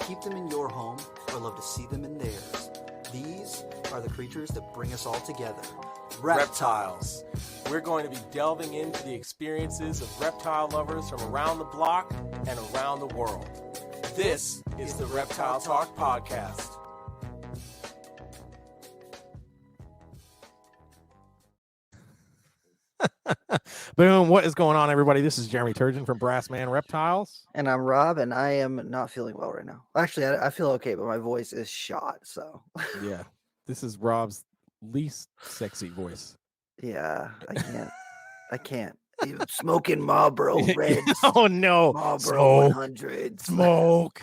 keep them in your home or love to see them in theirs. These are the creatures that bring us all together. Reptiles. We're going to be delving into the experiences of reptile lovers from around the block and around the world. This is the Reptile Talk Podcast. Boom. What is going on, everybody? This is Jeremy Turgeon from Brassman Reptiles. And I'm Rob, and I am not feeling well right now. Actually, I feel okay, but my voice is shot, so. Yeah. This is Rob's least sexy voice. Yeah, I can't. Even smoking Marlboro Reds. Oh, no. Marlboro 100s. Smoke.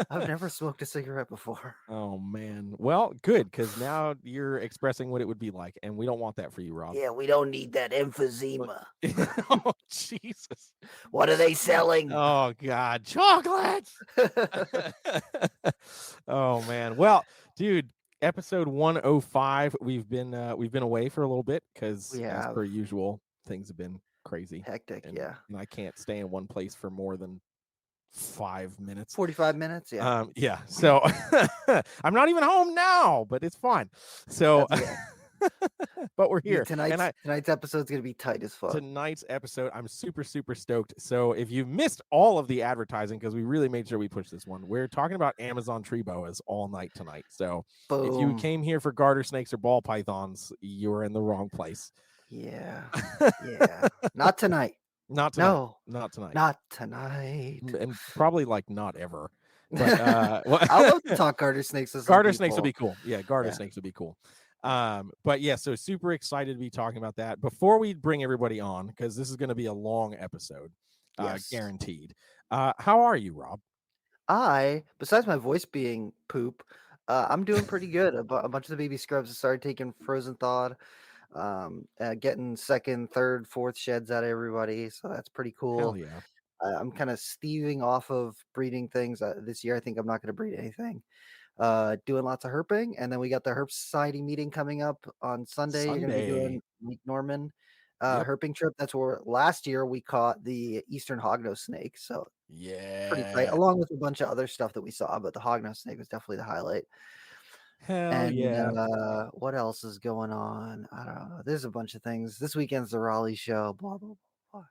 I've never smoked a cigarette before. Oh, man. Well, good, because now you're expressing what it would be like, and we don't want that for you, Rob. Yeah, we don't need that emphysema. Oh, Jesus. What are they selling? Oh, God. Chocolates. Oh, man. Well, dude, episode 105. We've been away for a little bit because, as per usual, things have been crazy. Hectic, and I can't stay in one place for more than 5 minutes. 45 minutes, yeah. Yeah. So I'm not even home now, but it's fine. So but we're here. Tonight's episode's gonna be tight as fuck. Tonight's episode, I'm super stoked. So if you missed all of the advertising, because we really made sure we pushed this one, we're talking about Amazon tree boas all night tonight. So If you came here for garter snakes or ball pythons, you're in the wrong place. Yeah. Not tonight. Not tonight. No, not tonight. Not tonight. And probably like not ever. But I love to talk garter snakes. Garter snakes would be cool. Yeah, garter snakes would be cool. But yeah, so super excited to be talking about that. Before we bring everybody on, because this is going to be a long episode, guaranteed. How are you, Rob? Besides my voice being poop, I'm doing pretty good. A bunch of the baby scrubs have started taking frozen thawed. Getting second, third, fourth sheds out of everybody, so that's pretty cool. Hell yeah. I'm kind of steving off of breeding things this year. I think I'm not going to breed anything. Doing lots of herping, and then we got the Herp Society meeting coming up on Sunday. You're going to be doing Lake Norman herping trip. That's where last year we caught the Eastern hognose snake, so pretty tight, along with a bunch of other stuff that we saw, but the hognose snake was definitely the highlight. What else is going on? I don't know. There's a bunch of things. This weekend's the Raleigh show. Blah blah blah.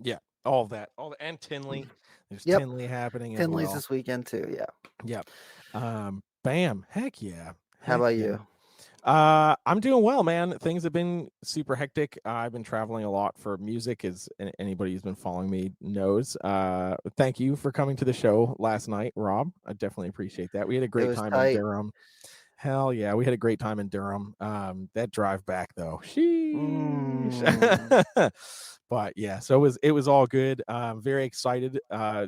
Yeah. All of that. And Tinley. There's Tinley happening. Tinley's this weekend too. Yeah. Bam. Heck yeah. How about you? I'm doing well, man. Things have been super hectic. I've been traveling a lot for music, as anybody who's been following me knows. Thank you for coming to the show last night, Rob. I definitely appreciate that. We had a great time in Durham. Hell yeah, we had a great time in Durham. That drive back though, but yeah, so it was all good. Very excited.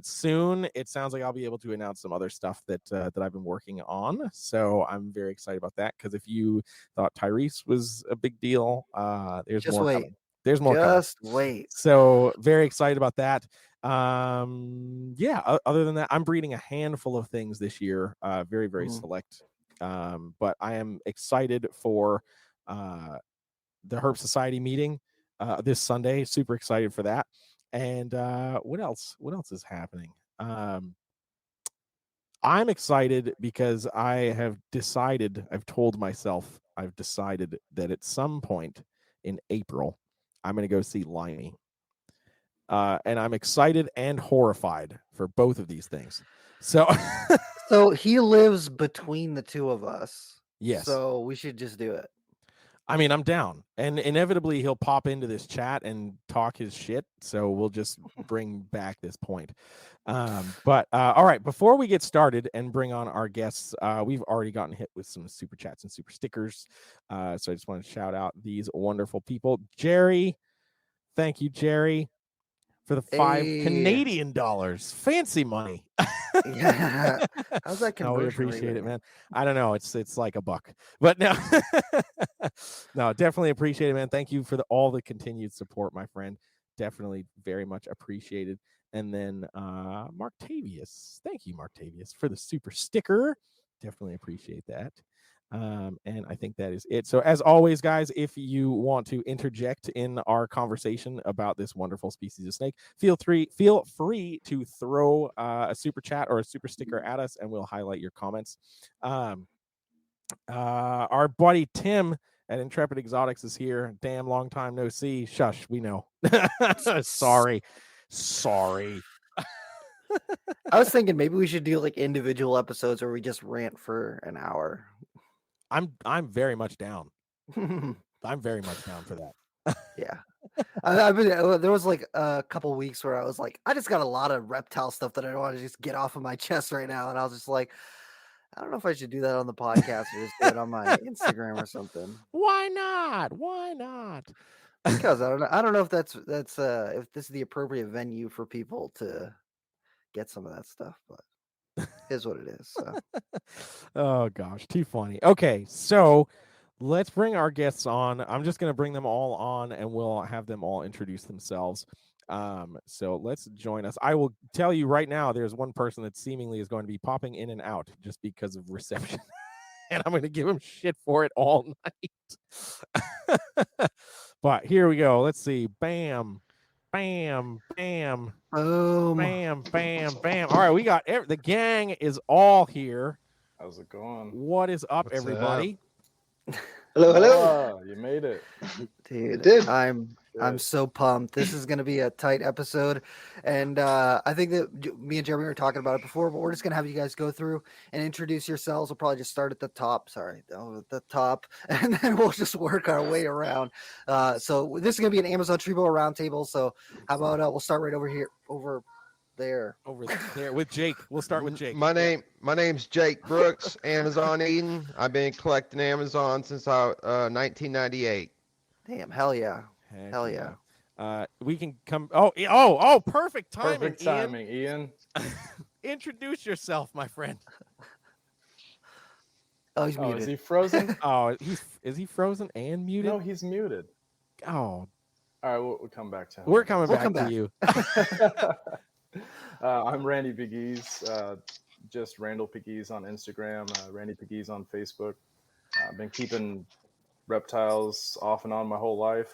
Soon it sounds like I'll be able to announce some other stuff that I've been working on. So I'm very excited about that, because if you thought Tyrese was a big deal, there's Just more wait. coming. There's more Just coming. Wait. So very excited about that. Other than that, I'm breeding a handful of things this year. Very select. But I am excited for the Herp Society meeting this Sunday. Super excited for that. And what else is happening? I'm excited because I've decided that at some point in April I'm going to go see Limey. And I'm excited and horrified for both of these things. So So he lives between the two of us. Yes. So we should just do it. I mean, I'm down, and inevitably he'll pop into this chat and talk his shit. So we'll just bring back this point. But all right, before we get started and bring on our guests, we've already gotten hit with some super chats and super stickers. So I just want to shout out these wonderful people. Jerry, thank you, Jerry, for the $5 Canadian. Fancy money. Yeah. How's that conversion? We appreciate it, man. I don't know. It's like $1, but no, no, definitely appreciate it, man. Thank you for all the continued support, my friend. Definitely very much appreciated. And then Martavius, thank you, Martavius, for the super sticker. Definitely appreciate that. And I think that is it. So as always, guys, if you want to interject in our conversation about this wonderful species of snake, feel free to throw a super chat or a super sticker at us, and we'll highlight your comments. Our buddy Tim at Intrepid Exotics is here. Damn, long time no see. Shush, we know. Sorry. I was thinking maybe we should do like individual episodes where we just rant for an hour. I'm very much down. I'm very much down for that. Yeah. There was like a couple weeks where I was like, I just got a lot of reptile stuff that I don't want to just get off of my chest right now. And I was just like, I don't know if I should do that on the podcast or just do it on my Instagram or something. Why not? Because I don't know if that's if this is the appropriate venue for people to get some of that stuff, but it is what it is. So. Oh gosh, too funny. Okay, so let's bring our guests on. I'm just going to bring them all on, and we'll have them all introduce themselves. So let's join us. I will tell you right now, there's one person that seemingly is going to be popping in and out just because of reception. And I'm going to give him shit for it all night. But here we go. Let's see. Bam. Boom. Bam. All right, we got the gang is all here. How's it going? What is up, What's everybody? Hello. Oh, you made it. Dude, It did. I'm so pumped. This is going to be a tight episode. And I think that me and Jeremy were talking about it before, but we're just going to have you guys go through and introduce yourselves. We'll probably just start at the top. At the top. And then we'll just work our way around. So this is going to be an Amazon Treebo roundtable. So how about we'll start right over here, over there with Jake. We'll start with Jake. My name's Jake Brooks, Amazon Eden. I've been collecting Amazon since 1998. Damn, hell yeah. Hell yeah. We can come. Oh, perfect timing. Perfect timing, Ian. Introduce yourself, my friend. Oh, he's muted. Is he frozen? Is he frozen and muted? No, he's muted. Oh. All right, we'll come back to him. We're coming back to you. I'm Randy Pegues, just Randall Pegues on Instagram, Randy Pegues on Facebook. I've been keeping reptiles off and on my whole life.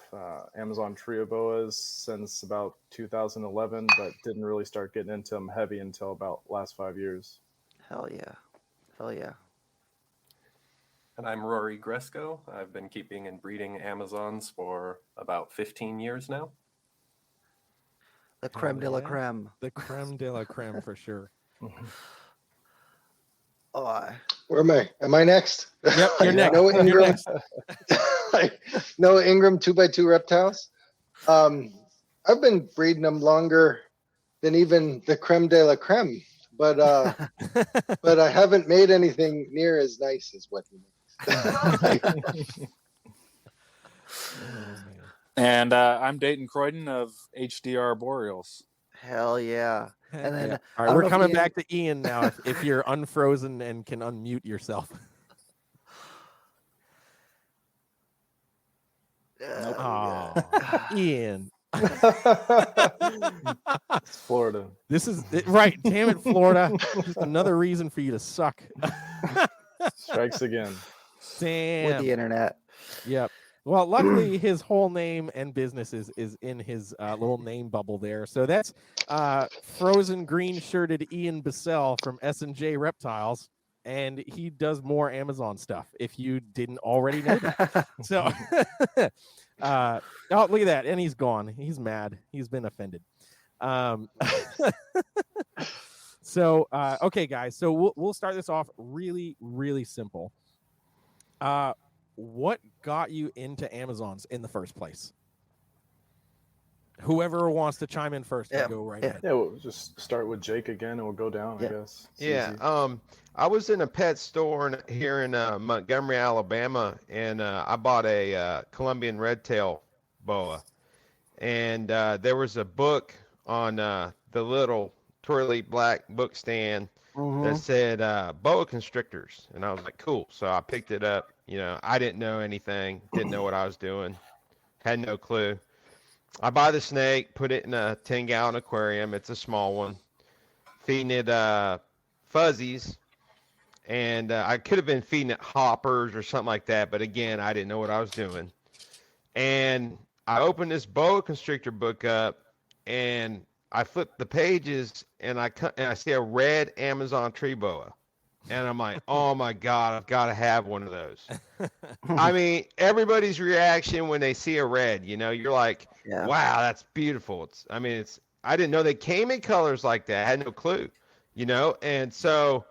Amazon trio boas since about 2011, but didn't really start getting into them heavy until about last 5 years. Hell yeah. And I'm Rory Gresco. I've been keeping and breeding Amazons for about 15 years now. The creme de la creme. The creme de la creme for sure. Where am I? Am I next? Yep, you're next. No Ingram. You're next. No Ingram 2x2 reptiles. I've been breeding them longer than even the creme de la creme, but I haven't made anything near as nice as what he makes. And I'm Dayton Croydon of HDR Arboreals. Hell yeah. And then all right, we're coming back to Ian now if you're unfrozen and can unmute yourself. Oh, Ian. It's Florida. This is right. Damn it, Florida. Just another reason for you to suck. Strikes again. Damn. With the internet. Yep. Well, luckily his whole name and business is in his little name bubble there. So that's frozen green shirted Ian Bessell from S&J Reptiles. And he does more Amazon stuff if you didn't already know that. So, oh, look at that. And he's gone. He's mad. He's been offended. So, okay, guys. So we'll start this off really, really simple. What got you into Amazons in the first place? Whoever wants to chime in first, can go right ahead. Yeah, we'll just start with Jake again, and we'll go down. I guess. It's easy. I was in a pet store here in Montgomery, Alabama, and I bought a Colombian redtail boa, and there was a book on the little twirly black book stand that said boa constrictors, and I was like, cool. So I picked it up. You know, I didn't know anything, didn't know what I was doing, had no clue. I buy the snake, put it in a 10-gallon aquarium. It's a small one. Feeding it fuzzies. And I could have been feeding it hoppers or something like that, but again, I didn't know what I was doing. And I opened this boa constrictor book up, and I flipped the pages, and I see a red Amazon tree boa, and I'm like, oh my God, I've got to have one of those. I mean, everybody's reaction when they see a red, you're like, wow, that's beautiful. I didn't know they came in colors like that. I had no clue, and so.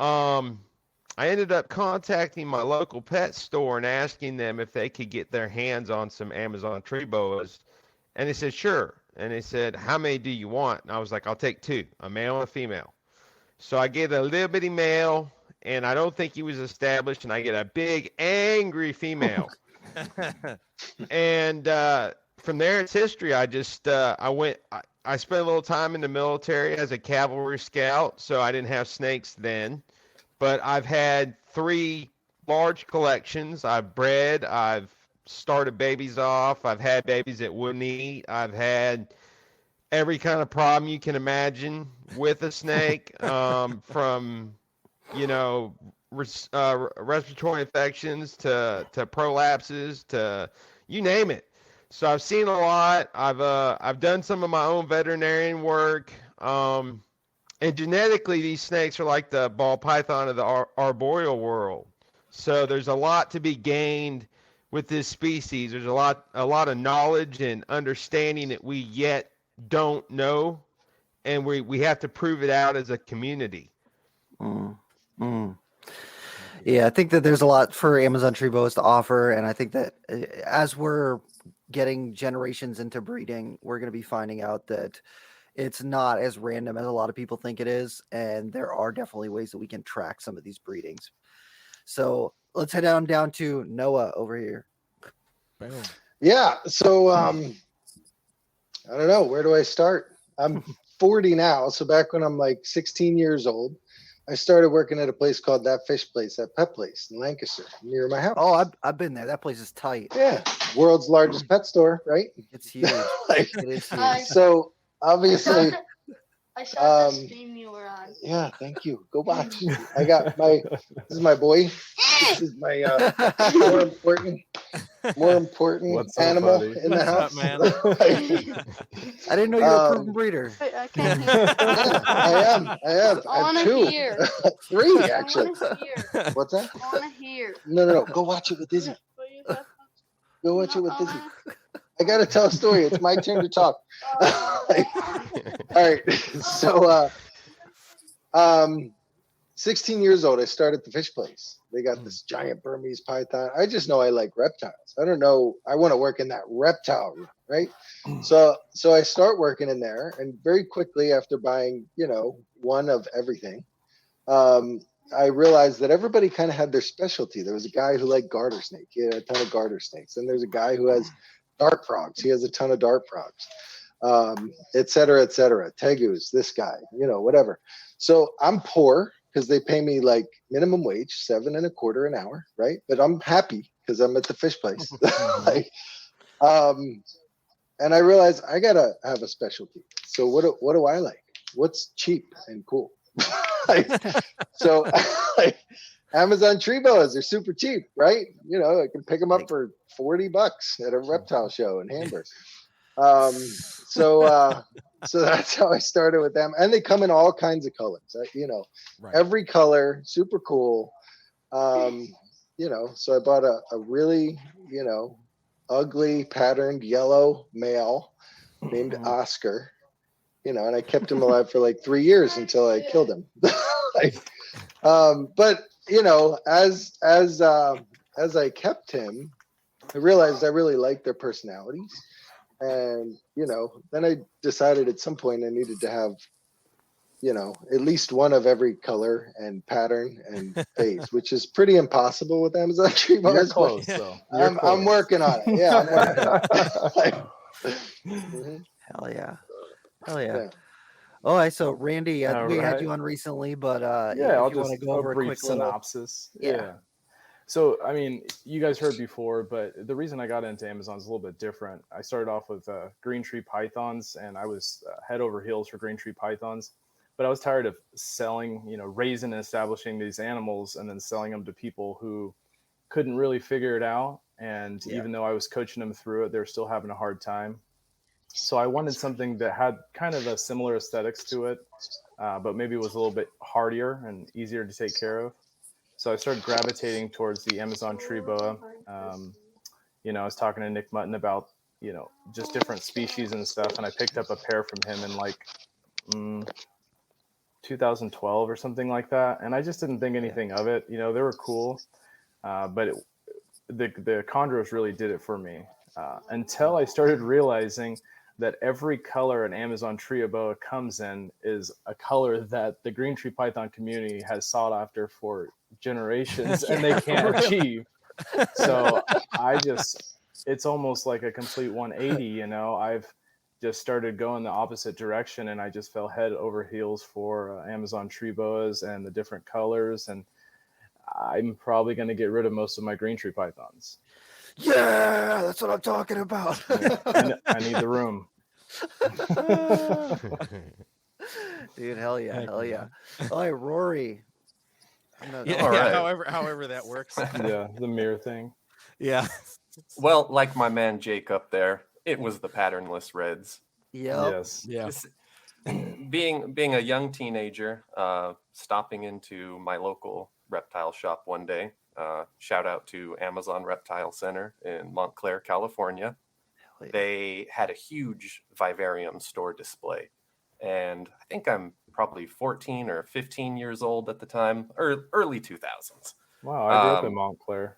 I ended up contacting my local pet store and asking them if they could get their hands on some Amazon tree boas. And they said, sure. And they said, how many do you want? And I was like, I'll take 2, a male and a female. So I gave a little bitty male, and I don't think he was established, and I get a big, angry female. And from there, it's history. I spent a little time in the military as a cavalry scout, so I didn't have snakes then. But I've had 3 large collections. I've bred. I've started babies off. I've had babies that wouldn't eat. I've had every kind of problem you can imagine with a snake, from, respiratory infections to prolapses to you name it. So I've seen a lot. I've done some of my own veterinarian work. And genetically, these snakes are like the ball python of the arboreal world. So there's a lot to be gained with this species. There's a lot of knowledge and understanding that we yet don't know, and we have to prove it out as a community. Yeah, I think that there's a lot for Amazon tree boas to offer, and I think that as we're getting generations into breeding, we're going to be finding out that it's not as random as a lot of people think it is, and there are definitely ways that we can track some of these breedings. So let's head down to Noah over here. Boom. Yeah, so I don't know, where do I start? I'm 40 now, so back when I'm like 16 years old, I started working at a place called That Fish Place, that pet place in Lancaster, near my house. Oh, I've been there. That place is tight. Yeah, world's largest pet store, right? It's huge. Like, It is huge. so obviously, I saw the stream you were on. yeah, thank you. Go watch. I got this is my boy. This is my more important What's up, animal buddy? in the house. man? I didn't know you were a proven breeder. I can't hear. Yeah, I am. I want to 2, hear. 3 I actually. want to hear. What's that? I want to hear. No. Go watch it with Izzy. Go watch it with Izzy. I gotta tell a story. It's my turn to talk. All right. So, 16 years old, I started the fish place. They got this giant Burmese python. I just know I like reptiles. I don't know. I want to work in that reptile room, right? So I start working in there, and very quickly after buying, one of everything, I realized that everybody kind of had their specialty. There was a guy who liked garter snake. He had a ton of garter snakes. And there's a guy who has dart frogs. He has a ton of dart frogs, et cetera, et cetera. Pegues, this guy, whatever. So I'm poor because they pay me like minimum wage, $7.25 an hour, right? But I'm happy because I'm at the fish place. And I realized I gotta have a specialty. So what do I like? What's cheap and cool? So Amazon tree boas are super cheap, right? I can pick them up for $40 at a reptile show in Hamburg. So that's how I started with them, and they come in all kinds of colors. Right. Every color, super cool. So I bought a really, ugly patterned yellow male named Oscar. And I kept him alive for like 3 years until I killed him. But as I kept him, I realized I really liked their personalities. And, then I decided at some point I needed to have, at least one of every color and pattern and phase, which is pretty impossible with Amazon tree boas. You're close, though. I'm working on it. Yeah, I'm working on it. Hell yeah. All right, so Randy, we had you on recently, but I'll if you just want to go over a brief quick synopsis. Yeah. So, you guys heard before, but the reason I got into Amazon is a little bit different. I started off with green tree pythons, and I was head over heels for green tree pythons. but I was tired of selling, raising and establishing these animals and then selling them to people who couldn't really figure it out. And even though I was coaching them through it, they were still having a hard time. So I wanted something that had kind of a similar aesthetics to it, but maybe was a little bit hardier and easier to take care of. So I started gravitating towards the Amazon tree boa. I was talking to Nick Mutton about, just different species and stuff. And I picked up a pair from him in like 2012 or something like that. And I just didn't think anything of it. They were cool. But the chondros really did it for me until I started realizing that every color an Amazon tree boa comes in is a color that the green tree python community has sought after for generations and they can't achieve. So it's almost like a complete 180, I've just started going the opposite direction and I just fell head over heels for Amazon tree boas and the different colors. And I'm probably going to get rid of most of my green tree pythons. Yeah, that's what I'm talking about. I need the room. Dude, hell yeah. All right, Rory. All right. However that works. Yeah, the mirror thing. Yeah. Well, like my man Jake up there, it was the patternless reds. Yes. Yeah. Being a young teenager, stopping into my local reptile shop one day. Shout out to Amazon Reptile Center in Montclair, California. Yeah. They had a huge vivarium store display. And I think I'm probably 14 or 15 years old at the time, or early 2000s. Wow, I grew up in Montclair.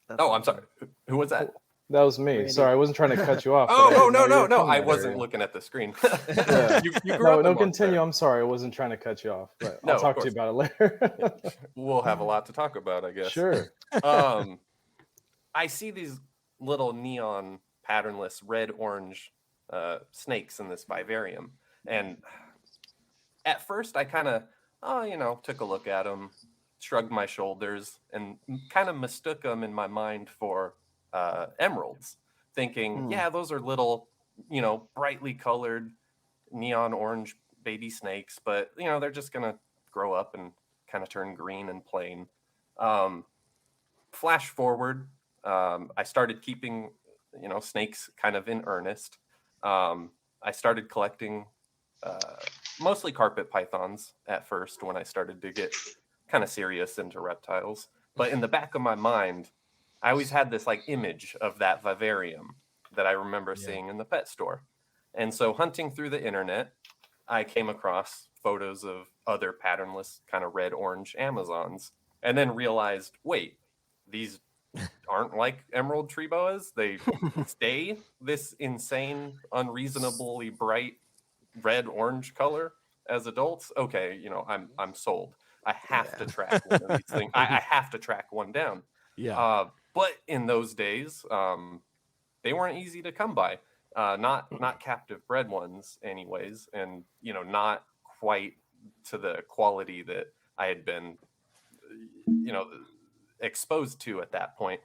I'm sorry. Who was that? That was me. Randy. Sorry, I wasn't trying to cut you off. No. I wasn't looking at the screen. Yeah. you grew up in continue. I'm sorry. I wasn't trying to cut you off, but I'll talk to you about it later. We'll have a lot to talk about, I guess. Sure. I see these little neon patternless red-orange snakes in this vivarium. And at first I kind of, took a look at them, shrugged my shoulders, and kind of mistook them in my mind for emeralds, thinking, those are little, brightly colored neon orange baby snakes, but, they're just going to grow up and kind of turn green and plain. Flash forward, I started keeping, snakes kind of in earnest. I started collecting mostly carpet pythons at first when I started to get kind of serious into reptiles. But in the back of my mind, I always had this like image of that vivarium that I remember seeing in the pet store. And so hunting through the internet, I came across photos of other patternless kind of red-orange Amazons and then realized, wait, these aren't like emerald tree boas. They stay this insane, unreasonably bright red-orange color as adults. Okay, I'm sold. I have to track one of these things. I have to track one down. Yeah. But in those days, they weren't easy to come by. Not captive bred ones, anyways, and not quite to the quality that I had been, exposed to at that point.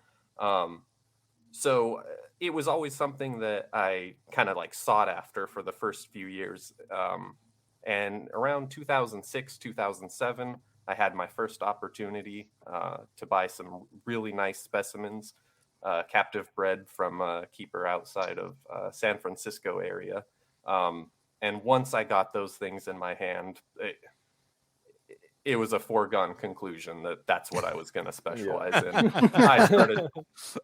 So it was always something that I kind of like sought after for the first few years. And around 2006, 2007, I had my first opportunity to buy some really nice specimens, captive bred from a keeper outside of San Francisco area. And once I got those things in my hand, it was a foregone conclusion that that's what I was going to specialize in.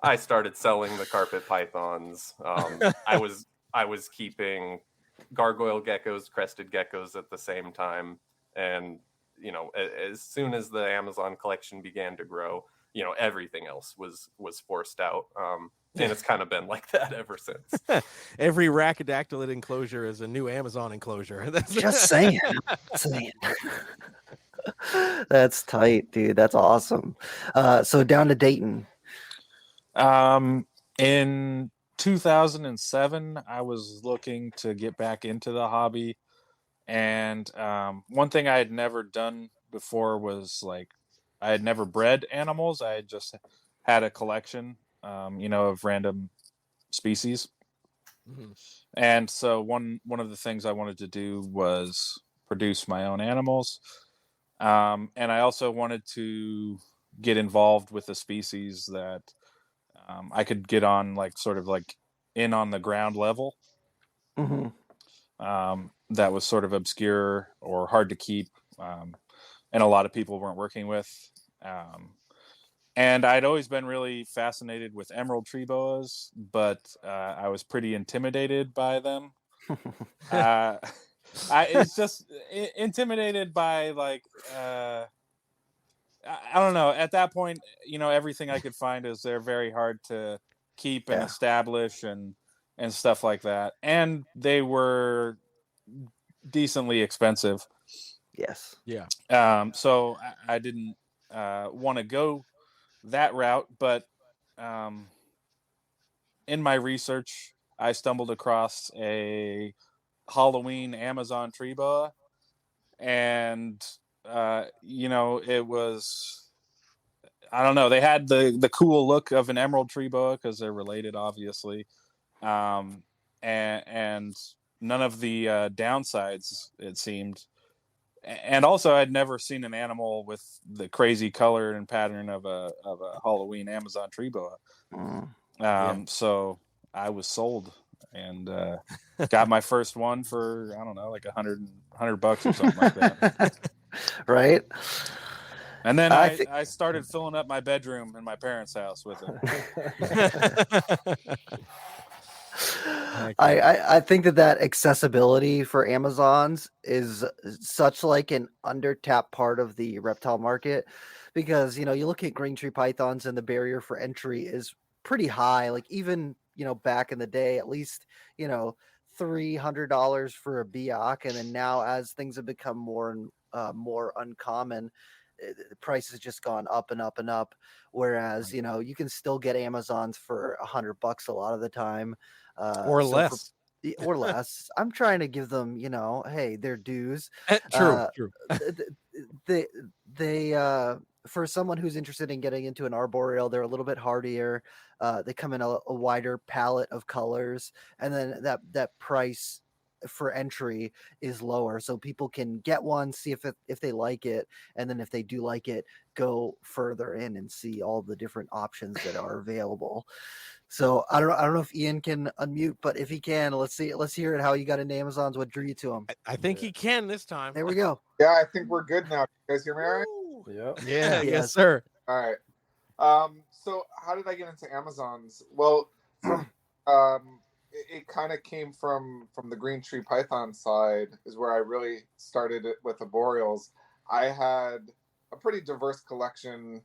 I started selling the carpet pythons. I was keeping gargoyle geckos, crested geckos at the same time. And, as soon as the Amazon collection began to grow, everything else was forced out. And it's kind of been like that ever since. Every rackadactylid enclosure is a new Amazon enclosure. Just saying. That's tight, dude. That's awesome. So down to Dayton. In 2007, I was looking to get back into the hobby. And one thing I had never done before was I had never bred animals. I had just had a collection, of random species. Mm-hmm. And so one of the things I wanted to do was produce my own animals. And I also wanted to get involved with a species that I could get on, like, sort of like in on the ground level. Mhm. That was sort of obscure or hard to keep, and a lot of people weren't working with. And I'd always been really fascinated with emerald tree boas, but I was pretty intimidated by them. It's just intimidated by, like, I don't know. At that point, everything I could find is they're very hard to keep and Yeah. establish and stuff like that. And they were decently expensive. Yes. Yeah. So I didn't want to go that route, but in my research, I stumbled across a Halloween Amazon tree boa, and it was, I don't know, they had the cool look of an emerald tree boa because they're related, obviously, and none of the downsides, it seemed. And also, I'd never seen an animal with the crazy color and pattern of a Halloween Amazon tree boa. So I was sold, and got my first one for, I don't know, like $100 or something like that. Right. And then I started filling up my bedroom in my parents' house with it. I think that accessibility for Amazons is such like an undertapped part of the reptile market, because you look at green tree pythons and the barrier for entry is pretty high. Like, even back in the day, at least $300 for a Biak, and then now, as things have become more and more uncommon, the price has just gone up and up and up. Whereas you can still get Amazons for $100 a lot of the time, or less. Or less. I'm trying to give them, hey, their dues. True. They for someone who's interested in getting into an arboreal, they're a little bit hardier. They come in a wider palette of colors, and then that price for entry is lower, so people can get one, see if they like it, and then if they do like it, go further in and see all the different options that are available. So I don't know if Ian can unmute, but if he can, let's hear it. How you got into Amazons? What drew you to them? I think he can this time. There we go. Yeah, I think we're good now. You guys hear me all right? Yep. Yeah. Yes, sir. All right. So how did I get into Amazons? Well, from it kind of came from the green tree python side, is where I really started it with arboreals. I had a pretty diverse collection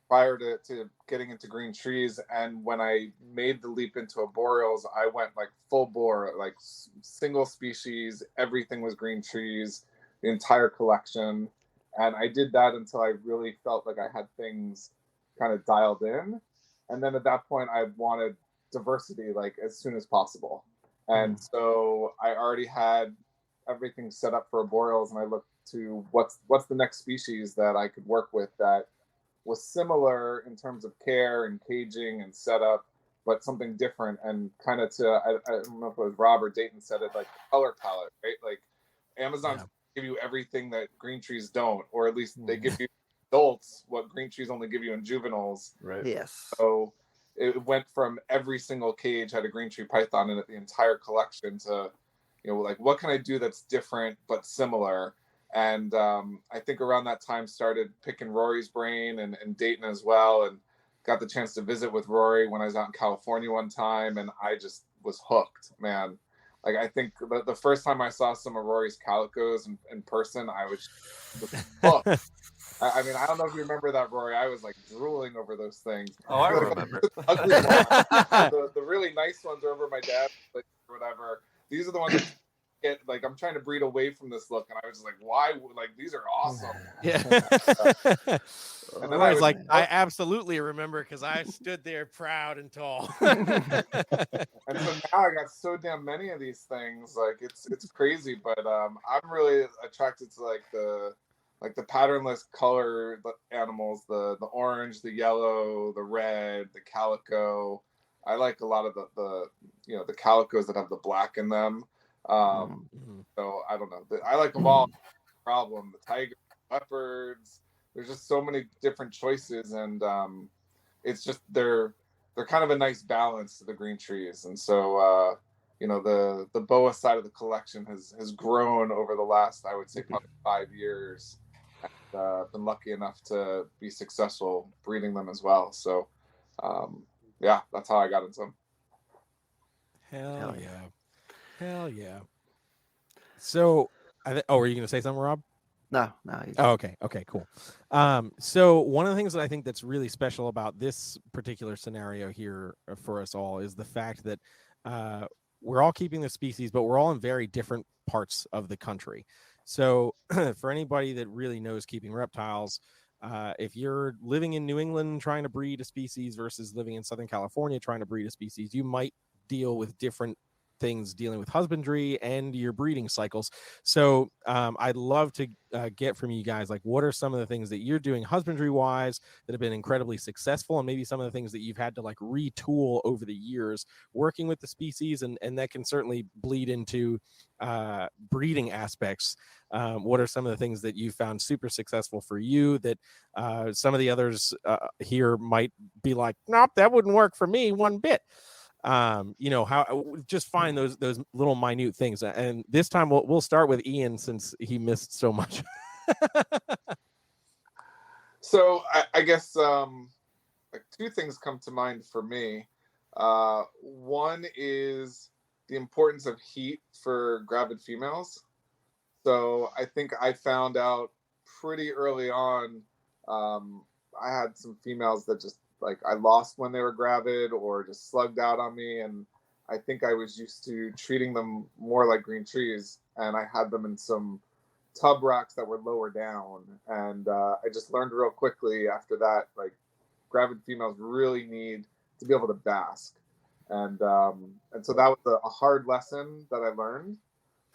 prior to getting into green trees, and when I made the leap into arboreals, I went like full bore, like single species, everything was green trees, the entire collection. And I did that until I really felt like I had things kind of dialed in. And then at that point, I wanted diversity, like, as soon as possible. And so I already had everything set up for arboreals, and I looked to what's the next species that I could work with that was similar in terms of care and caging and setup, but something different. And kind of I don't know if it was Rob or Dayton said it, like color palette, right? Like Amazon's give you everything that green trees don't, or at least they give you adults what green trees only give you in juveniles. Right. Yes. So it went from every single cage had a green tree python in it, the entire collection, to, like, what can I do that's different but similar? And I think around that time started picking Rory's brain and Dayton as well, and got the chance to visit with Rory when I was out in California one time, and I just was hooked, man. Like, I think the first time I saw some of Rory's calicos in person, I was hooked. I mean, I don't know if you remember that, Rory. I was like drooling over those things. Oh, I remember. Ugly ones. The really nice ones are over my dad's place or whatever. These are the ones that get, like, I'm trying to breed away from this look, and I was just like, why? Like, these are awesome. Yeah. And then I was like, I absolutely remember, because I stood there proud and tall. And so now I got so damn many of these things. Like, it's crazy, but I'm really attracted to the patternless color animals, the orange, the yellow, the red, the calico. I like a lot of the calicos that have the black in them. So I don't know. I like them all. Problem, the tiger, leopards. There's just so many different choices, and it's just they're kind of a nice balance to the green trees. And so the boa side of the collection has grown over the last, I would say, probably 5 years. And been lucky enough to be successful breeding them as well. So that's how I got into them. Hell yeah. So were you gonna say something, Rob? No. Oh, okay, cool. So one of the things that I think that's really special about this particular scenario here for us all is the fact that we're all keeping the species, but we're all in very different parts of the country. So for anybody that really knows keeping reptiles, if you're living in New England trying to breed a species versus living in Southern California trying to breed a species, you might deal with different things dealing with husbandry and your breeding cycles. So I'd love to get from you guys, like, what are some of the things that you're doing husbandry wise that have been incredibly successful, and maybe some of the things that you've had to like retool over the years working with the species, and that can certainly bleed into breeding aspects. What are some of the things that you found super successful for you that some of the others here might be like, nope, that wouldn't work for me one bit? How just find those little minute things. And this time we'll start with Ian, since he missed so much. So I guess like two things come to mind for me. One is the importance of heat for gravid females. So I think I found out pretty early on. I had some females that just, like, I lost when they were gravid or just slugged out on me, and I think I was used to treating them more like green trees, and I had them in some tub racks that were lower down, and I just learned real quickly after that, like, gravid females really need to be able to bask, and so that was a hard lesson that I learned.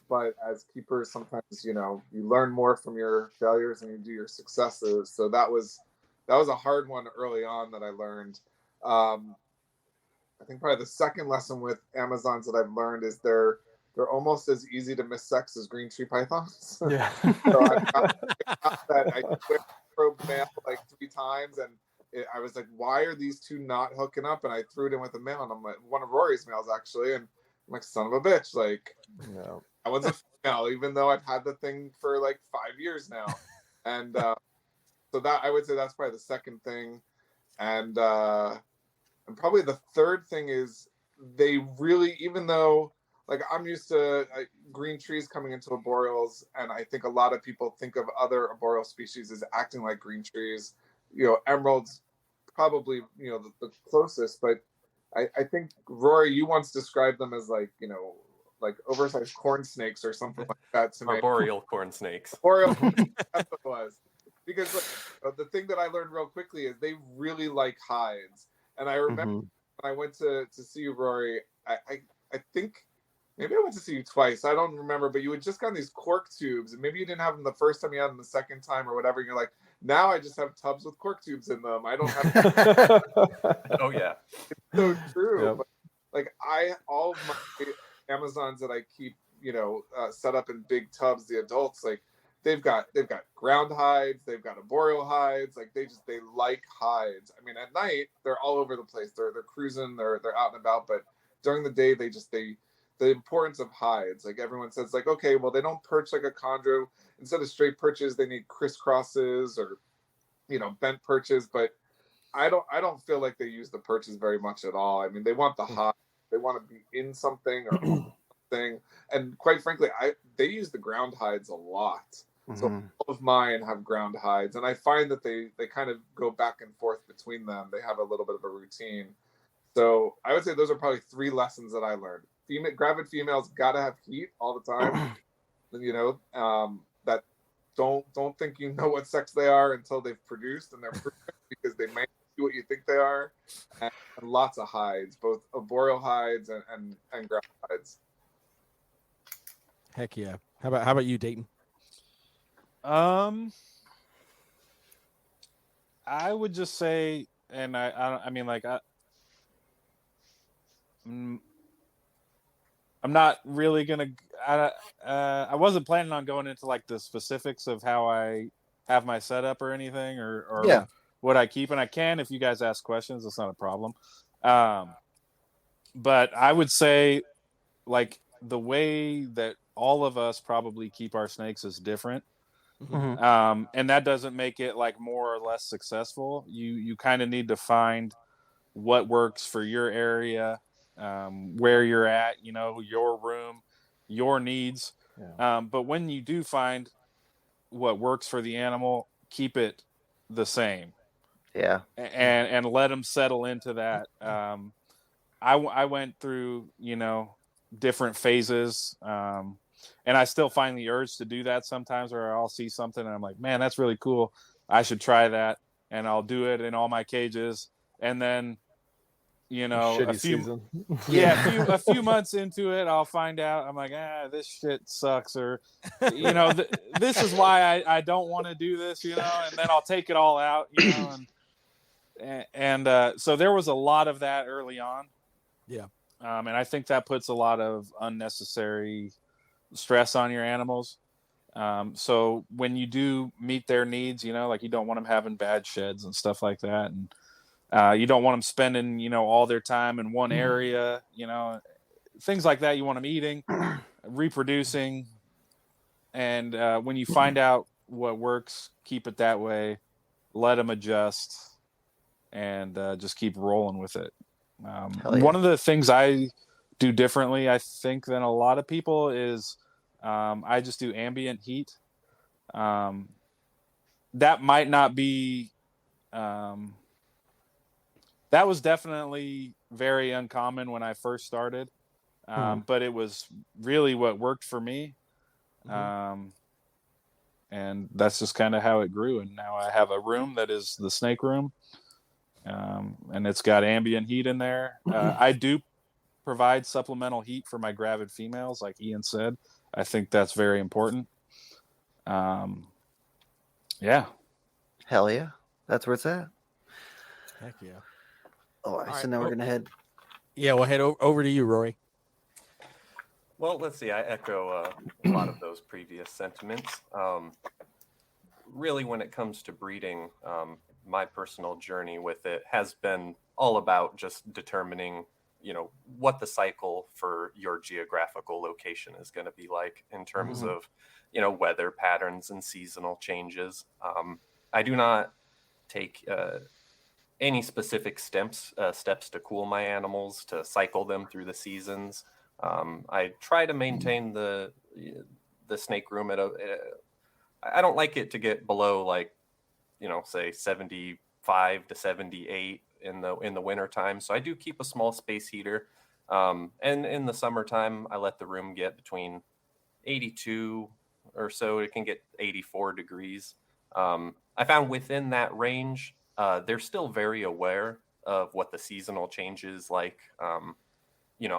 But as keepers, sometimes you learn more from your failures than you do your successes. So that was a hard one early on that I learned. I think probably the second lesson with Amazons that I've learned is they're almost as easy to missex as green tree pythons. Yeah. So I probed male like 3 times, and I was like, why are these two not hooking up? And I threw it in with a male, and I'm like, one of Rory's males actually, and I'm like, son of a bitch, like, I was a female, even though I've had the thing for like 5 years now. And so that, I would say that's probably the second thing. And probably the third thing is they really, even though, like, I'm used to green trees coming into arboreals, and I think a lot of people think of other arboreal species as acting like green trees. Emeralds probably, the closest, but I think, Rory, you once described them as like oversized corn snakes or something like that to me. Arboreal corn snakes. Arboreal, that's what it was. Because the thing that I learned real quickly is they really like hides. And I remember when I went to see you, Rory, I think maybe I went to see you twice. I don't remember, but you had just gotten these cork tubes, and maybe you didn't have them the first time, you had them the second time or whatever. And you're like, now I just have tubs with cork tubes in them. I don't have. Oh yeah, it's so true. Yep. But, like, all of my Amazons that I keep, set up in big tubs, the adults, like, they've got ground hides, they've got arboreal hides, like they like hides. I mean, at night they're all over the place. They're cruising, they're out and about, but during the day the importance of hides. Like, everyone says, like, okay, well, they don't perch like a chondro. Instead of straight perches, they need crisscrosses or bent perches, but I don't feel like they use the perches very much at all. I mean, they want the hide. They want to be in something or something. And quite frankly, they use the ground hides a lot. So all of mine have ground hides, and I find that they kind of go back and forth between them. They have a little bit of a routine. So I would say those are probably 3 lessons that I learned. Gravid females gotta have heat all the time. That don't think you know what sex they are until they've produced, and they're perfect because they might be what you think they are. And lots of hides, both arboreal hides and ground hides. Heck yeah. How about you, Dayton? I would just say, and I'm I'm not really gonna. I wasn't planning on going into like the specifics of how I have my setup or anything, or what I keep, and I can if you guys ask questions. It's not a problem. But I would say, like, the way that all of us probably keep our snakes is different. And that doesn't make it like more or less successful. You kind of need to find what works for your area, where you're at, your room, your needs. But when you do find what works for the animal, keep it the same. And let them settle into that. I went through, different phases. And I still find the urge to do that sometimes, where I'll see something and I'm like, man, that's really cool. I should try that. And I'll do it in all my cages. And then, a few months into it, I'll find out, I'm like, this shit sucks. Or, this is why I don't want to do this, and then I'll take it all out, and so there was a lot of that early on. And I think that puts a lot of unnecessary stress on your animals. So when you do meet their needs, like you don't want them having bad sheds and stuff like that. And you don't want them spending, all their time in one area, things like that. You want them eating, reproducing. And when you find out what works, keep it that way, let them adjust, and just keep rolling with it. One of the things I do differently, I think, than a lot of people is I just do ambient heat. That might not be, that was definitely very uncommon when I first started, but it was really what worked for me. And that's just kind of how it grew. And now I have a room that is the snake room. And it's got ambient heat in there. I do provide supplemental heat for my gravid females, like Ian said. I think that's very important. Hell yeah. That's where it's at. Heck yeah. All right, so now we're going to head. Yeah, we'll head over to you, Rory. Well, let's see. I echo a lot of those previous sentiments. Really, when it comes to breeding, my personal journey with it has been all about just determining, what the cycle for your geographical location is going to be like in terms of, weather patterns and seasonal changes. I do not take any specific steps to cool my animals, to cycle them through the seasons. I try to maintain the snake room at I don't like it to get below, like, say 75 to 78 in the winter time. So I do keep a small space heater. And in the summertime, I let the room get between 82 or so. It can get 84 degrees. I found within that range, they're still very aware of what the seasonal changes like,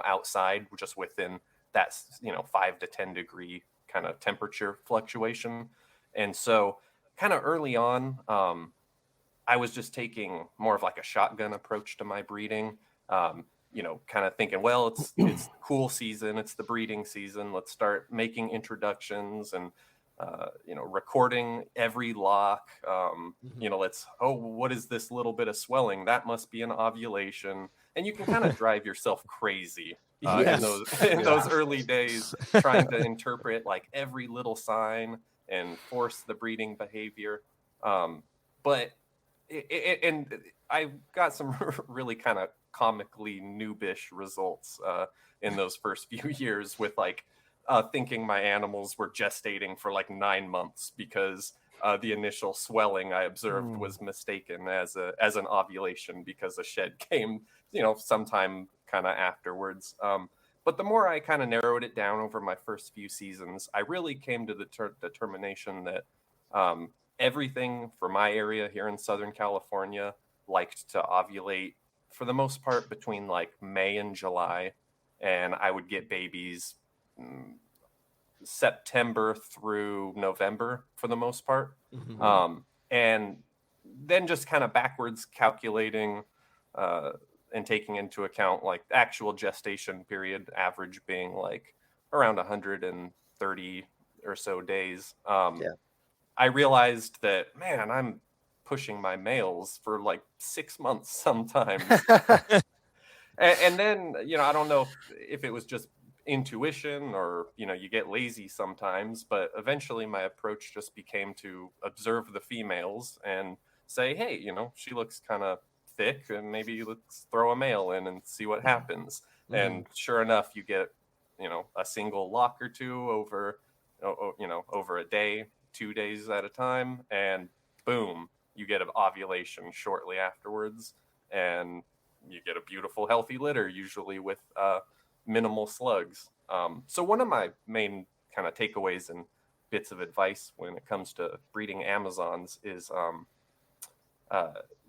outside, just within that, 5 to 10 degree kind of temperature fluctuation. And so kind of early on, I was just taking more of like a shotgun approach to my breeding, kind of thinking, well, it's cool season, it's the breeding season. Let's start making introductions and, recording every lock. What is this little bit of swelling? That must be an ovulation. And you can kind of drive yourself crazy in those early days, trying to interpret like every little sign and force the breeding behavior. But I got some really kind of comically noobish results in those first few years with like thinking my animals were gestating for like 9 months because the initial swelling I observed was mistaken as an ovulation because a shed came, sometime kind of afterwards. But the more I kind of narrowed it down over my first few seasons, I really came to the determination that everything for my area here in Southern California liked to ovulate for the most part between like May and July. And I would get babies September through November for the most part. And then just kind of backwards calculating and taking into account like actual gestation period average being like around 130 or so days, I realized that, man, I'm pushing my males for like 6 months sometimes. And then, I don't know if it was just intuition or, you get lazy sometimes, but eventually my approach just became to observe the females and say, hey, she looks kind of thick, and maybe let's throw a male in and see what happens. And sure enough, you get, a single lock or two over a day, 2 days at a time, and boom, you get an ovulation shortly afterwards, and you get a beautiful healthy litter, usually with minimal slugs. So one of my main kind of takeaways and bits of advice when it comes to breeding Amazons is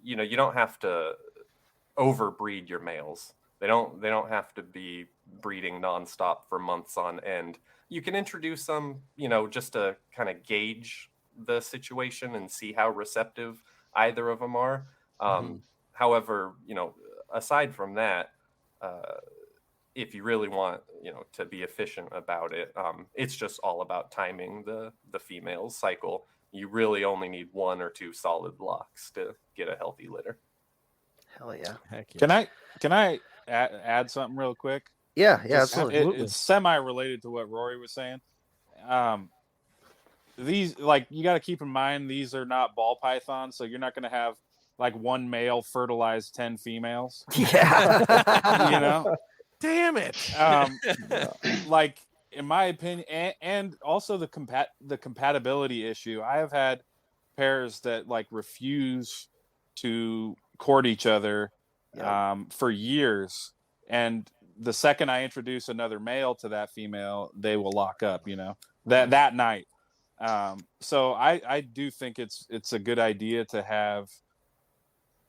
you don't have to overbreed your males. They don't have to be breeding nonstop for months on end. You can introduce them, just to kind of gauge the situation and see how receptive either of them are. However, aside from that, if you really want, to be efficient about it, it's just all about timing the female's cycle. You really only need 1 or 2 solid blocks to get a healthy litter. Hell yeah. Heck yeah. Can I add something real quick? Yeah, absolutely. It's semi-related to what Rory was saying. These, like, you got to keep in mind, these are not ball pythons, so you're not going to have like one male fertilize 10 females. Yeah. Damn it. Like, in my opinion, and also the compatibility issue. I have had pairs that like refuse to court each other for years, and the second I introduce another male to that female, they will lock up, that night. So I do think it's a good idea to have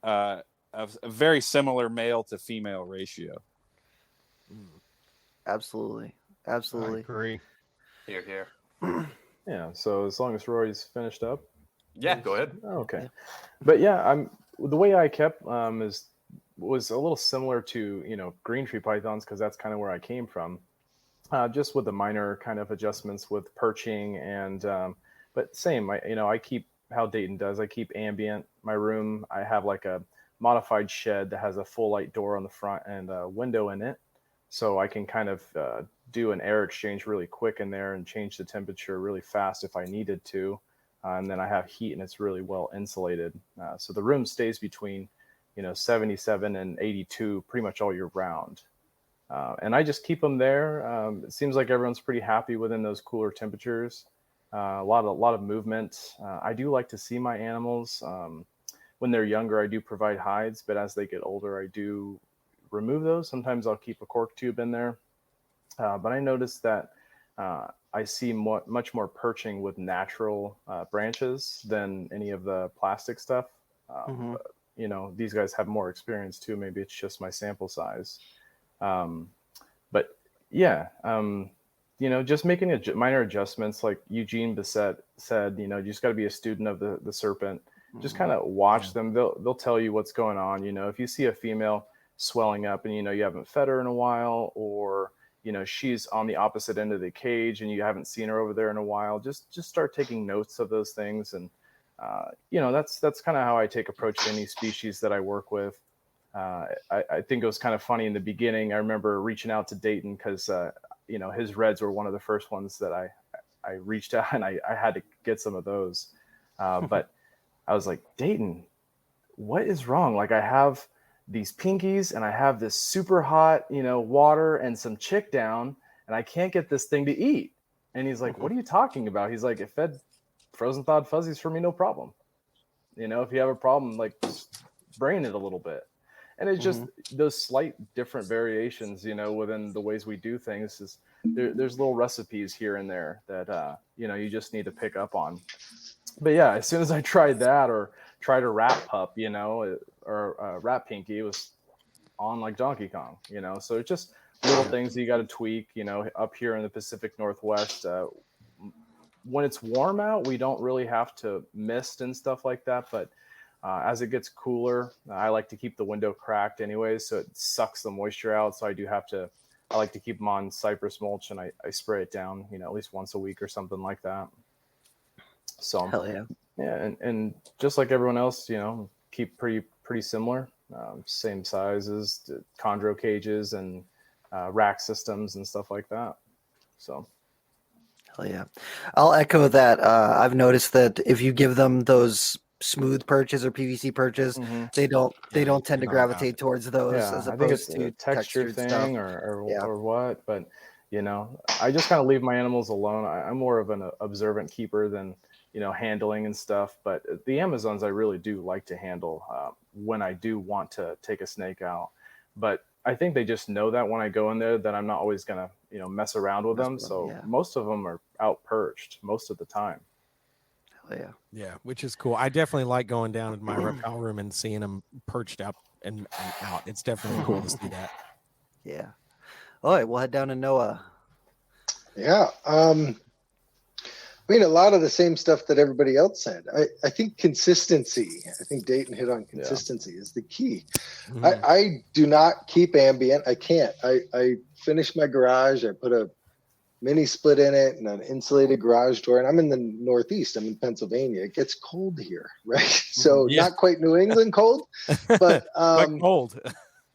a very similar male to female ratio. Absolutely. I agree. Here. Yeah. So as long as Rory's finished up. Yeah, go ahead. Okay. But yeah, the way I kept was a little similar to green tree pythons, because that's kind of where I came from. Just with the minor kind of adjustments with perching and but same. I keep how Dayton does. I keep ambient. My room, I have like a modified shed that has a full light door on the front and a window in it, so I can kind of do an air exchange really quick in there and change the temperature really fast if I needed to. And then I have heat, and it's really well insulated. So the room stays between 77 and 82 pretty much all year round. And I just keep them there. It seems like everyone's pretty happy within those cooler temperatures. A lot of movement. I do like to see my animals. When they're younger, I do provide hides, but as they get older, I do remove those. Sometimes I'll keep a cork tube in there. But I noticed that I see much more perching with natural branches than any of the plastic stuff. These guys have more experience too. Maybe it's just my sample size. But yeah, just making minor adjustments, like Eugene Bissett said, you just got to be a student of the serpent. Just kind of watch them. They'll tell you what's going on. If you see a female swelling up and you haven't fed her in a while, or she's on the opposite end of the cage and you haven't seen her over there in a while, just start taking notes of those things. And that's kind of how I approach any species that I work with. I think it was kind of funny in the beginning. I remember reaching out to Dayton because his reds were one of the first ones that I reached out, and I had to get some of those. But I was like, Dayton, what is wrong? Like, I have these pinkies and I have this super hot, water and some chick down, and I can't get this thing to eat. And he's like, what are you talking about? He's like, it fed frozen thawed fuzzies for me, no problem. If you have a problem, like, just brain it a little bit. And it's just those slight different variations, within the ways we do things. Is there's little recipes here and there that, you just need to pick up on. But yeah, as soon as I tried that or tried a rat pup, or a rat pinky, it was on like Donkey Kong, So it's just little things that you got to tweak, up here in the Pacific Northwest. When it's warm out, we don't really have to mist and stuff like that. But As it gets cooler, I like to keep the window cracked anyways, so it sucks the moisture out. So I like to keep them on cypress mulch, and I spray it down, at least once a week or something like that. So Hell yeah. Yeah, and just like everyone else, keep pretty similar, same sizes, chondro cages and rack systems and stuff like that. So. Hell yeah. I'll echo that. I've noticed that if you give them those smooth perches or PVC perches, they don't tend to gravitate towards those as I think it's opposed to a texture thing stuff. or what, but I just kind of leave my animals alone. I'm more of an observant keeper than handling and stuff, but the Amazons I really do like to handle when I do want to take a snake out. But I think they just know that when I go in there that I'm not always gonna mess around with them. So most of them are out perched most of the time. Hell yeah, which is cool. I definitely like going down in my reptile room and seeing them perched up and out. It's definitely cool to see that. Yeah. All right, we'll head down to Noah. Yeah. I mean, a lot of the same stuff that everybody else said. I think consistency. I think Dayton hit on consistency is the key. I do not keep ambient. I can't. I finished my garage. I put a mini split in it and an insulated garage door. And I'm in the Northeast. I'm in Pennsylvania. It gets cold here, right? So not quite New England cold, but cold.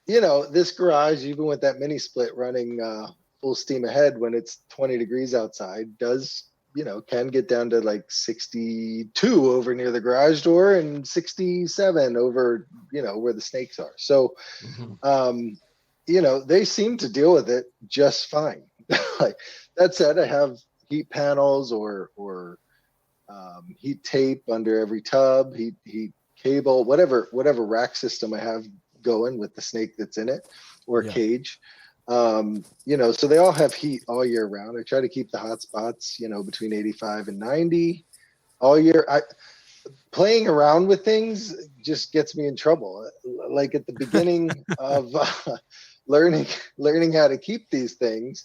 This garage, even with that mini split running full steam ahead when it's 20 degrees outside, does can get down to like 62 over near the garage door and 67 over, where the snakes are. So, they seem to deal with it just fine. Like that said, I have heat panels or heat tape under every tub, heat cable, whatever rack system I have going with the snake that's in it or cage. So they all have heat all year round. I try to keep the hot spots, between 85 and 90 all year. Playing around with things just gets me in trouble. Like at the beginning of learning how to keep these things,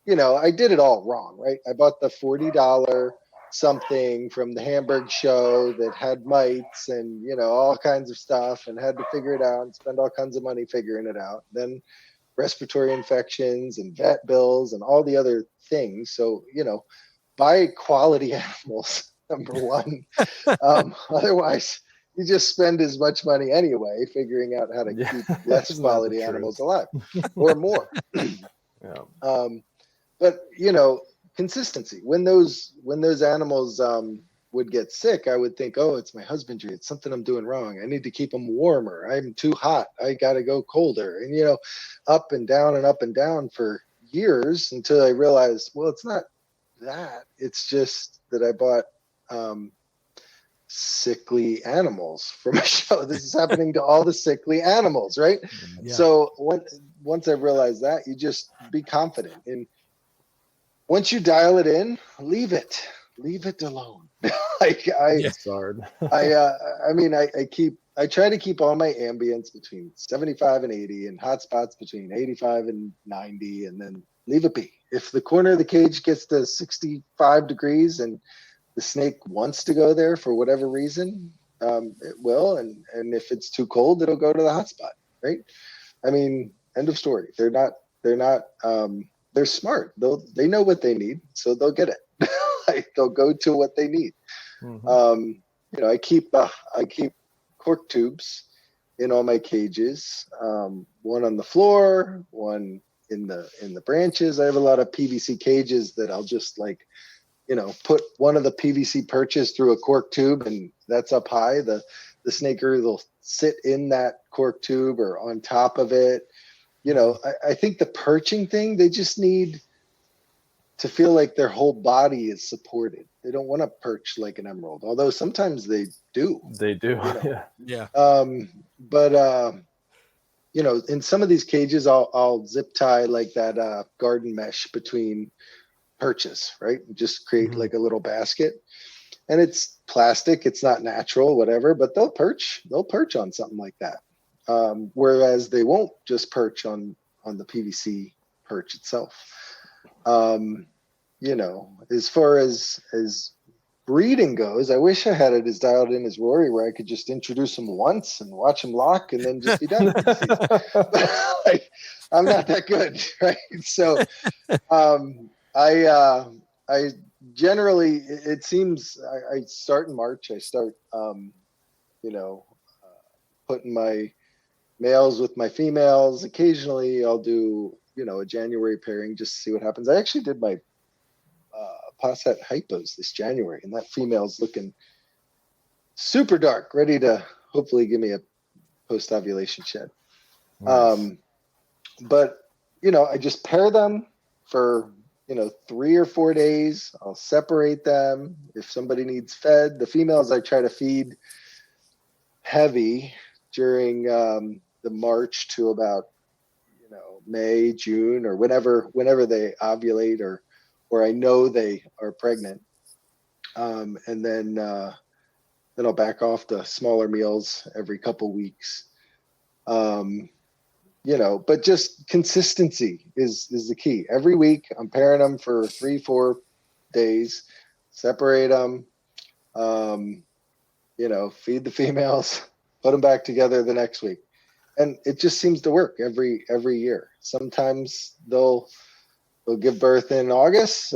I did it all wrong, right? I bought the $40 something from the Hamburg show that had mites and, all kinds of stuff, and had to figure it out and spend all kinds of money figuring it out. Then respiratory infections and vet bills and all the other things. So, buy quality animals, number one. Otherwise, you just spend as much money anyway figuring out how to keep less quality animals alive or more. But, consistency. When those animals would get sick, I would think, oh, it's my husbandry. It's something I'm doing wrong. I need to keep them warmer. I'm too hot. I got to go colder. And, up and down for years until I realized, well, it's not that. It's just that I bought sickly animals from a show. This is happening to all the sickly animals, right? Yeah. So once I realized that, you just be confident. And once you dial it in, leave it alone. I try to keep all my ambience between 75 and 80 and hot spots between 85 and 90, and then leave it be. If the corner of the cage gets to 65 degrees and the snake wants to go there for whatever reason, it will. And if it's too cold, it'll go to the hot spot, right? I mean, end of story. They're smart. They know what they need, so they'll get it. They'll go to what they need. I keep cork tubes in all my cages. One on the floor, one in the branches. I have a lot of PVC cages that I'll just put one of the PVC perches through a cork tube, and that's up high. The snaker will sit in that cork tube or on top of it. I think the perching thing, they just need to feel like their whole body is supported. They don't want to perch like an emerald, although sometimes they do. They do. Yeah. But in some of these cages, I'll zip tie like that garden mesh between perches, right? Just create like a little basket, and it's plastic. It's not natural, whatever, but they'll perch on something like that. Whereas they won't just perch on the PVC perch itself. As far as breeding goes, I wish I had it as dialed in as Rory, where I could just introduce them once and watch them lock and then just be done with the season. Like, I'm not that good, right? So I generally, it seems I start in March. I start, putting my males with my females. Occasionally I'll do, a January pairing just to see what happens. I actually did my Posset hypos this January, and that female's looking super dark, ready to hopefully give me a post-ovulation shed. Nice. But, I just pair them for, 3 or 4 days. I'll separate them. If somebody needs fed, the females I try to feed heavy during the March to about, May, June, or whenever they ovulate or I know they are pregnant. And then I'll back off the smaller meals every couple weeks. But just consistency is the key. Every week I'm pairing them for 3-4 days, separate them, feed the females, put them back together the next week. And it just seems to work every year. Sometimes they'll give birth in August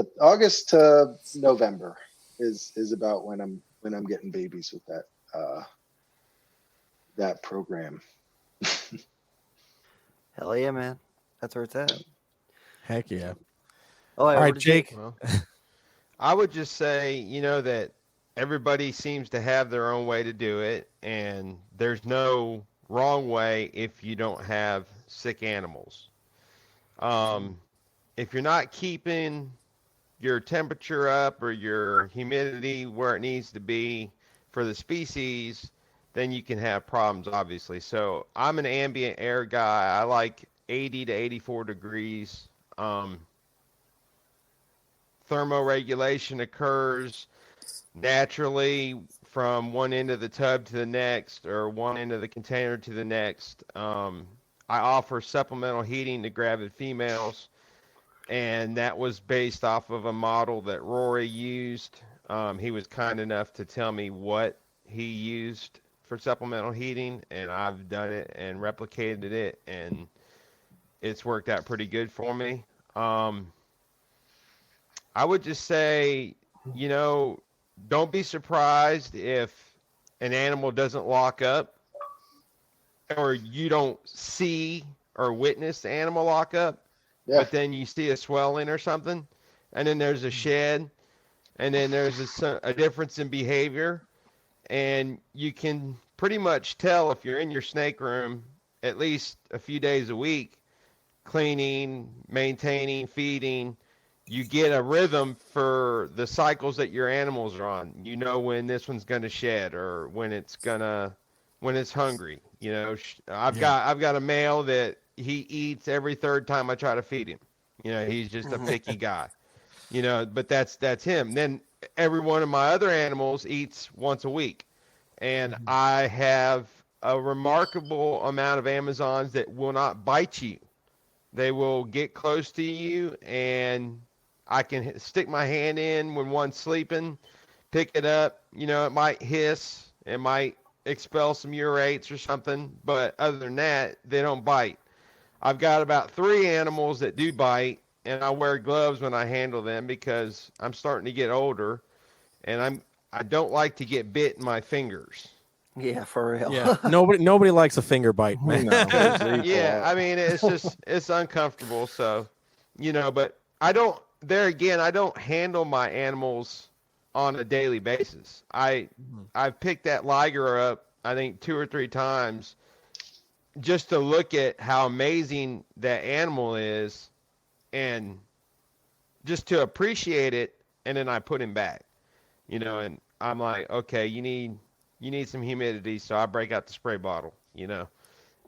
to November is about when I'm getting babies with that program. Hell yeah, man. That's where it's at. Heck yeah. Oh, all right, Jake. Well, I would just say, that everybody seems to have their own way to do it, and there's no wrong way if you don't have sick animals. If you're not keeping your temperature up or your humidity where it needs to be for the species, then you can have problems, obviously. So I'm an ambient air guy. I like 80 to 84 degrees. Thermoregulation occurs naturally from one end of the tub to the next, or one end of the container to the next. I offer supplemental heating to gravid females, and that was based off of a model that Rory used. He was kind enough to tell me what he used for supplemental heating, and I've done it and replicated it, and it's worked out pretty good for me. I would just say, don't be surprised if an animal doesn't lock up, or you don't see or witness the animal lock up, but then you see a swelling or something, and then there's a shed, and then there's a difference in behavior, and you can pretty much tell if you're in your snake room at least a few days a week, cleaning, maintaining, feeding. You get a rhythm for the cycles that your animals are on. You know when this one's going to shed, or when it's hungry. I've got a male that he eats every third time I try to feed him. He's just a picky guy. But that's him. Then every one of my other animals eats once a week, and I have a remarkable amount of Amazons that will not bite you. They will get close to you, and I can stick my hand in when one's sleeping, pick it up. It might hiss, it might expel some urates or something, but other than that, they don't bite. I've got about 3 animals that do bite, and I wear gloves when I handle them because I'm starting to get older, and I don't like to get bit in my fingers. Yeah, for real. Yeah, nobody likes a finger bite, man. Yeah, I mean, it's uncomfortable. So, but I don't handle my animals on a daily basis. I've picked that liger up, I think 2 or 3 times, just to look at how amazing that animal is, and just to appreciate it. And then I put him back, and I'm like, okay, you need some humidity, so I break out the spray bottle,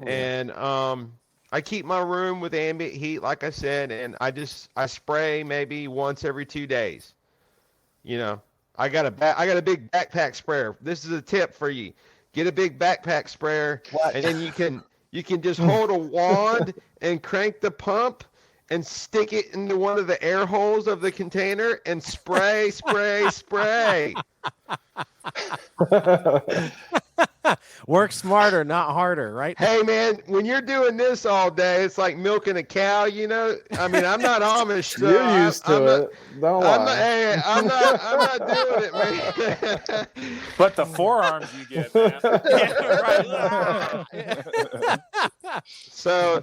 and I keep my room with ambient heat, like I said, and I spray maybe once every 2 days. I got a big backpack sprayer. This is a tip for you: get a big backpack sprayer, and then you can just hold a wand and crank the pump, and stick it into one of the air holes of the container and spray, spray, spray. Work smarter, not harder, right? Hey man, when you're doing this all day, it's like milking a cow, you know. I mean, I'm not Amish, so You're used to it. Don't lie. I'm not doing it, man. But the forearms you get, man. So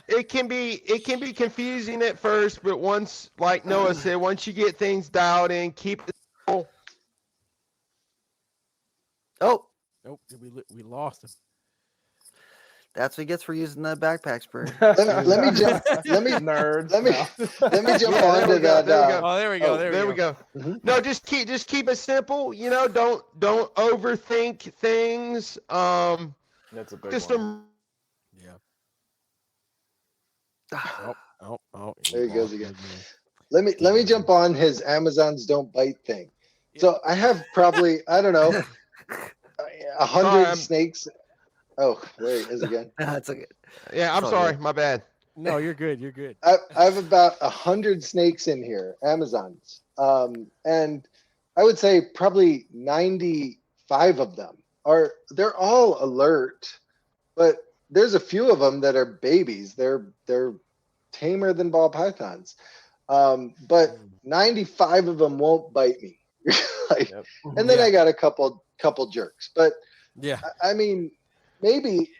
it can be confusing at first, but once, like Noah said, once you get things dialed in, keep it simple. Oh, Nope, we lost him. that's what he gets for using the backpack spray. Let me jump. Nerds. Let me jump Yeah, onto that. Oh, there we go. There we go. Mhm. No, just keep it simple. You know, don't overthink things. That's a big Just one. Yeah. Ah, Oh. There he goes again. Let me jump on his Amazons don't bite thing. So I have probably, I don't know, 100 snakes. Oh, there he is again. That's okay. Yeah, I'm It's all sorry, good. my bad. No, you're good. You're good. I have about 100 snakes in here, Amazons. And I would say probably 95 of them they're all alert, but there's a few of them that are babies. They're tamer than ball pythons. But 95 of them won't bite me. Yep. And then I got a couple jerks. But Yeah. I mean, maybe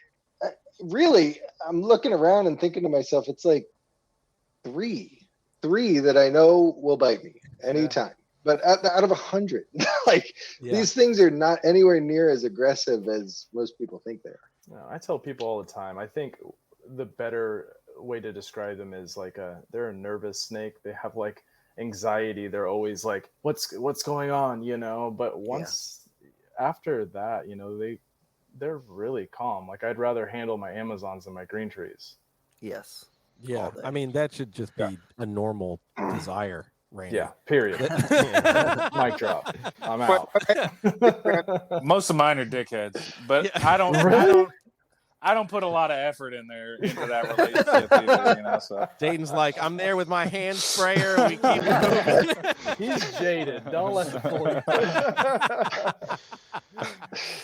really, I'm looking around and thinking to myself, it's like three that I know will bite me anytime. But out of 100, these things are not anywhere near as aggressive as most people think they are. No, I tell people all the time, I think the better way to describe them is like they're a nervous snake. They have like anxiety. They're always like, what's going on, you know? But once after that, you know, they're really calm. Like I'd rather handle my Amazons than my green trees. Yes. Yeah. I mean, that should just be a normal desire, Randy. Yeah, period. Mic drop. I'm out. Most of mine are dickheads, but I don't put a lot of effort into that relationship either, you know. So Dayton's like, I'm there with my hand sprayer. We keep moving. He's jaded. Don't let the 40.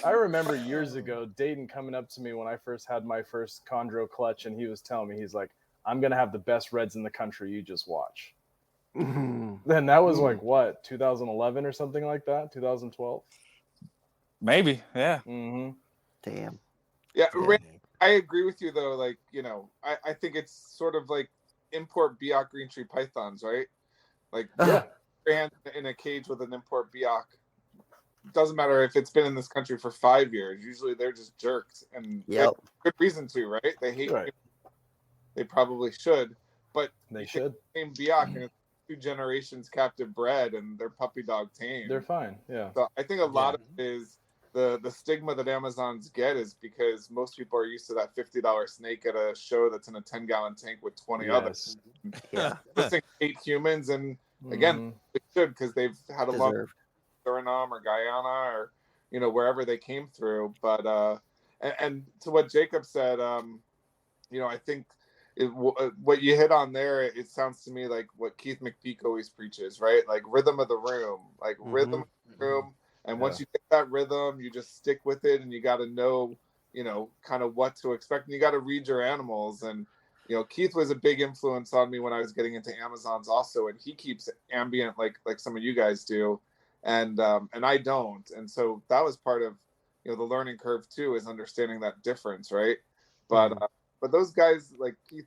I remember years ago, Dayton coming up to me when I first had my first chondro clutch, and he was telling me, he's like, I'm gonna have the best reds in the country. You just watch. Then that was like what, 2011 or something like that, 2012. maybe, yeah. Mm-hmm. Damn. Yeah, I agree with you though. Like, you know, I think it's sort of like import Biak green tree pythons, right? Like, your hand in a cage with an import Biak. Doesn't matter if it's been in this country for 5 years. Usually they're just jerks, and good reason to, right? They hate. Right. They probably should, but They should. Same Biak, and it's 2 generations captive bred, and they're puppy dog tame. They're fine. Yeah. So I think a lot of it is the stigma that Amazons get is because most people are used to that $50 snake at a show that's in a 10-gallon tank with 20 others. Yeah. This thing hate humans, and again, they should, because they've had a lot of Suriname or Guyana or, you know, wherever they came through. But and to what Jacob said, you know, I think what you hit on there, it sounds to me like what Keith McPeak always preaches, right? Like rhythm of the room, like rhythm of the room. And once you get that rhythm, you just stick with it, and you got to know, you know, kind of what to expect, and you got to read your animals. And, you know, Keith was a big influence on me when I was getting into Amazons also, and he keeps ambient like some of you guys do, and I don't. And so that was part of, you know, the learning curve too, is understanding that difference, right? But those guys like Keith,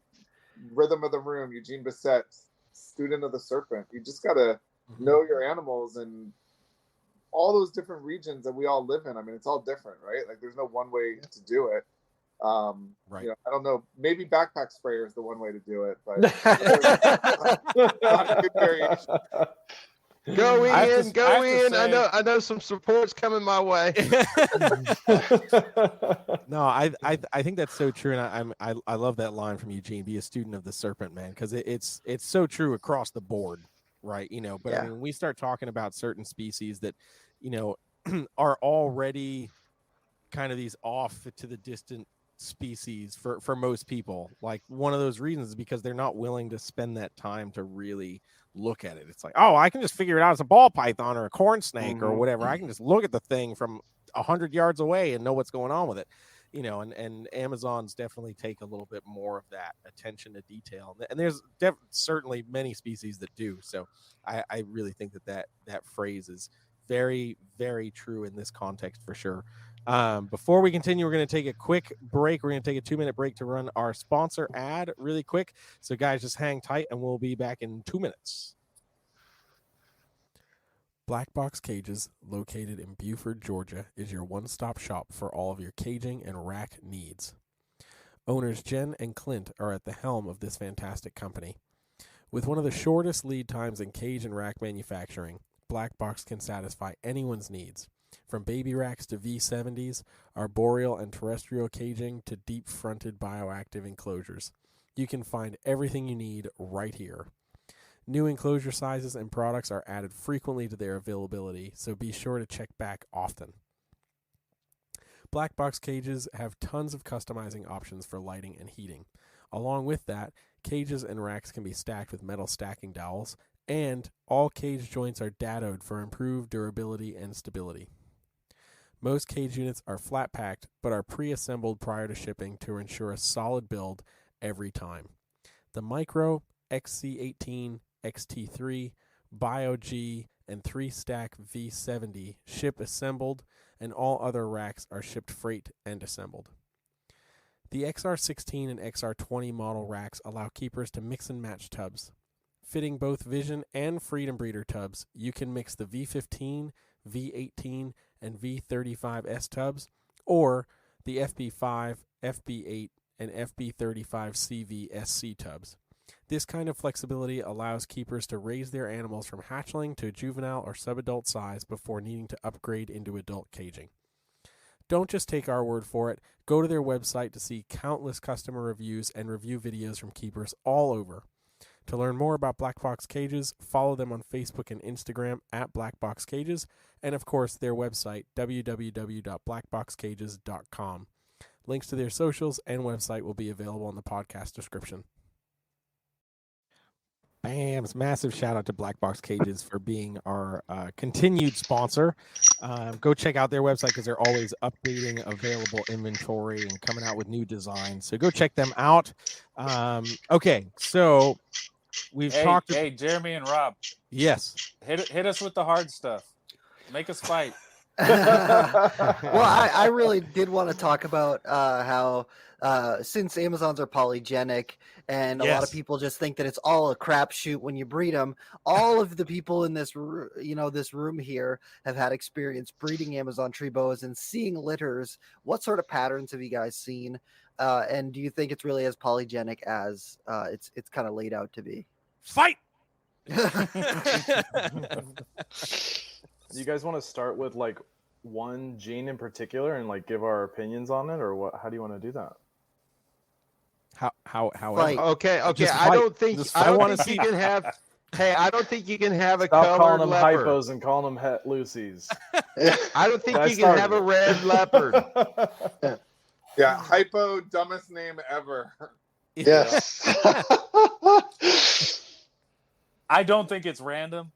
rhythm of the room, Eugene Bissett, student of the serpent, you just got to know your animals and all those different regions that we all live in. I mean, it's all different, right? Like there's no one way to do it. Right. You know, I don't know, maybe backpack sprayer is the one way to do it, but good variation. Go in. I know some support's coming my way. No, I think that's so true, and I love that line from Eugene. Be a student of the serpent, man, because it's so true across the board, right? You know, but I mean, when we start talking about certain species that, you know, are already kind of these off to the distant species for most people. Like one of those reasons is because they're not willing to spend that time to really look at it. It's like, oh, I can just figure it out as a ball python or a corn snake or whatever. I can just look at the thing from 100 yards away and know what's going on with it. And Amazons definitely take a little bit more of that attention to detail. And there's certainly many species that do. So I really think that phrase is very, very true in this context for sure. Before we continue, we're going to take a quick break. We're going to take a 2-minute break to run our sponsor ad really quick. So guys, just hang tight and we'll be back in 2 minutes. Black Box Cages, located in Buford, Georgia, is your one-stop shop for all of your caging and rack needs. Owners Jen and Clint are at the helm of this fantastic company. With one of the shortest lead times in cage and rack manufacturing, Black Box can satisfy anyone's needs. From baby racks to V70s, arboreal and terrestrial caging to deep-fronted bioactive enclosures. You can find everything you need right here. New enclosure sizes and products are added frequently to their availability, so be sure to check back often. Black Box Cages have tons of customizing options for lighting and heating. Along with that, cages and racks can be stacked with metal stacking dowels, and all cage joints are dadoed for improved durability and stability. Most cage units are flat-packed, but are pre-assembled prior to shipping to ensure a solid build every time. The Micro, XC18, XT3, Bio-G, and 3-stack V70 ship assembled, and all other racks are shipped freight and assembled. The XR16 and XR20 model racks allow keepers to mix and match tubs. Fitting both Vision and Freedom Breeder tubs, you can mix the V15, V18, and V35S tubs, or the FB5, FB8, and FB35CV SC tubs. This kind of flexibility allows keepers to raise their animals from hatchling to juvenile or subadult size before needing to upgrade into adult caging. Don't just take our word for it. Go to their website to see countless customer reviews and review videos from keepers all over. To learn more about Black Box Cages, follow them on Facebook and Instagram at Black Box Cages, and of course their website, www.blackboxcages.com. Links to their socials and website will be available in the podcast description. Bam! Massive shout out to Black Box Cages for being our continued sponsor. Go check out their website because they're always updating available inventory and coming out with new designs. So go check them out. Okay, so we've talked. Hey, Jeremy and Rob. Yes. Hit us with the hard stuff. Make us fight. Well, I really did want to talk about how since Amazons are polygenic and a lot of people just think that it's all a crapshoot when you breed them, all of the people in this this room here have had experience breeding Amazon tree boas and seeing litters. What sort of patterns have you guys seen? And do you think it's really as polygenic as it's kind of laid out to be? Fight! You guys want to start with like one gene in particular and like give our opinions on it, or what? How do you want to do that? How? Okay. Just I don't think Just I fight. don't think you can have. Hey, I don't think you can have a Stop colored calling them leopard. hypos and calling them het Lucy's. I don't think you can have a red leopard. Yeah, hypo, dumbest name ever. Yes. I don't think it's random.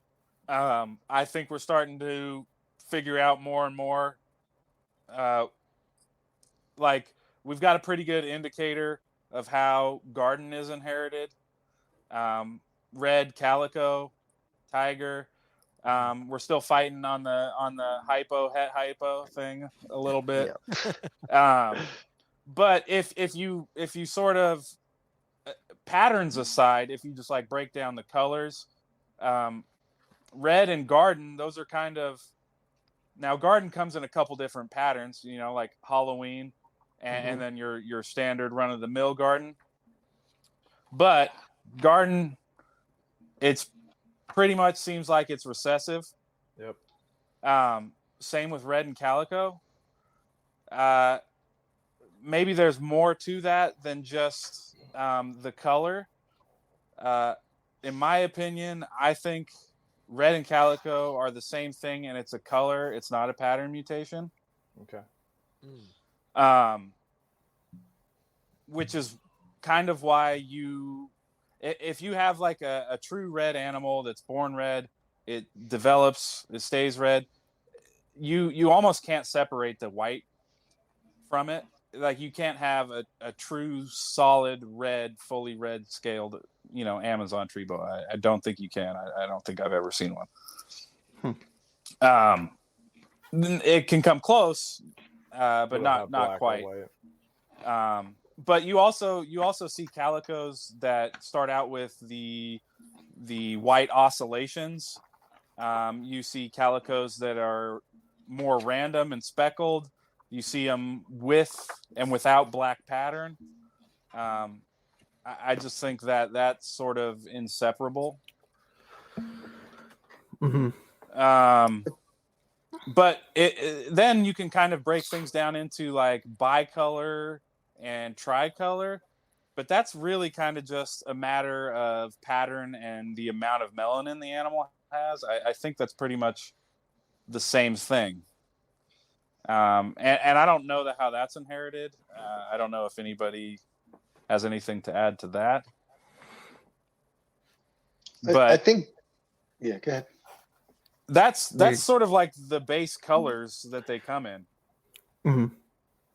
I think we're starting to figure out more and more. Like we've got a pretty good indicator of how garden is inherited. Red, calico, tiger. We're still fighting on the hypo, het hypo thing a little bit. But if you sort of patterns aside, if you just like break down the colors, red and garden, those are kind of, now garden comes in a couple different patterns, like Halloween and then your standard run of the mill garden. But garden, it's pretty much seems like it's recessive. Yep. Same with red and calico. Maybe there's more to that than just the color. In my opinion, I think red and calico are the same thing, and it's a color. It's not a pattern mutation. Okay. which is kind of why if you have like a true red animal that's born red, it develops, it stays red, you almost can't separate the white from it. Like you can't have a true solid red, fully red scaled, Amazon tree boa. I don't think you can. I don't think I've ever seen one. It can come close, but not quite. But you also see calicos that start out with the white oscillations. You see calicos that are more random and speckled. You see them with and without black pattern. I just think that that's sort of inseparable. Mm-hmm. But then you can kind of break things down into like bicolor and tricolor. But that's really kind of just a matter of pattern and the amount of melanin the animal has. I think that's pretty much the same thing. And I don't know how that's inherited. I don't know if anybody has anything to add to that. But I think, yeah, go ahead. That's sort of like the base colors that they come in. Mm-hmm.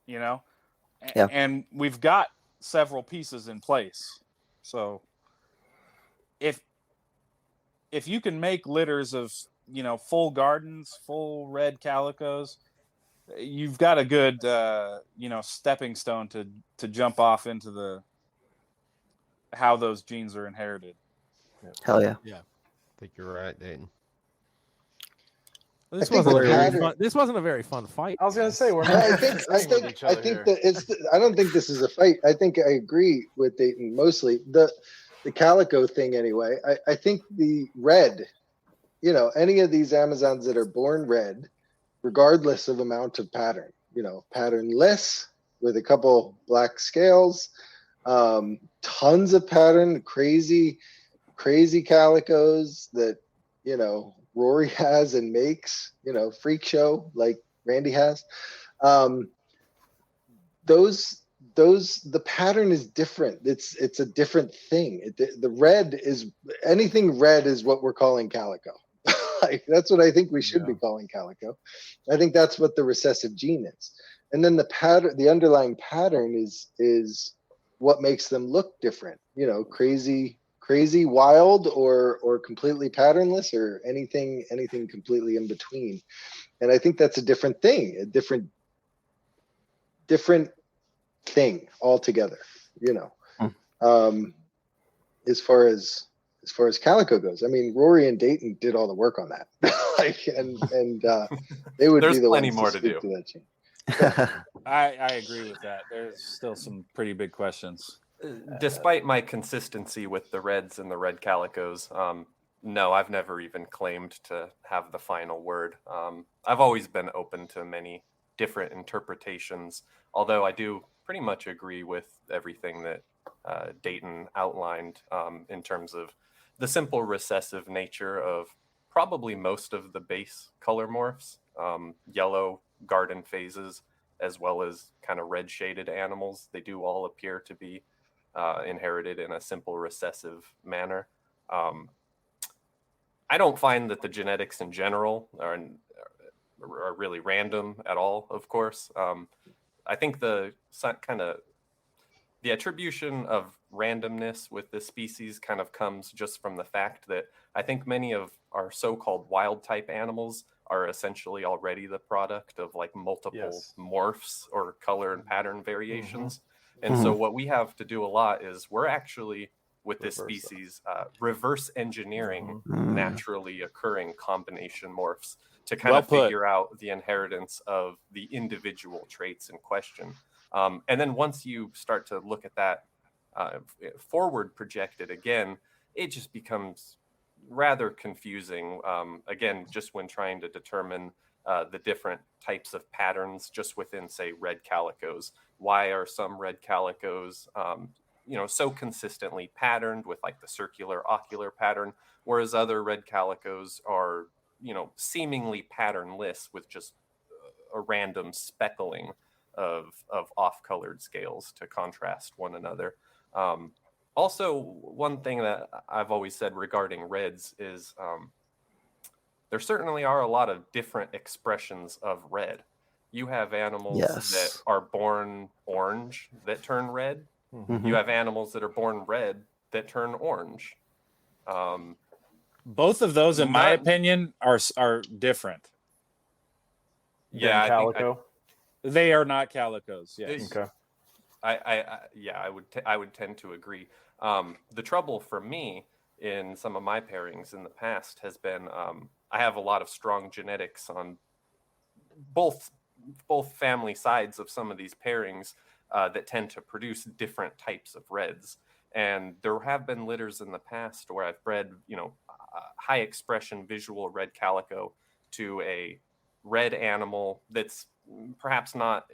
Yeah. And we've got several pieces in place. So if you can make litters of, full gardens, full red calicos, you've got a good, stepping stone to jump off into how those genes are inherited. Hell yeah. Yeah. I think you're right, Dayton. This wasn't a very fun fight. I was going to say, I think I don't think this is a fight. I think I agree with Dayton mostly. The calico thing anyway. I think the red, any of these Amazons that are born red, regardless of amount of pattern, patternless with a couple black scales, tons of pattern, crazy calicos that, Rory has and makes, freak show like Randy has. The pattern is different. It's a different thing. The red is anything red is what we're calling calico. Like that's what I think we should be calling calico. I think that's what the recessive gene is. And then the pattern, the underlying pattern is what makes them look different. Crazy, wild, or completely patternless, or anything completely in between. And I think that's a different thing, a different thing altogether. As far as calico goes, I mean, Rory and Dayton did all the work on that. They would There's be the plenty ones more to to speak do. to that gene. I agree with that. There's still some pretty big questions. Despite my consistency with the reds and the red calicos, no, I've never even claimed to have the final word. I've always been open to many different interpretations, although I do pretty much agree with everything that Dayton outlined in terms of the simple recessive nature of probably most of the base color morphs, yellow garden phases, as well as kind of red shaded animals. They do all appear to be inherited in a simple recessive manner. I don't find that the genetics in general are really random at all, of course. I think the attribution of randomness with this species kind of comes just from the fact that I think many of our so-called wild type animals are essentially already the product of like multiple morphs or color and pattern variations. And so what we have to do a lot is we're actually, with this species, reverse engineering naturally occurring combination morphs to kind of figure out the inheritance of the individual traits in question. And then once you start to look at that forward projected again, it just becomes rather confusing. Again, just when trying to determine the different types of patterns just within, say, red calicos. Why are some red calicos, so consistently patterned with like the circular ocular pattern, whereas other red calicos are, seemingly patternless with just a random speckling. of off-colored scales to contrast one another. Also, one thing that I've always said regarding reds is there certainly are a lot of different expressions of red. You have animals that are born orange that turn red. Mm-hmm. You have animals that are born red that turn orange. Both of those, in my opinion, are different. Yeah, calico. They are not calicos. Yes. Okay. I would tend to agree. The trouble for me in some of my pairings in the past has been I have a lot of strong genetics on both family sides of some of these pairings that tend to produce different types of reds. And there have been litters in the past where I've bred, high expression visual red calico to a red animal that's perhaps not,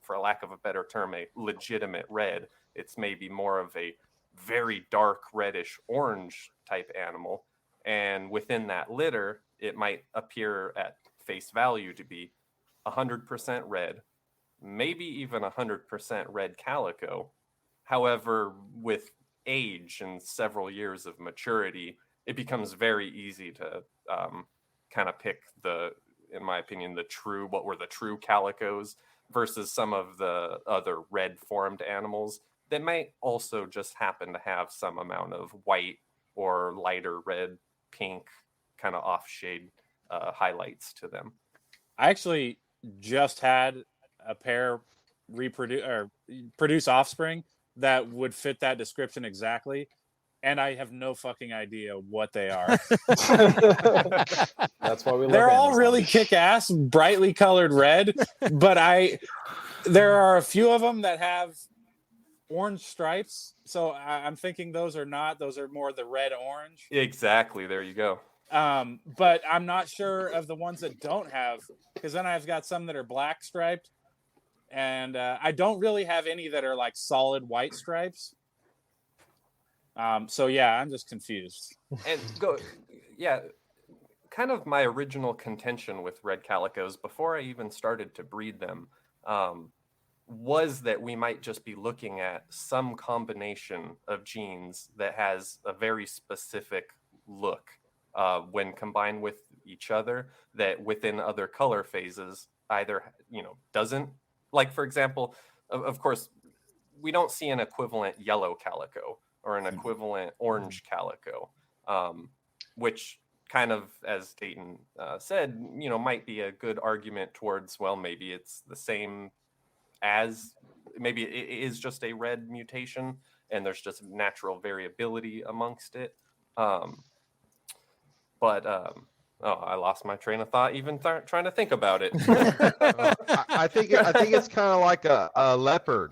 for a lack of a better term, a legitimate red. It's maybe more of a very dark reddish orange type animal. And within that litter, it might appear at face value to be 100% red, maybe even 100% red calico. However, with age and several years of maturity, it becomes very easy to kind of pick in my opinion, what were the true calicos versus some of the other red formed animals that might also just happen to have some amount of white or lighter red, pink, kind of off shade highlights to them. I actually just had a pair produce offspring that would fit that description exactly, and I have no fucking idea what they are. That's why they're all really kick-ass, brightly colored red, but there are a few of them that have orange stripes, so I'm thinking those are more the red orange. Exactly, there you go. But I'm not sure of the ones that don't have, because then I've got some that are black striped, and I don't really have any that are like solid white stripes. So yeah, I'm just confused. And kind of my original contention with red calicos before I even started to breed them was that we might just be looking at some combination of genes that has a very specific look when combined with each other, that within other color phases either doesn't. Like, for example, of course, we don't see an equivalent yellow calico or an equivalent orange calico, which kind of, as Dayton said, might be a good argument towards, well, maybe it's the same as, maybe it is just a red mutation and there's just natural variability amongst it. I lost my train of thought even trying to think about it. I think it's kind of like a leopard.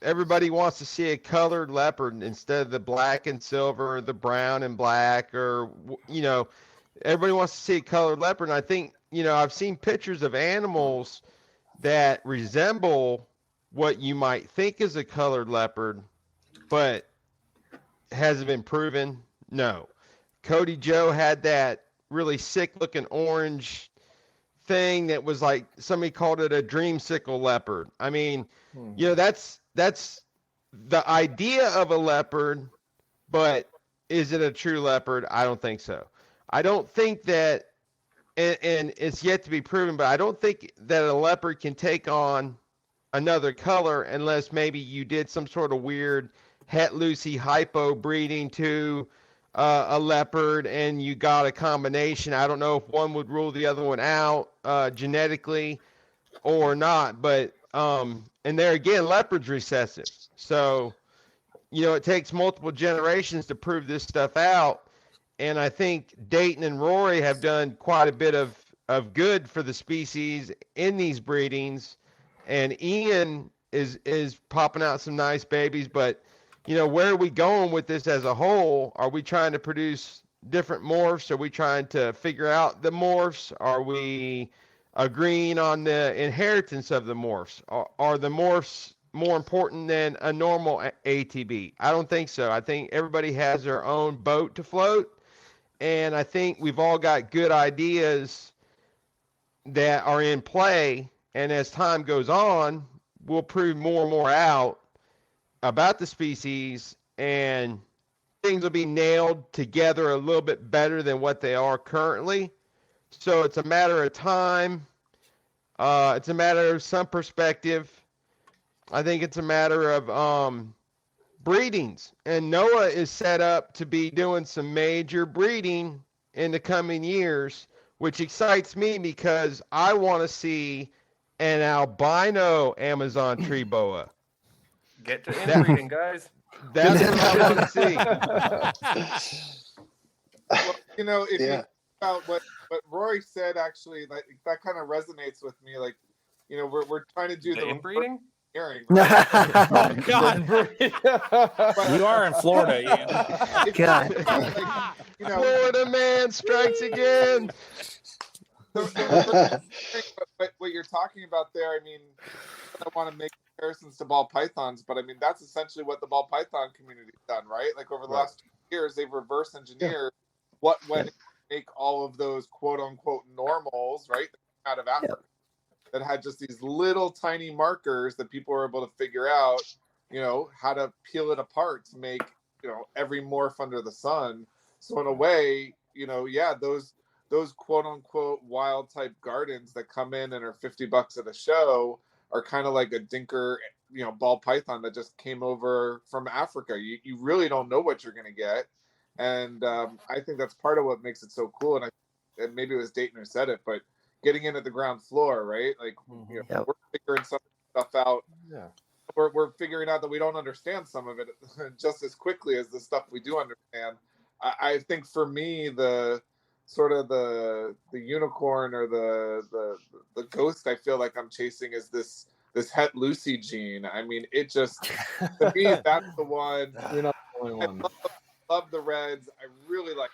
Everybody wants to see a colored leopard instead of the black and silver, or the brown and black, or everybody wants to see a colored leopard. And I think I've seen pictures of animals that resemble what you might think is a colored leopard, but has it been proven? No. Cody Joe had that really sick looking orange thing that was like, somebody called it a dreamsicle leopard. I mean, that's the idea of a leopard, but is it a true leopard? I don't think so. I don't think that, and it's yet to be proven, but I don't think that a leopard can take on another color unless maybe you did some sort of weird het Lucy hypo breeding to a leopard and you got a combination. I don't know if one would rule the other one out genetically or not, but and there again, leopard's recessive, so it takes multiple generations to prove this stuff out. And I think Dayton and Rory have done quite a bit of good for the species in these breedings, and Ian is popping out some nice babies. But where are we going with this as a whole? Are we trying to produce different morphs? Are we trying to figure out the morphs? Are we agreeing on the inheritance of the morphs? Are the morphs more important than a normal ATB? I don't think so. I think everybody has their own boat to float, and I think we've all got good ideas that are in play, And as time goes on, we'll prove more and more out about the species, and things will be nailed together a little bit better than what they are currently. So it's a matter of time. It's a matter of some perspective. I think it's a matter of breedings. And Noah is set up to be doing some major breeding in the coming years, which excites me because I want to see an albino Amazon tree boa. Get to inbreeding, guys. That's what I want to see. Well, you know, if you Yeah. think about what Rory said, actually, like that kind of resonates with me. Like, you know, we're trying to do The the inbreeding? hearing. Oh God. You are in Florida, Ian. God. Like, you know, Florida man strikes again. what you're talking about there, I mean, I don't want to make comparisons to ball pythons, but I mean, that's essentially what the ball python community's done, right? Like over the last 2 years, they've reverse engineered what went to make all of those quote unquote normals, right, out of Africa, that had just these little tiny markers that people were able to figure out, you know, how to peel it apart to make, you know, every morph under the sun. So in a way, you know, yeah, those quote unquote wild type gardens that come in and are $50 at a show are kind of like a dinker, you know, ball python that just came over from Africa. You really don't know what you're going to get. And I think that's part of what makes it so cool. And maybe it was Dayton who said it, but getting in at the ground floor, right? Like, you know, we're figuring some stuff out. Yeah. We're figuring out that we don't understand some of it just as quickly as the stuff we do understand. I think for me, the sort of the unicorn or the ghost I feel like I'm chasing is this Het Lucy gene. I mean, it just, to me, that's the one. You're not the only one. I love the reds. I really like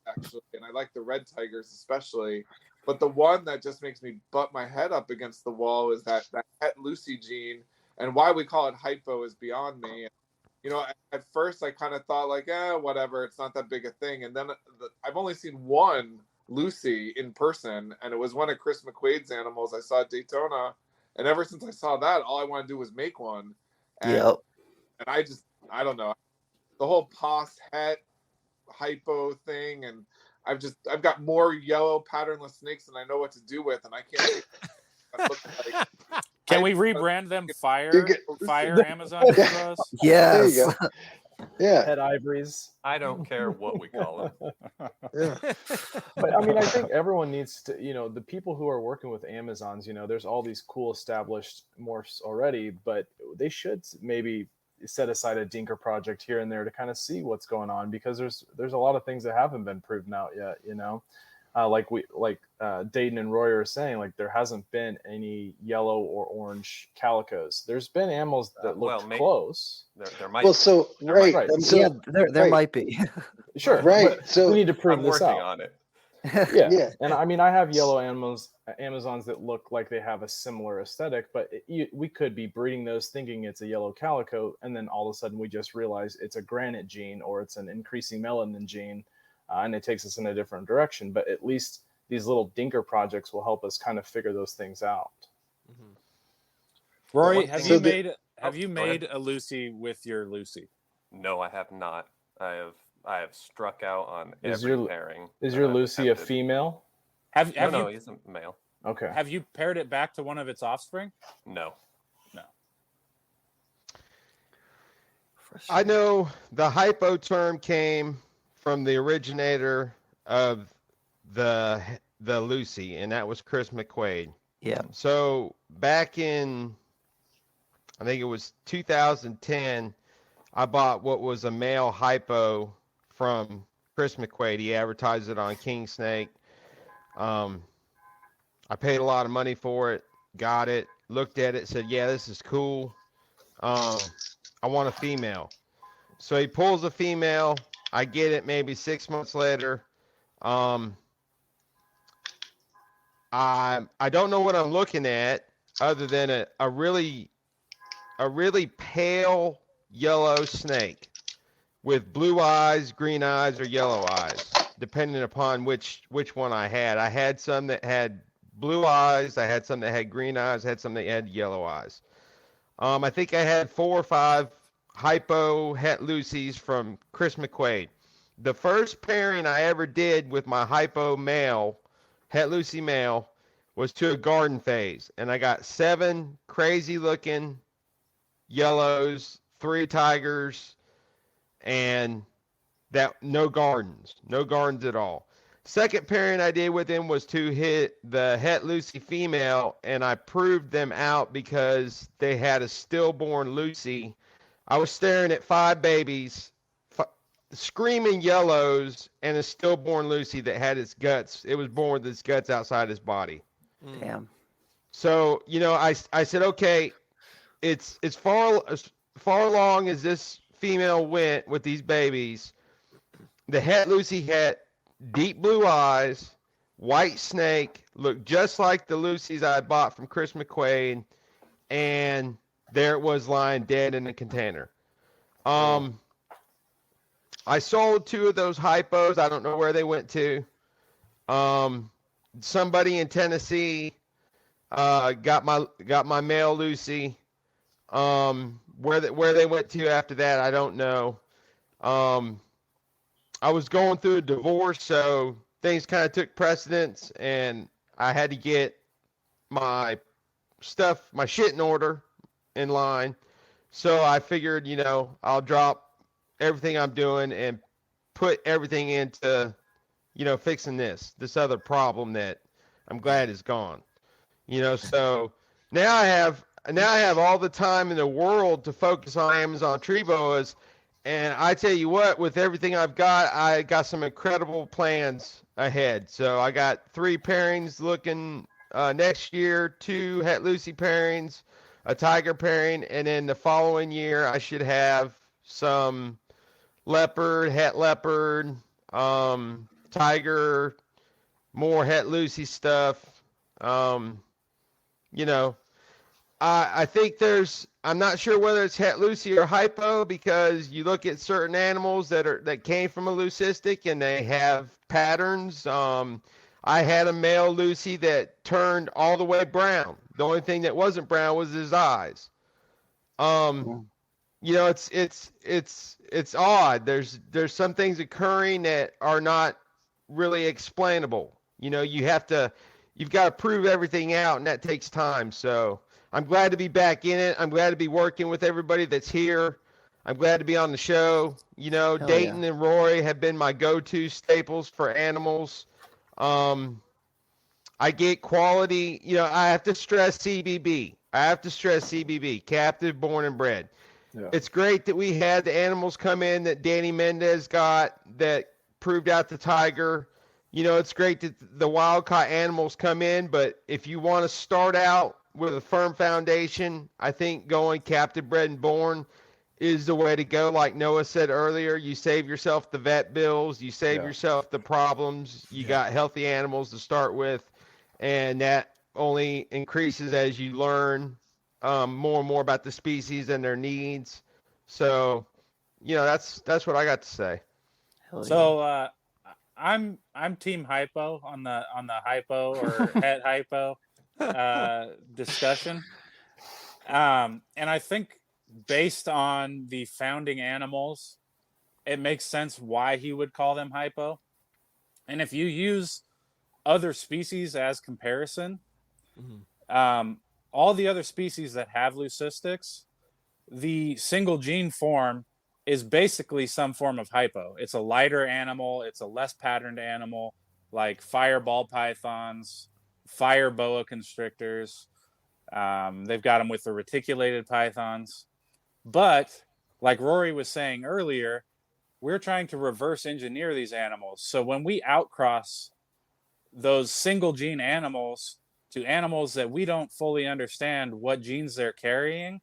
actually, and I like the red tigers especially. But the one that just makes me butt my head up against the wall is that Het Lucy gene. And why we call it hypo is beyond me. You know, at first I kind of thought like, whatever, it's not that big a thing. And then I've only seen one Lucy in person, and it was one of Chris McQuaid's animals I saw at Daytona. And ever since I saw that, all I want to do was make one. And, and I don't know, the whole pos het hypo thing, and I've got more yellow patternless snakes than I know what to do with, and I can't. Like, Can we rebrand them Fire Amazon for us? Yes. There you go. Yeah. Head ivories. I don't care what we call them. Yeah. But I mean, I think everyone needs to, you know, the people who are working with Amazons, you know, there's all these cool established morphs already, but they should maybe set aside a dinker project here and there to kind of see what's going on, because there's a lot of things that haven't been proven out yet, you know. Like Dayton and Rory are saying, like there hasn't been any yellow or orange calicos. There's been animals that look close. There might. Well, so right. So, yeah, there might be. Sure. Right. So we need to prove I'm this working out. on it. Yeah. And I mean, I have yellow Amazons that look like they have a similar aesthetic, but we could be breeding those thinking it's a yellow calico, and then all of a sudden we just realize it's a granite gene or it's an increasing melanin gene. And it takes us in a different direction, but at least these little dinker projects will help us kind of figure those things out. Mm-hmm. Rory, have you Go made ahead. a Lucy with your Lucy? No, I have not. I have struck out on Is every your- pairing. Is that your I've Lucy a attempted. female? Have No, you he's a male. Okay. have you paired it back to one of its offspring? No. I know the hypo term came from the originator of the Lucy, and that was Chris McQuaid. Yeah. So back in, I think it was 2010, I bought what was a male hypo from Chris McQuaid. He advertised it on King Snake. I paid a lot of money for it, got it, looked at it, said, yeah, this is cool. I want a female. So he pulls a female. I get it maybe 6 months later. I don't know what I'm looking at other than a really pale yellow snake with blue eyes, green eyes, or yellow eyes, depending upon which one I had. I had some that had blue eyes. I had some that had green eyes. I had some that had yellow eyes. I think I had 4 or 5 hypo het Lucy's from Chris McQuaid. The first pairing I ever did with my hypo male, het Lucy male, was to a garden phase, and I got 7 crazy looking yellows, 3 tigers, and that no gardens at all. Second pairing I did with him was to hit the het Lucy female, and I proved them out because they had a stillborn Lucy. I was staring at 5 babies, screaming yellows, and a stillborn Lucy that had its guts. It was born with its guts outside his body. Damn. So, you know, I said, okay, it's as far along as this female went with these babies. The het Lucy had deep blue eyes, white snake, looked just like the Lucy's I bought from Chris McQuaid, and there it was lying dead in a container. I sold 2 of those hypos. I don't know where they went to. Somebody in Tennessee got my male Lucy. Where they went to after that, I don't know. I was going through a divorce, so things kind of took precedence, and I had to get my shit in order, in line. So I figured, you know, I'll drop everything I'm doing and put everything into, you know, fixing this other problem that I'm glad is gone. You know, so now I have all the time in the world to focus on Amazon tree boas. And I tell you what, with everything I've got, I got some incredible plans ahead. So I got 3 pairings looking next year, 2 het Lucy pairings, a tiger pairing, and then the following year I should have some leopard, het leopard, tiger, more het Lucy stuff. You know, I think I'm not sure whether it's het Lucy or hypo, because you look at certain animals that came from a leucistic and they have patterns. I had a male Lucy that turned all the way brown. The only thing that wasn't brown was his eyes. You know, it's odd. There's some things occurring that are not really explainable. You know, you've got to prove everything out, and that takes time. So I'm glad to be back in it. I'm glad to be working with everybody that's here. I'm glad to be on the show. You know, Hell Dayton yeah. and Rory have been my go-to staples for animals. I get quality. You know, I have to stress CBB. Captive, born, and bred. Yeah. It's great that we had the animals come in that Danny Mendez got that proved out the tiger. You know, it's great that the wild caught animals come in, but if you want to start out with a firm foundation, I think going captive, bred, and born is the way to go. Like Noah said earlier, you save yourself the vet bills, you save yourself the problems, you got healthy animals to start with, and that only increases as you learn more and more about the species and their needs. So, you know, that's what I got to say. Hell So I'm team hypo on the hypo or het hypo discussion. And I think based on the founding animals, it makes sense why he would call them hypo. And if you use other species as comparison, all the other species that have leucistics, the single gene form is basically some form of hypo. It's a lighter animal. It's a less patterned animal, like fireball pythons, fire boa constrictors. They've got them with the reticulated pythons. But like Rory was saying earlier, we're trying to reverse engineer these animals. So when we outcross those single gene animals to animals that we don't fully understand what genes they're carrying,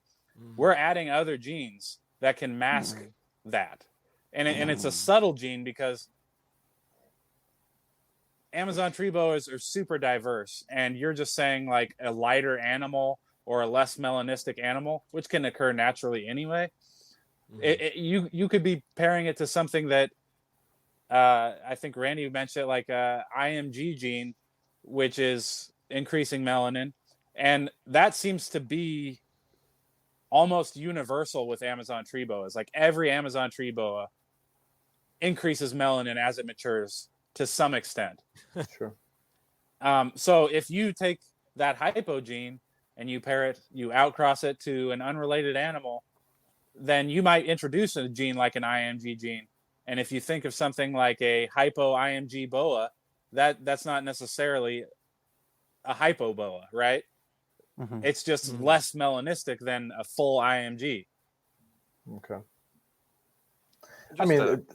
we're adding other genes that can mask that. And it's a subtle gene, because Amazon tree boas are super diverse, and you're just saying like a lighter animal or a less melanistic animal, which can occur naturally anyway. You could be pairing it to something that I think Randy mentioned, like a IMG gene, which is increasing melanin. And that seems to be almost universal with Amazon tree boas. Like every Amazon tree boa increases melanin as it matures to some extent. Sure. So if you take that hypo gene and you outcross it to an unrelated animal, then you might introduce a gene like an IMG gene. And if you think of something like a hypo IMG boa, that's not necessarily a hypo boa, right? Mhm. It's just less melanistic than a full IMG. Okay. Just I mean,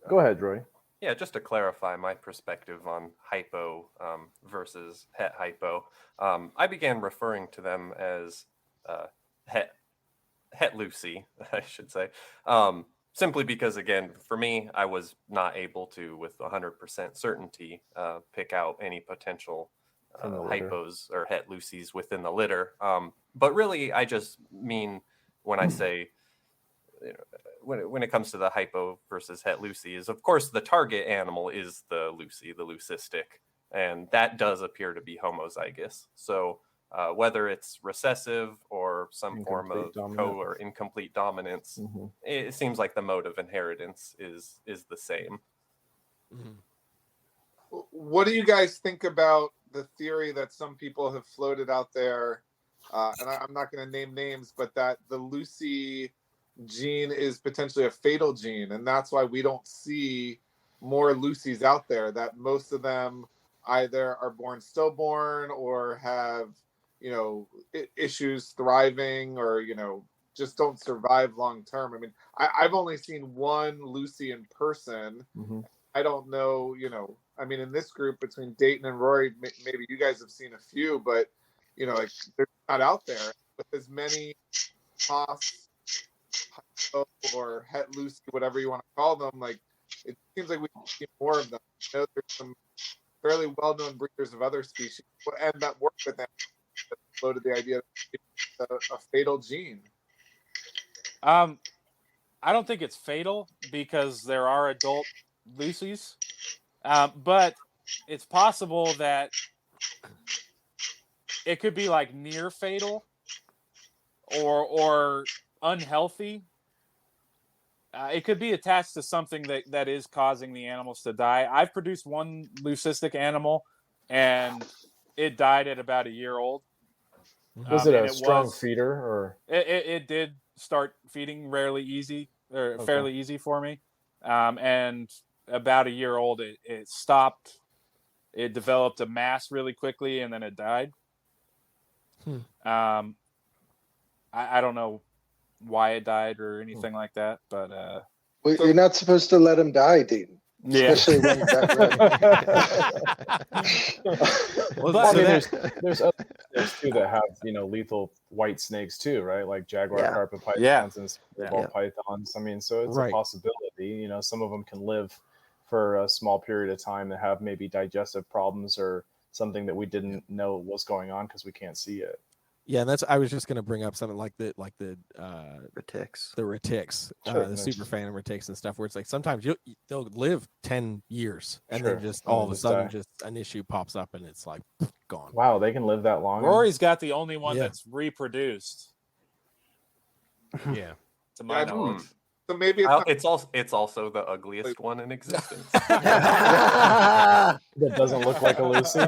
go ahead, Roy. Yeah, just to clarify my perspective on hypo versus het hypo, I began referring to them as het Lucy, I should say, simply because, again, for me, I was not able to, with 100% certainty, pick out any potential hypos or het Lucies within the litter. But really, I just mean when I say, when it comes to the hypo versus het Lucy, is of course the target animal is the Lucy, the leucistic, and that does appear to be homozygous. So whether it's recessive or some form of or incomplete dominance, it seems like the mode of inheritance is the same. What do you guys think about the theory that some people have floated out there, and I'm not going to name names, but that the Lucy gene is potentially a fatal gene, and that's why we don't see more Lucys out there, that most of them either are born stillborn or have, issues thriving, or, just don't survive long term. I mean, I've only seen one Lucy in person. I don't know, I mean, in this group between Dayton and Rory, maybe you guys have seen a few, but, like, they're not out there with as many Haas or het Lucy, whatever you want to call them. Like, it seems like we see more of them. I know there's some fairly well-known breeders of other species and that work with them that floated the idea of a fatal gene. I don't think it's fatal because there are adult Lucys, but it's possible that it could be like near fatal or unhealthy. It could be attached to something that is causing the animals to die. I've produced one leucistic animal, and it died at about a year old. Was it a strong feeder, or it did start feeding fairly easy for me, and about a year old, it stopped. It developed a mass really quickly, and then it died. I don't know why it died or anything like that, but well, you're not supposed to let him die, Dayton. Yeah. Especially when he's that there's others too that have lethal white snakes too, right? Like jaguar carpet pythons and ball pythons. I mean, so it's a possibility. Some of them can live for a small period of time that have maybe digestive problems or something that we didn't know was going on because we can't see it. Yeah, and I was just going to bring up something like the retics, the super phantom retics and stuff, where it's like sometimes they'll live 10 years and then just all of a sudden just an issue pops up and it's like gone. Wow, they can live that long. Rory's got the only one that's reproduced. Yeah, to my knowledge. So maybe it's also the ugliest one in existence. That doesn't look like a Lucy.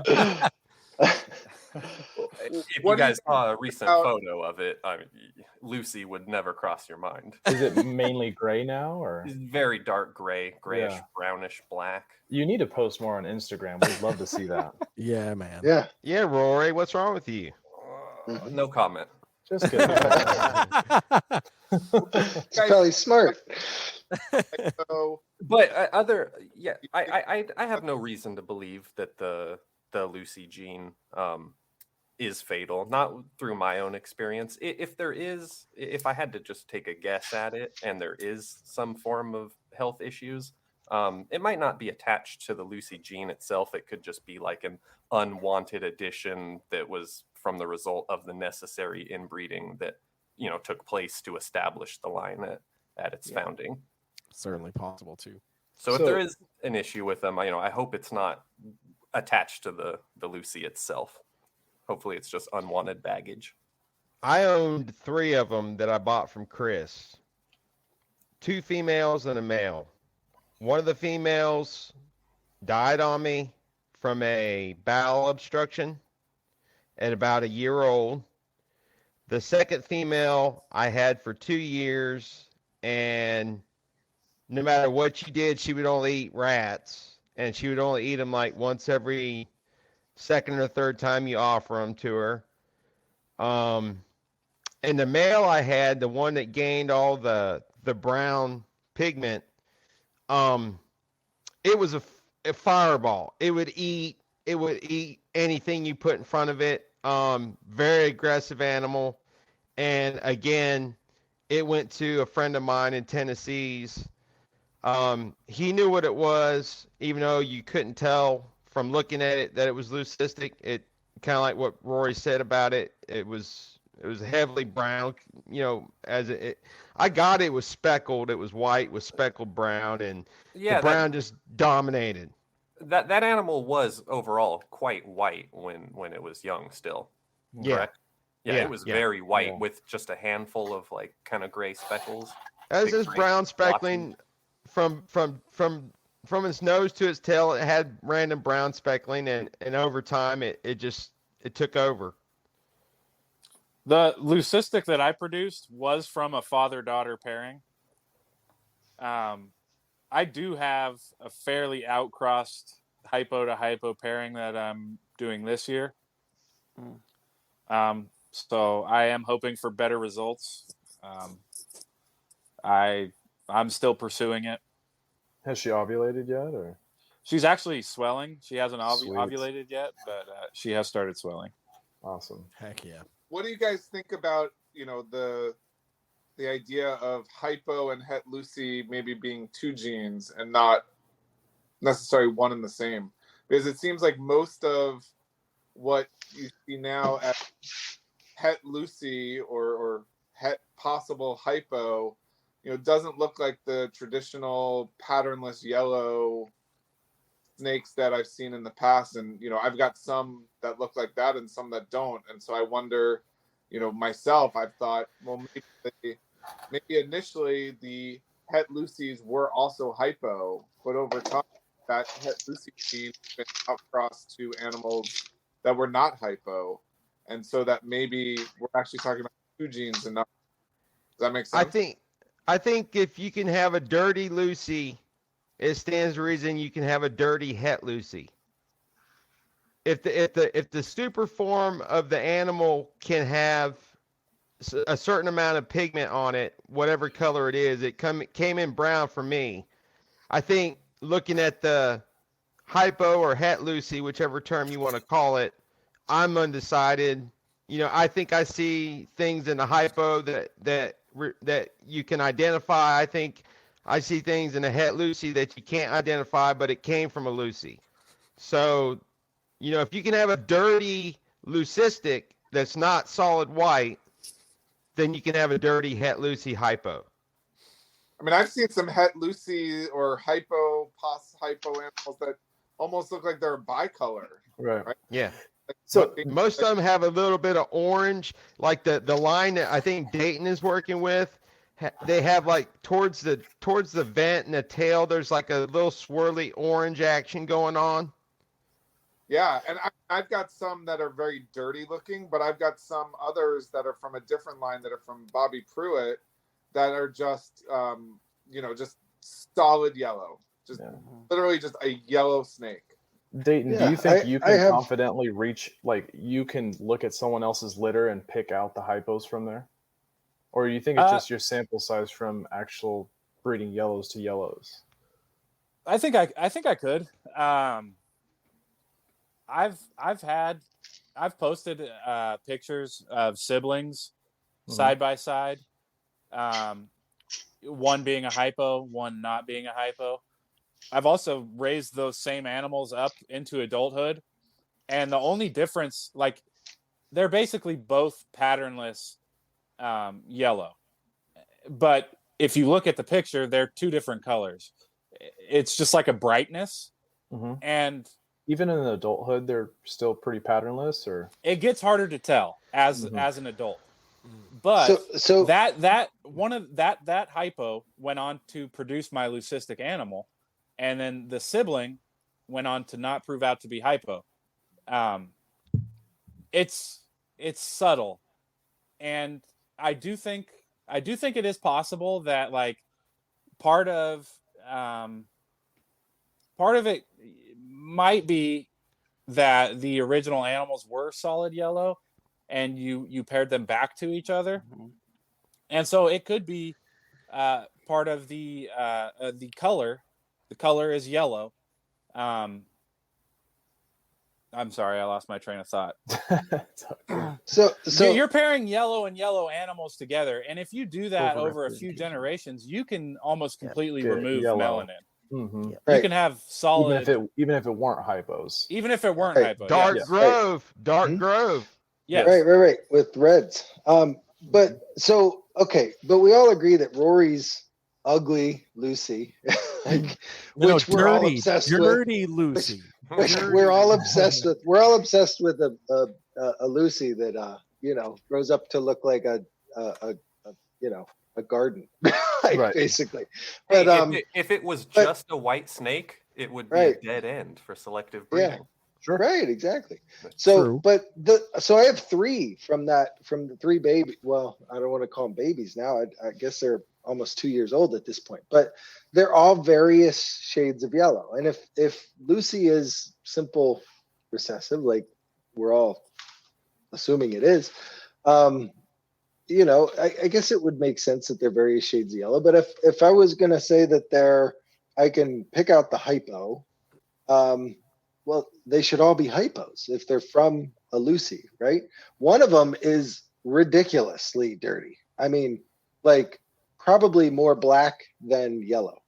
If you guys saw a recent photo of it, Lucy would never cross your mind. Is it mainly gray now, or it's very dark gray, grayish, brownish black? You need to post more on Instagram. We'd love to see that. Yeah, man. Yeah, Rory, what's wrong with you? No comment. Just kidding. It's probably smart. But I have no reason to believe that the Lucy gene is fatal, not through my own experience. If I had to just take a guess at it and there is some form of health issues, it might not be attached to the Lucy gene itself. It could just be like an unwanted addition that was from the result of the necessary inbreeding that took place to establish the line at its founding. Certainly possible too. So if there is an issue with them, I hope it's not attached to the Lucy itself. hopefully it's just unwanted baggage. I owned 3 of them that I bought from Chris. 2 females and a male. One of the females died on me from a bowel obstruction at about a year old. The second female I had for 2 years, and no matter what you did, she would only eat rats, and she would only eat them like once every second or third time you offer them to her. And the male I had, the one that gained all the brown pigment, it was a fireball. It would eat anything you put in front of it. Very aggressive animal. And again, it went to a friend of mine in Tennessee's. He knew what it was, even though you couldn't tell from looking at it that it was leucistic. It kind of like what Rory said about it. It was heavily brown, I got it was speckled. It was white with speckled brown, and the brown just dominated. That animal was overall quite white when it was young still. Correct? Yeah, it was very white with just a handful of like kind of gray speckles. As this brown speckling from its nose to its tail, it had random brown speckling, and over time it took over. The leucistic that I produced was from a father-daughter pairing. I do have a fairly outcrossed hypo to hypo pairing that I'm doing this year. So I am hoping for better results. I'm still pursuing it. Has she ovulated yet, or? She's actually swelling. She hasn't ovulated yet, but she has started swelling. Awesome. Heck yeah. What do you guys think about, the idea of hypo and het Lucy maybe being 2 genes and not necessarily one and the same? Because it seems like most of what you see now as het Lucy or het possible hypo, doesn't look like the traditional patternless yellow snakes that I've seen in the past. And, I've got some that look like that and some that don't. And so I wonder, myself, I've thought, well, maybe initially the het Lucys were also hypo, but over time that het Lucy gene has been outcrossed to animals that were not hypo. And so that maybe we're actually talking about 2 genes and not. Does that make sense? I think if you can have a dirty Lucy, it stands to reason you can have a dirty het Lucy. If the super form of the animal can have a certain amount of pigment on it, whatever color it is, it came in brown for me. I think looking at the hypo or het Lucy, whichever term you want to call it, I'm undecided. I think I see things in the hypo that you can identify. I think I see things in a het Lucy that you can't identify, but it came from a Lucy. So, if you can have a dirty leucistic that's not solid white, then you can have a dirty het Lucy hypo. I mean, I've seen some het Lucy or hypo animals that almost look like they're bicolor. Right? Yeah. So most of them have a little bit of orange, like the line that I think Dayton is working with. They have like towards the vent and the tail, there's like a little swirly orange action going on. Yeah, and I've got some that are very dirty looking, but I've got some others that are from a different line that are from Bobby Pruitt that are just, just solid yellow, literally just a yellow snake. Dayton, do you think you can confidently reach, like, you can look at someone else's litter and pick out the hypos from there? Or do you think it's just your sample size from actual breeding yellows to yellows? I think I could. I've posted pictures of siblings side by side, one being a hypo, one not being a hypo. I've also raised those same animals up into adulthood, and the only difference, like, they're basically both patternless yellow, but if you look at the picture, they're 2 different colors. It's just like a brightness, and even in adulthood, they're still pretty patternless, or It gets harder to tell as an adult. But so that hypo went on to produce my leucistic animal, and then the sibling went on to not prove out to be hypo. It's subtle, and I do think it is possible that like part of it might be that the original animals were solid yellow, and you paired them back to each other, and so it could be part of the color. The color is yellow. I'm sorry, I lost my train of thought. So You're pairing yellow and yellow animals together, and if you do that over a few generations, you can almost completely remove yellow. melanin. Mm-hmm. You can have solid, even if it weren't hypos. Even if it weren't hypo. Dark yes. Grove, Dark Grove. Yes. Right. With reds. But so okay, but we all agree that Rory's ugly Lucy, which we're all obsessed with. Dirty Lucy. Which we're all obsessed with. We're all obsessed with a Lucy that grows up to look like a garden, right. Basically. But if it was just a white snake, it would be a dead end for selective breeding. Yeah. Sure. Right, exactly. So, so I have 3 from the 3 baby. Well, I don't want to call them babies now. I guess they're almost 2 years old at this point, but they're all various shades of yellow. And if Lucy is simple recessive, like we're all assuming it is, I guess it would make sense that they're various shades of yellow. But if I was going to say that I can pick out the hypo, well, they should all be hypos if they're from a Lucy, right? One of them is ridiculously dirty. I mean, like probably more black than yellow.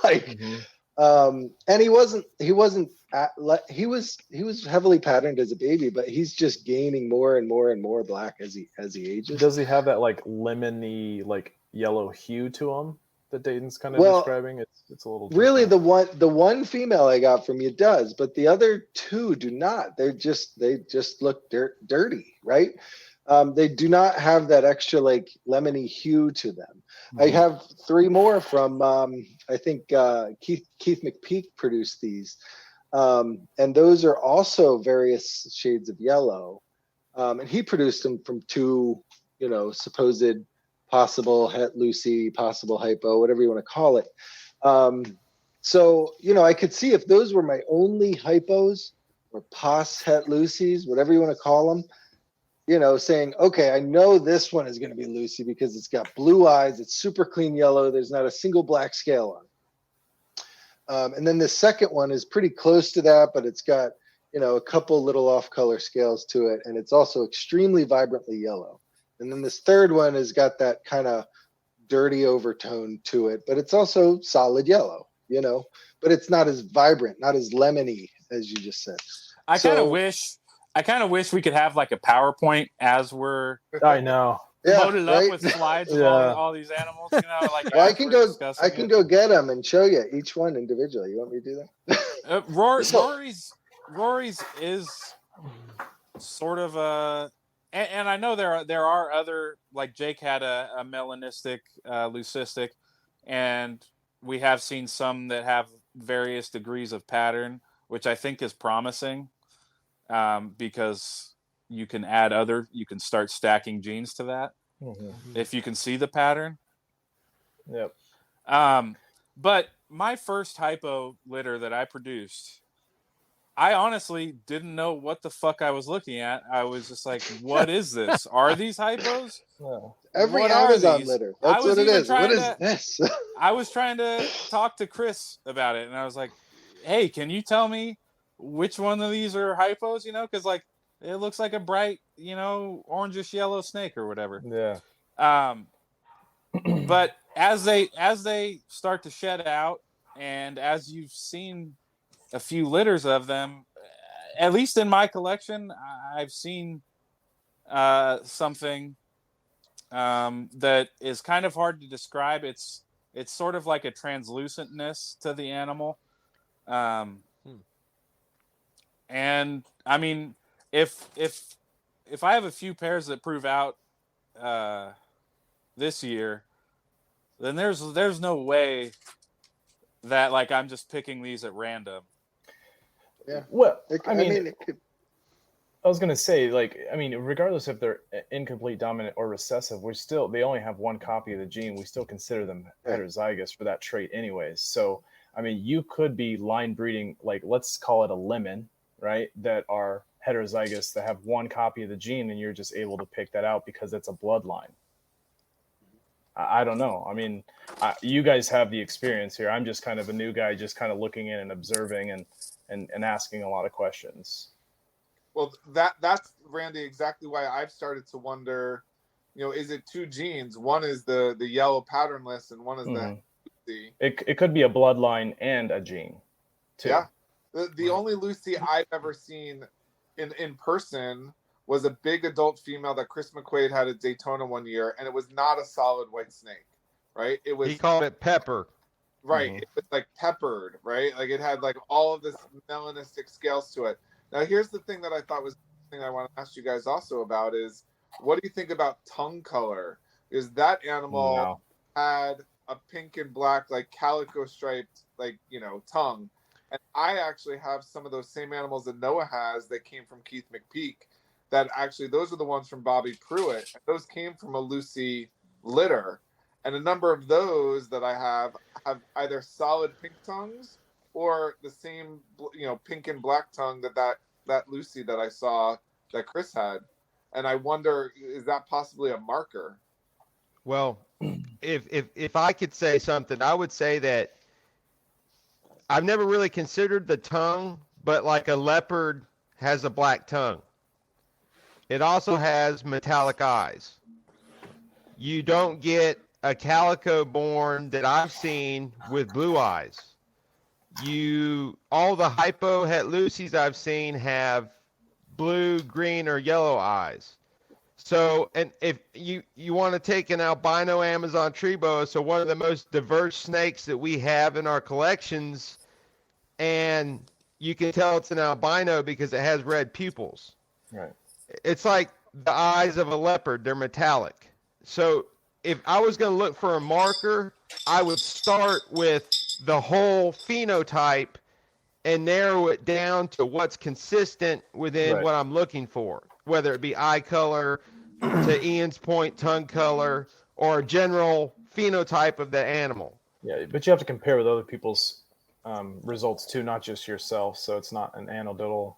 And he was heavily patterned as a baby, but he's just gaining more and more and more black as he ages. Does he have that like lemony, like yellow hue to him that Dayton's kind of describing? It's a little really different. the one female I got from you does, but the other 2 do not. They just look dirty, right? They do not have that extra like lemony hue to them. I have 3 more from I think Keith McPeak produced these, and those are also various shades of yellow, and he produced them from 2 supposed possible het Lucy, possible hypo, whatever you want to call it. So I could see if those were my only hypos or pos het Lucies, whatever you want to call them, saying, okay, I know this one is going to be Lucy because it's got blue eyes, it's super clean yellow, there's not a single black scale on it. And then the second one is pretty close to that, but it's got, a couple little off-color scales to it, and it's also extremely vibrantly yellow. And then this third one has got that kind of dirty overtone to it, but it's also solid yellow, but it's not as vibrant, not as lemony as you just said. I kind of wish we could have like a PowerPoint as we're loaded up with slides of all these animals. Like well, I can go get them and show you each one individually. You want me to do that? Rory's is sort of a. And I know there are other, like Jake had a melanistic leucistic, and we have seen some that have various degrees of pattern, which I think is promising, because you can start stacking genes to that if you can see the pattern. Yep. But my first hypo litter that I produced, I honestly didn't know what the fuck I was looking at. I was just like, what is this? Are these hypos? No. Every Amazon litter. That's what it is. What is this? I was trying to talk to Chris about it, and I was like, hey, can you tell me which one of these are hypos? Because like it looks like a bright, orangish yellow snake or whatever. Yeah. But as they start to shed out, and as you've seen a few litters of them, at least in my collection, I've seen something that is kind of hard to describe. It's sort of like a translucentness to the animal. And I mean, if I have a few pairs that prove out this year, then there's no way that like I'm just picking these at random. Yeah. Well, I mean, it could, I was gonna say, like, I mean, regardless if they're incomplete dominant or recessive, they only have one copy of the gene. We still consider them heterozygous for that trait, anyways. So, I mean, you could be line breeding, like, let's call it a lemon, right? That are heterozygous that have one copy of the gene, and you're just able to pick that out because it's a bloodline. I don't know. I mean, you guys have the experience here. I'm just kind of a new guy, just kind of looking in and observing and asking a lot of questions. Well, that's Randy, exactly why I've started to wonder, is it two genes? One is the yellow patternless and one is the It could be a bloodline and a gene too. Yeah. The only Lucy I've ever seen in person was a big adult female that Chris McQuaid had at Daytona one year, and it was not a solid white snake, right? It was, he called it pepper. Right. It was like peppered, right? Like it had like all of this melanistic scales to it. Now, here's the thing that I thought was the thing I want to ask you guys also about is, what do you think about tongue color? Is that animal had a pink and black, like calico striped, like, tongue? And I actually have some of those same animals that Noah has that came from Keith McPeak, that actually, those are the ones from Bobby Pruitt. And those came from a Lucy litter. And a number of those that I have either solid pink tongues or the same, pink and black tongue that Lucy that I saw that Chris had. And I wonder, is that possibly a marker? Well, if I could say something, I would say that I've never really considered the tongue, but like a leopard has a black tongue. It also has metallic eyes. You don't get a calico born that I've seen with blue eyes. All the hypo het Lucy's I've seen have blue, green, or yellow eyes. So, and if you want to take an albino Amazon tree boa, so one of the most diverse snakes that we have in our collections, and you can tell it's an albino because it has red pupils. Right. It's like the eyes of a leopard. They're metallic. So if I was going to look for a marker, I would start with the whole phenotype and narrow it down to what's consistent within what I'm looking for, whether it be eye color, to Ian's point, tongue color, or a general phenotype of the animal. Yeah, but you have to compare with other people's results too, not just yourself. So it's not an anecdotal,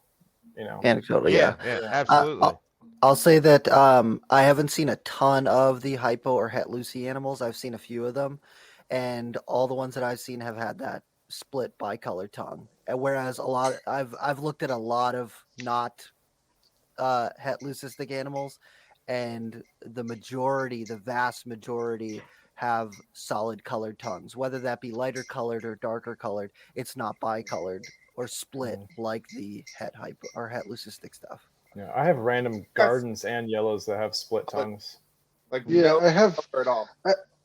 Anecdotal, yeah. Absolutely. I'll say that I haven't seen a ton of the hypo or het Lucy animals. I've seen a few of them, and all the ones that I've seen have had that split bicolor tongue. And whereas I've looked at a lot of not het leucistic animals, and the vast majority have solid colored tongues, whether that be lighter colored or darker colored. It's not bicolored or split like the het hypo or het leucistic stuff. Yeah, I have random gardens and yellows that have split tongues. Like, I have at all.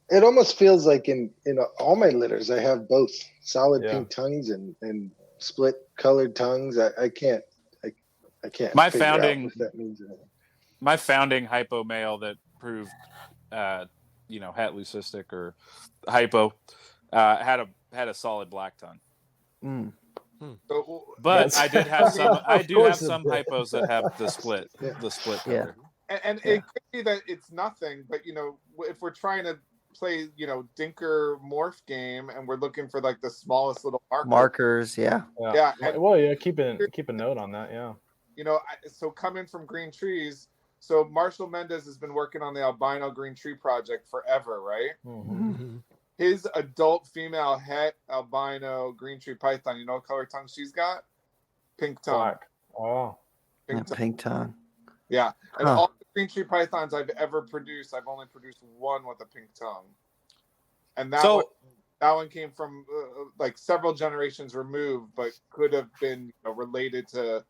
It almost feels like in all my litters, I have both solid pink tongues and split colored tongues. I can't. My figure out founding what that means. My founding hypo male that proved, het leucistic or hypo, had a solid black tongue. Mm. But I did have some. I do have some hypos that have the split. The split. Yeah. And it could be that it's nothing, but if we're trying to play, Dinker morph game and we're looking for like the smallest little markers, keep a note on that, yeah. So coming from Green Trees, so Marshall Mendez has been working on the albino green tree project forever, right? Mm-hmm. His adult female het albino green tree python, you know what color tongue she's got? Pink tongue. Black. Oh. Pink tongue. Yeah. And all the green tree pythons I've ever produced, I've only produced one with a pink tongue. And that one came from like several generations removed, but could have been related to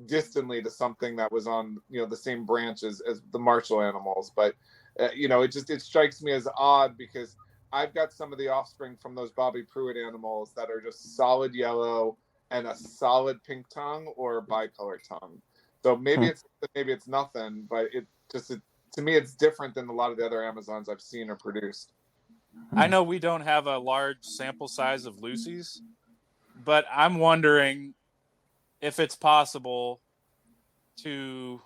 distantly to something that was on the same branch as the Marshall animals. But it strikes me as odd because I've got some of the offspring from those Bobby Pruitt animals that are just solid yellow, and a solid pink tongue or a bicolor tongue. So maybe it's nothing, but to me it's different than a lot of the other Amazons I've seen or produced. I know we don't have a large sample size of Lucy's, but I'm wondering if it's possible to.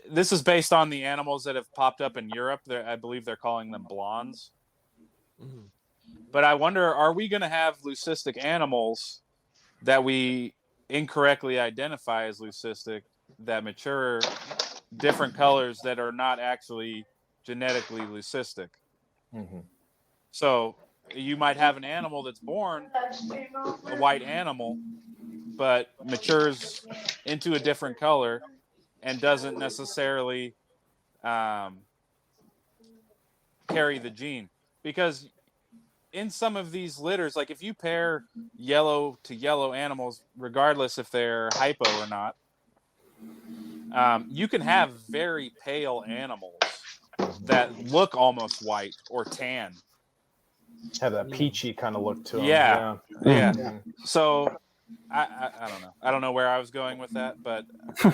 This is based on the animals that have popped up in Europe. I believe they're calling them blondes. Mm-hmm. But I wonder, are we going to have leucistic animals that we incorrectly identify as leucistic that mature different colors that are not actually genetically leucistic? Mm-hmm. So you might have an animal that's born a white animal, but matures into a different color and doesn't necessarily carry the gene. Because in some of these litters, like if you pair yellow to yellow animals, regardless if they're hypo or not, you can have very pale animals that look almost white or tan. Have that peachy kind of look to them. Yeah. So I don't know. I don't know where I was going with that, but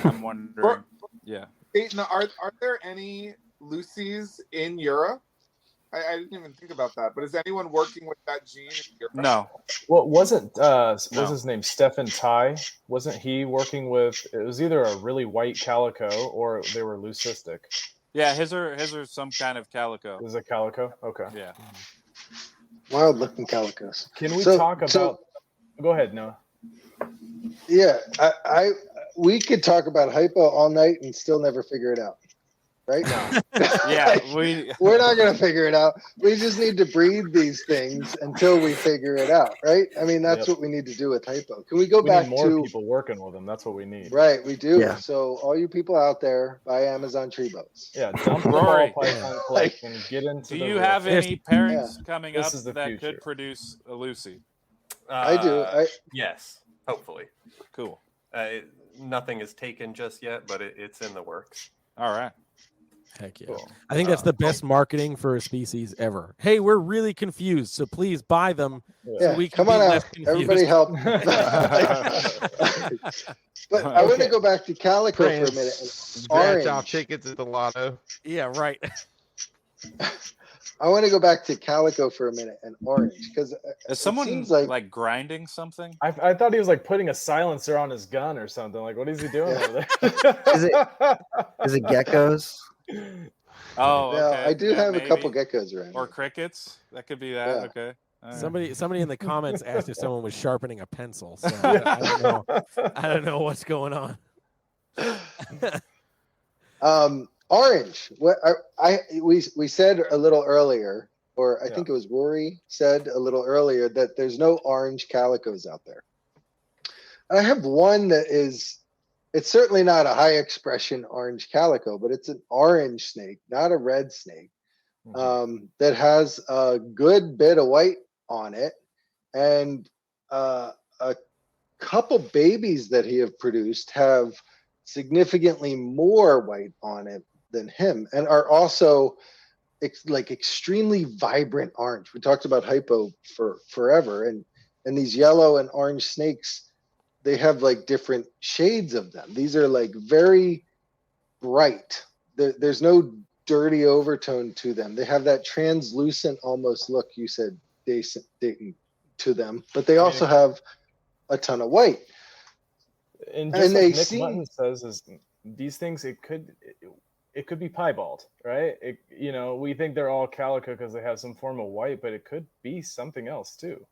I'm wondering. Yeah. Dayton, are there any Lucy's in Europe? I didn't even think about that. But is anyone working with that gene in Europe? No. Well, wasn't what's his name? Stefan Ty? Wasn't he working with? It was either a really white calico or they were leucistic. Yeah, his are some kind of calico. Is it calico? Okay. Yeah. Wild looking calicos. Can we talk about? Go ahead, Noah. Yeah, we could talk about hypo all night and still never figure it out, right? Yeah, we're not gonna figure it out. We just need to breed these things until we figure it out, right? I mean, that's what we need to do with hypo. Can we go back need more to people working with them? That's what we need. Right, we do. Yeah. So all you people out there, buy Amazon tree boats. Yeah, dump the Rory. ball python collection. Get into. Do you have any parents coming up is the that future. could produce a Lucy? I do. Yes, hopefully. Cool. Nothing is taken just yet, but it's in the works. All right. Heck yeah. Cool. I think that's the best marketing for a species ever. Hey, we're really confused, so please buy them. Yeah, So we can come on be out. less confused. Everybody help. But I want to go back to calico for a minute. Scratch off tickets at the lotto. Yeah, right. I want to go back to calico for a minute and orange because Is someone seems like grinding something? I thought he was like putting a silencer on his gun or something. Like, what is he doing over there? Is it geckos? Oh, yeah, okay. I do have a couple geckos around. Or crickets. That could be that. Yeah. Okay. All right. Somebody in the comments asked if someone was sharpening a pencil. So I don't know. I don't know what's going on. Orange. What we said a little earlier, or I think it was Rory said a little earlier that there's no orange calicos out there. I have one that is. It's certainly not a high expression orange calico, but it's an orange snake, not a red snake, that has a good bit of white on it, and a couple babies that he have produced have significantly more white on it than him, and are also like extremely vibrant orange. We talked about hypo for forever, and these yellow and orange snakes, they have like different shades of them. These are like very bright. There's no dirty overtone to them. They have that translucent almost look you said, Dayton, to them, but they also have a ton of white. And just like Nick Mutton says, is these things it could be piebald, right? We think they're all calico because they have some form of white, but it could be something else too.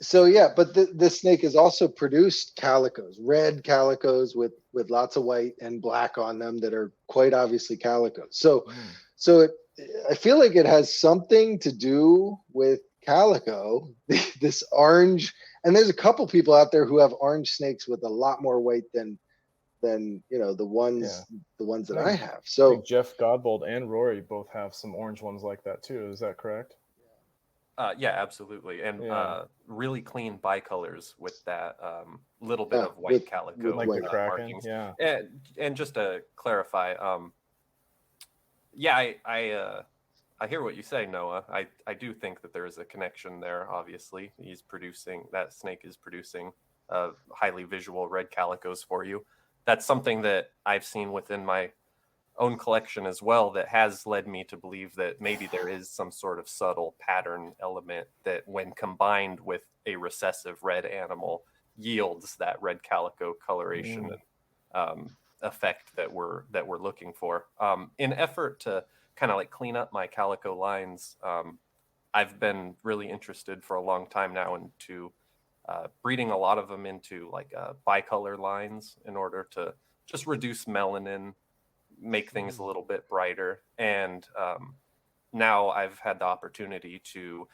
So yeah, but this snake has also produced calicos, red calicos with lots of white and black on them that are quite obviously calicos. So I feel like it has something to do with calico, this orange. And there's a couple people out there who have orange snakes with a lot more white than the ones that I have. So I think Jeff Godbold and Rory both have some orange ones like that too. Is that correct? Yeah, absolutely. And really clean bicolors with that little bit of white calico. Like the Kraken, markings. yeah. And just to clarify, I I hear what you say, Noah. I do think that there is a connection there. Obviously, that snake is producing highly visual red calicos for you. That's something that I've seen within my own collection as well that has led me to believe that maybe there is some sort of subtle pattern element that, when combined with a recessive red animal, yields that red calico coloration and effect that we're looking for. In effort to kind of like clean up my calico lines, I've been really interested for a long time now into breeding a lot of them into like bicolor lines in order to just reduce melanin, make things a little bit brighter. And now I've had the opportunity to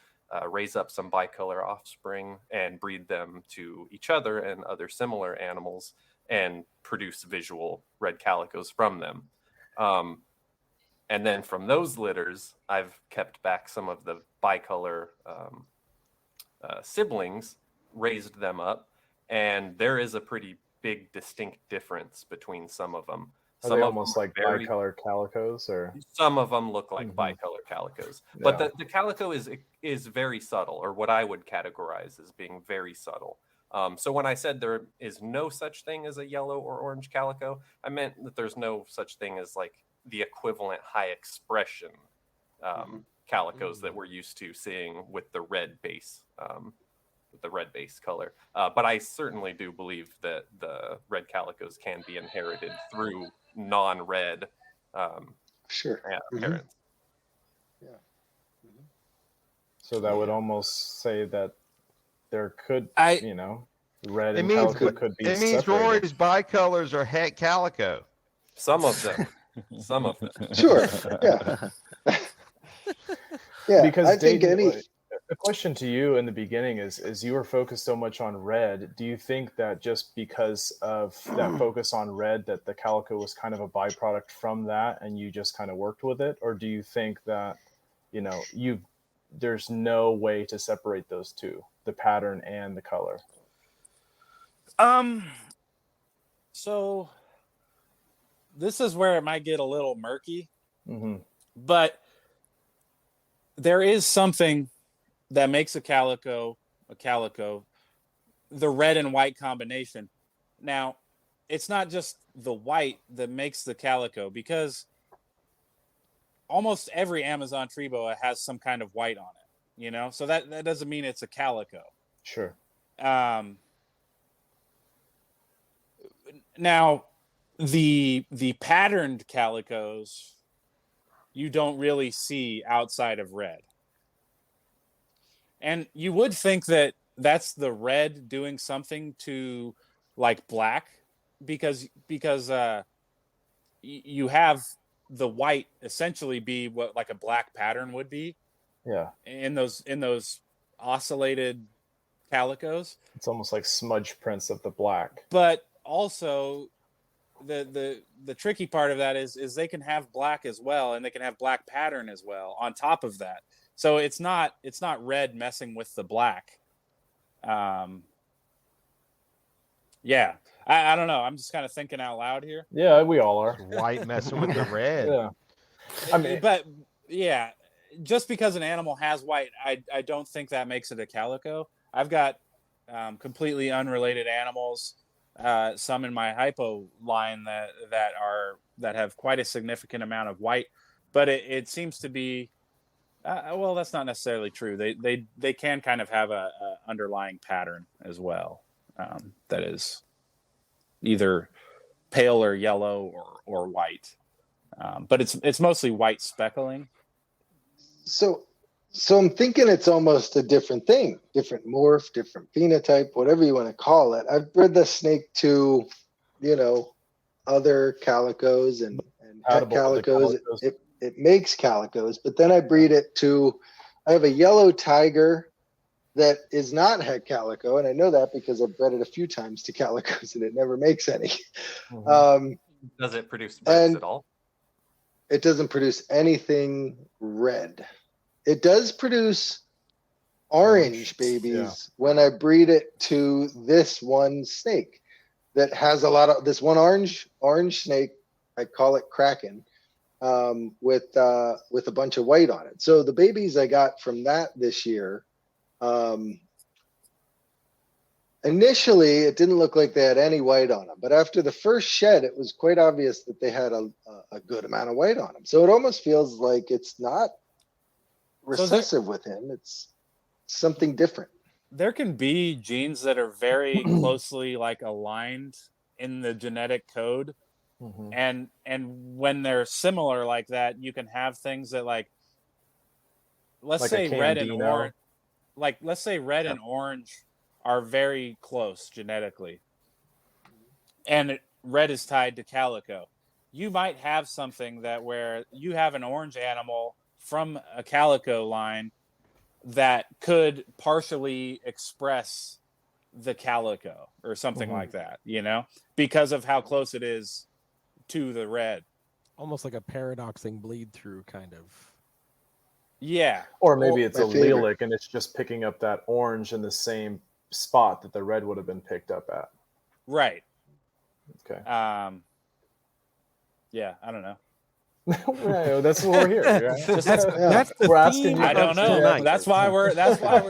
raise up some bicolor offspring and breed them to each other and other similar animals and produce visual red calicos from them. And then from those litters, I've kept back some of the bicolor siblings, raised them up, and there is a pretty big distinct difference between some of them. Are Some they of almost them are like very- bicolor calicos, or Some of them look like bicolor calicos, but Yeah. the calico is very subtle, or what I would categorize as being very subtle. So when I said there is no such thing as a yellow or orange calico, I meant that there's no such thing as like the equivalent high expression calicos that we're used to seeing with the red base. With the red base color. But I certainly do believe that the red calicos can be inherited through non-red Sure. parents. Yeah. so that would almost say that there could, red It and means calico could be it means separated. Rory's bicolors are het calico. Some of them. Some of them. Sure. Yeah. Yeah. Because I think Dayton, the question to you in the beginning is you were focused so much on red. Do you think that just because of that focus on red, that the calico was kind of a byproduct from that and you just kind of worked with it? Or do you think that, there's no way to separate those two, the pattern and the color? So this is where it might get a little murky, Mm-hmm. but there is something that makes a calico, the red and white combination. Now, it's not just the white that makes the calico, because almost every Amazon tree boa has some kind of white on it, so that doesn't mean it's a calico. Sure. Now, the patterned calicos you don't really see outside of red. And you would think that that's the red doing something to like black, because you have the white essentially be what like a black pattern would be. Yeah. In those oscillated calicos. It's almost like smudge prints of the black. But also the tricky part of that is they can have black as well, and they can have black pattern as well on top of that. So it's not red messing with the black. Yeah. I don't know. I'm just kind of thinking out loud here. Yeah, we all are. White messing with the red. Yeah. I mean, but yeah, just because an animal has white, I don't think that makes it a calico. I've got completely unrelated animals, some in my hypo line that have quite a significant amount of white, but it seems to be well, that's not necessarily true. They can kind of have a underlying pattern as well, that is either pale or yellow or white, but it's mostly white speckling. So I'm thinking it's almost a different thing, different morph, different phenotype, whatever you want to call it. I've bred the snake to, other calicos and het calicos. It makes calicos, but then I breed it to, I have a yellow tiger that is not het calico, and I know that because I've bred it a few times to calicos and it never makes any. Mm-hmm. Does it produce breds at all? It doesn't produce anything red. It does produce orange babies when I breed it to this one snake that has a lot of this one orange snake. I call it Kraken. with a bunch of white on it. So the babies I got from that this year, initially it didn't look like they had any white on them, but after the first shed, it was quite obvious that they had a good amount of white on them. So it almost feels like it's not recessive with him. It's something different. There can be genes that are very closely like aligned in the genetic code. And when they're similar like that, you can have things that let's say red and orange, let's say red and orange are very close genetically, and red is tied to calico. You might have something that where you have an orange animal from a calico line that could partially express the calico or something like that, because of how close it is to the red. Almost like a paradoxing bleed through kind of. Yeah. Or maybe it's allelic and it's just picking up that orange in the same spot that the red would have been picked up at. Right. Okay. Yeah, I don't know. Right, that's what we're here. Right? That's the we're theme. asking. I don't know. Tonight. That's why we're here. That's why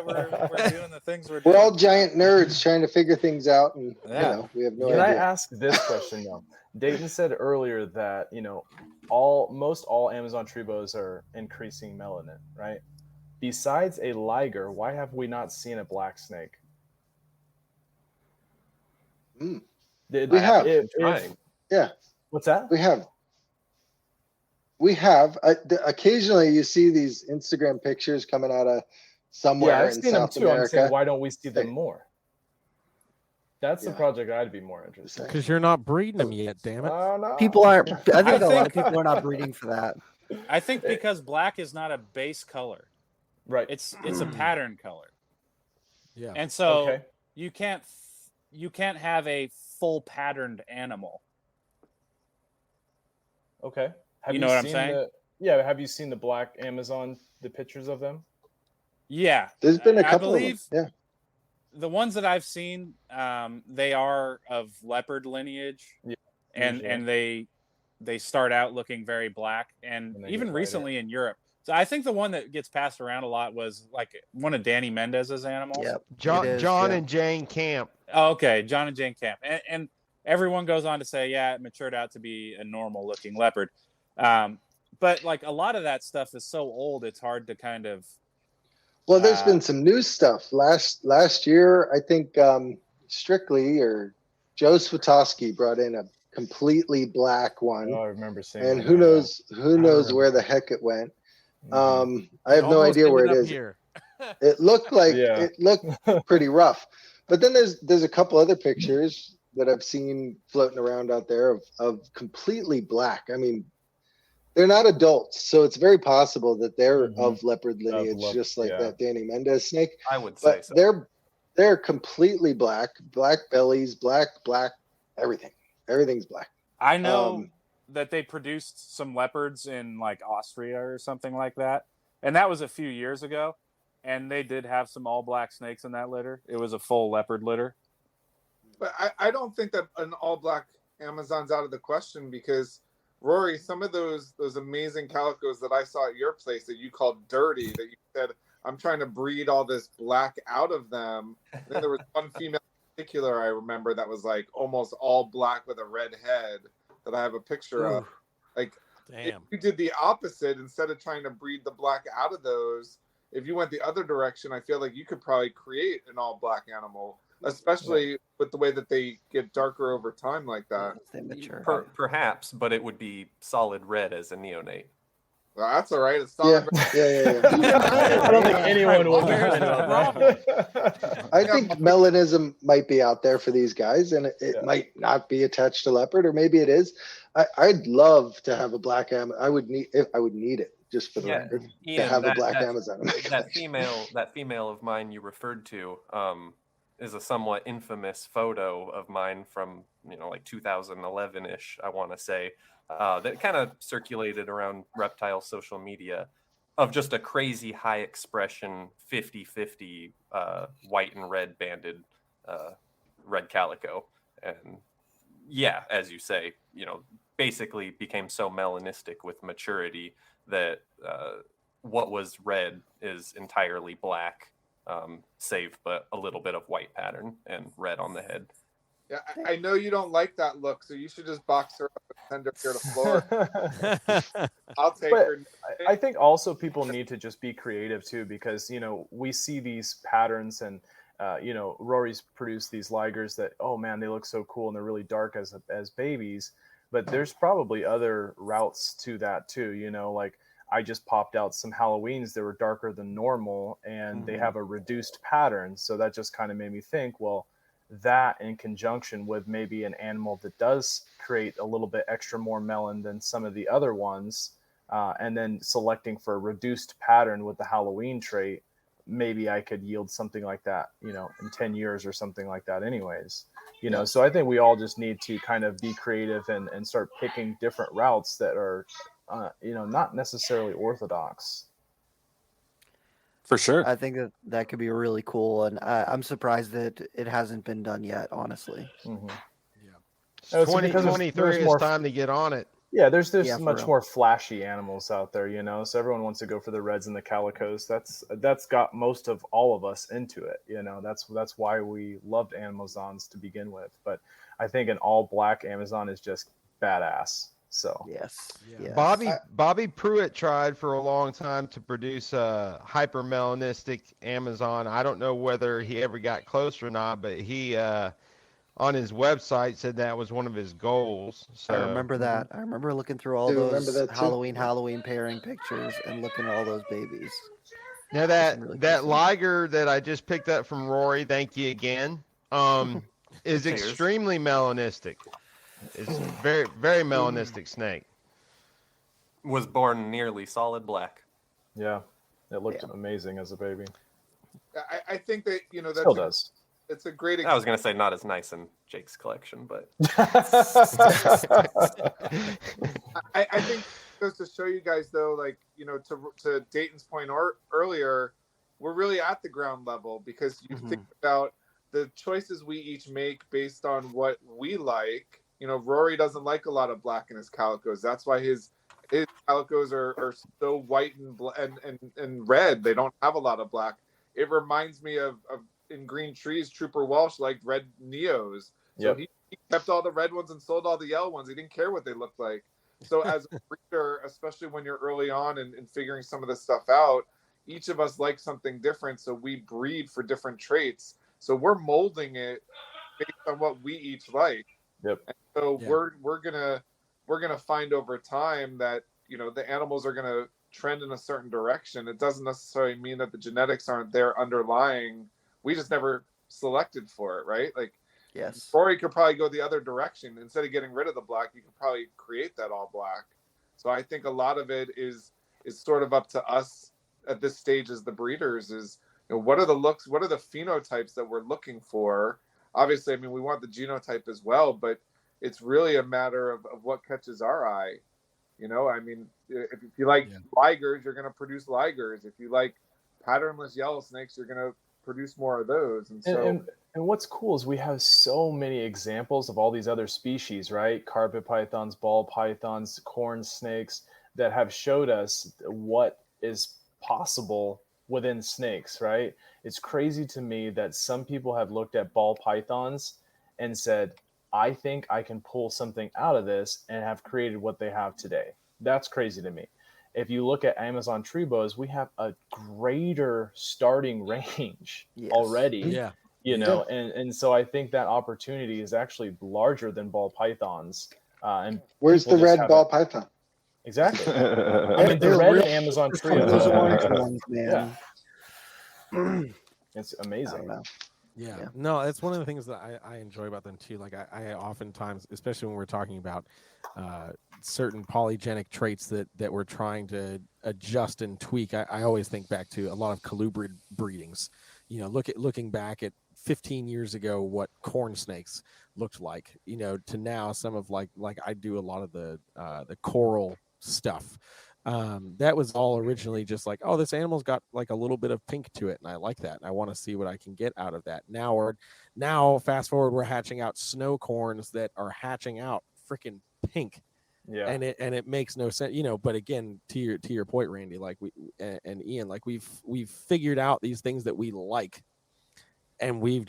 we're doing the things we're doing. We're all giant nerds trying to figure things out, and we have no Can idea. I ask this question though? Dayton said earlier that most all Amazon tree boas are increasing melanin, right? Besides a liger, why have we not seen a black snake? We have. Yeah. What's that? We have. Occasionally, you see these Instagram pictures coming out of somewhere in South America. I'm saying, why don't we see them more? That's the project I'd be more interested in. Because you're not breeding them yet, damn it. No. People aren't. I think a lot of people are not breeding for that. I think because black is not a base color. Right. It's a pattern color. Yeah. And so you can't have a full patterned animal. Okay. You know what I'm saying? Have you seen the black Amazon, the pictures of them? Yeah. There's been a couple of them. Yeah. The ones that I've seen, they are of leopard lineage. Yeah. And they start out looking very black. And even recently in Europe. So I think the one that gets passed around a lot was like one of Danny Mendez's animals. Yep. John and Jane Camp. Oh, okay. John and Jane Camp. And everyone goes on to say, yeah, it matured out to be a normal looking leopard. But like a lot of that stuff is so old, it's hard to kind of. Well, there's been some new stuff. Last year, I think Strictly or Joe Swatowski brought in a completely black one. Oh, I remember seeing. And who knows where the heck it went. I have no idea where it is. Here. It looked like it looked pretty rough. But then there's a couple other pictures that I've seen floating around out there of completely black. I mean, they're not adults, so it's very possible that they're of leopard lineage, just like that Danny Mendez snake. I would say but so. They're completely black bellies, black, everything. Everything's black. I know that they produced some leopards in like Austria or something like that, and that was a few years ago. And they did have some all black snakes in that litter. It was a full leopard litter. But I don't think that an all black Amazon's out of the question because Rory, some of those amazing calicos that I saw at your place that you called dirty, that you said I'm trying to breed all this black out of them. And then there was one female in particular I remember that was like almost all black with a red head that I have a picture of. Like, if you did the opposite instead of trying to breed the black out of those. If you went the other direction, I feel like you could probably create an all black animal, especially with the way that they get darker over time like that. Perhaps, but it would be solid red as a neonate. Well, that's all right. It's solid red. Yeah. I don't think anyone will. I think melanism might be out there for these guys, and it might not be attached to leopard, or maybe it is. I'd love to have a black I would need it. Just for the record, Ian, to have a black Amazon. That female of mine you referred to is a somewhat infamous photo of mine from like 2011-ish, I want to say, that kind of circulated around Reptile social media of just a crazy high expression 50-50 white and red banded red calico. And yeah, as you say, basically became so melanistic with maturity that what was red is entirely black, save but a little bit of white pattern and red on the head. Yeah, I know you don't like that look, so you should just box her up and send her here to Florida. I'll take But her. I think also people need to just be creative too, because we see these patterns and Rory's produced these ligers that, oh man, they look so cool and they're really dark as babies. But there's probably other routes to that too. Like I just popped out some Halloweens that were darker than normal and they have a reduced pattern. So that just kind of made me think, well, that in conjunction with maybe an animal that does create a little bit extra more melon than some of the other ones, and then selecting for a reduced pattern with the Halloween trait, maybe I could yield something like that, in 10 years or something like that anyways. So I think we all just need to kind of be creative and start picking different routes that are, not necessarily orthodox. For sure. I think that could be really cool, and I'm surprised that it hasn't been done yet, honestly. Mm-hmm. Yeah. 2023 is time to get on it. Yeah, there's much more flashy animals out there, so everyone wants to go for the reds and the calicos. That's got most of all of us into it. That's why we loved Amazons to begin with. But I think an all black Amazon is just badass. So yes. Bobby Pruitt tried for a long time to produce a hyper melanistic Amazon. I don't know whether he ever got close or not, but he on his website said that was one of his goals. So I remember that. I remember looking through all those Halloween pairing pictures and looking at all those babies. Now that liger that I just picked up from Rory, thank you again, is extremely melanistic. It's very, very melanistic snake. Was born nearly solid black. Yeah, it looked amazing as a baby. I think that that still does. It's a great. I was going to say not as nice in Jake's collection, but I think it goes to show you guys though, like to Dayton's point earlier, we're really at the ground level because you think about the choices we each make based on what we like. Rory doesn't like a lot of black in his calicos. That's why his calicos are so white and red. They don't have a lot of black. It reminds me of in Green Trees, Trooper Walsh liked red Neos. So he kept all the red ones and sold all the yellow ones. He didn't care what they looked like. So as a breeder, especially when you're early on and figuring some of this stuff out, each of us likes something different. So we breed for different traits. So we're molding it based on what we each like. Yep. And so we're gonna find over time that the animals are gonna trend in a certain direction. It doesn't necessarily mean that the genetics aren't there underlying. We just never selected for it, right? Like, yes, Rory could probably go the other direction. Instead of getting rid of the black, you could probably create that all black. So I think a lot of it is sort of up to us at this stage as the breeders. Is what are the looks, what are the phenotypes that we're looking for? Obviously, I mean, we want the genotype as well, but it's really a matter of what catches our eye. I mean, if you like ligers, you're going to produce ligers. If you like patternless yellow snakes, you're going to produce more of those. And so, and what's cool is we have so many examples of all these other species, right? Carpet pythons, ball pythons, corn snakes that have showed us what is possible within snakes, right? It's crazy to me that some people have looked at ball pythons and said, I think I can pull something out of this and have created what they have today. That's crazy to me. If you look at Amazon tree boas, we have a greater starting range already. Yeah. And so I think that opportunity is actually larger than ball pythons. And where's the red ball python? Exactly. I mean, they're red in Amazon tree. Those orange ones, man. Yeah. It's amazing. Yeah. No, that's one of the things that I enjoy about them too. Like I oftentimes, especially when we're talking about certain polygenic traits that we're trying to adjust and tweak, I always think back to a lot of colubrid breedings. Looking back at 15 years ago, what corn snakes looked like, to now some of like I do a lot of the coral stuff. That was all originally just like, oh, this animal's got like a little bit of pink to it, and I like that, and I want to see what I can get out of that. Now fast forward, we're hatching out snow corns that are hatching out freaking pink, Yeah. And it makes no sense, but again, to your point, Randy, like we and Ian, like we've figured out these things that we like, and we've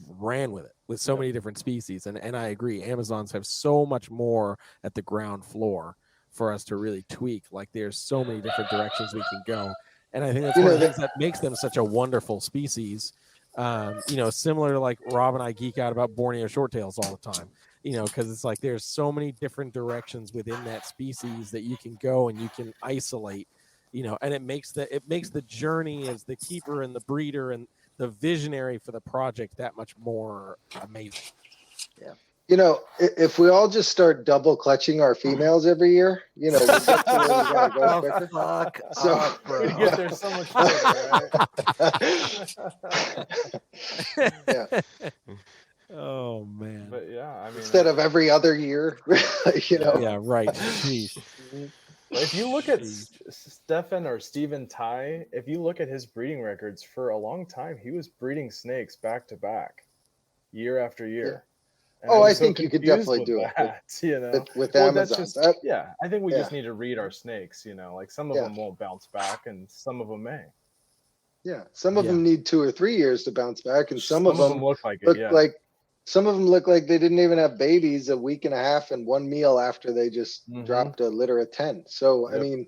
ran with it with so many different species. And I agree, Amazons have so much more at the ground floor for us to really tweak. Like there's so many different directions we can go. And I think that's one of the things that makes them such a wonderful species. Similar to like Rob and I geek out about Borneo shorttails all the time, because it's like there's so many different directions within that species that you can go and you can isolate, and it makes the journey as the keeper and the breeder and the visionary for the project that much more amazing. Yeah. If we all just start double clutching our females every year, we get to where we gotta go quicker. Fuck So up, bro. We get there so much quicker, right? Yeah. Oh man. But yeah, I mean, Instead of every other year, Yeah, right. Jeez. if you look at Stephen Ty, if you look at his breeding records for a long time, he was breeding snakes back to back, year after year. And I was so think you could confused definitely with do that, with Well, Amazons. that's just, I think we just Yeah. need to read our snakes, like some of them won't bounce back and some of them may. Yeah, some of them need 2 or 3 years to bounce back, and some of them look like some of them look like they didn't even have babies a week and a half and one meal after they just dropped a litter of 10. So I mean,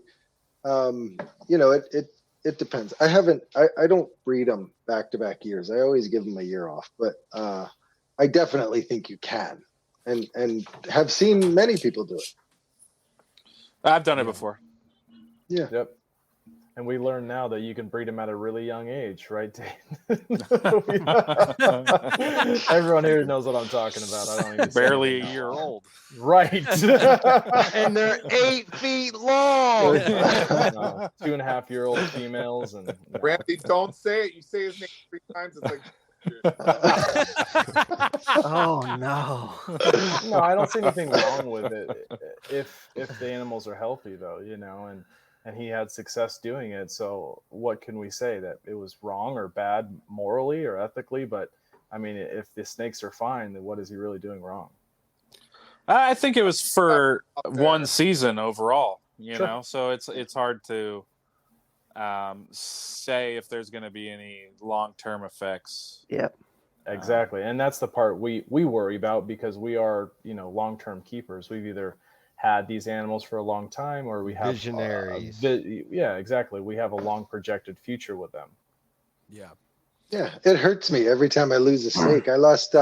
it depends. I don't breed them back to back years. I always give them a year off, but I definitely think you can, and have seen many people do it. I've done it before. Yeah. Yep. And we learn now that you can breed them at a really young age, right, Dayton? Everyone here knows what I'm talking about. I don't even barely a year old. Right. And they're 8 feet long. 2.5-year-old females. And Randy, don't say it. You say his name 3 times. It's like. Oh no. No, I don't see anything wrong with it if the animals are healthy, though, and he had success doing it. So what can we say? That it was wrong or bad morally or ethically? But I mean, if the snakes are fine, then what is he really doing wrong? I think it was for one season overall, Sure. know, so it's hard to say if there's going to be any long-term effects. Yep. Exactly. And that's the part we worry about, because we are, long-term keepers. We've either had these animals for a long time, or we have visionaries. Yeah, exactly. We have a long projected future with them. Yeah. Yeah, it hurts me every time I lose a snake. I lost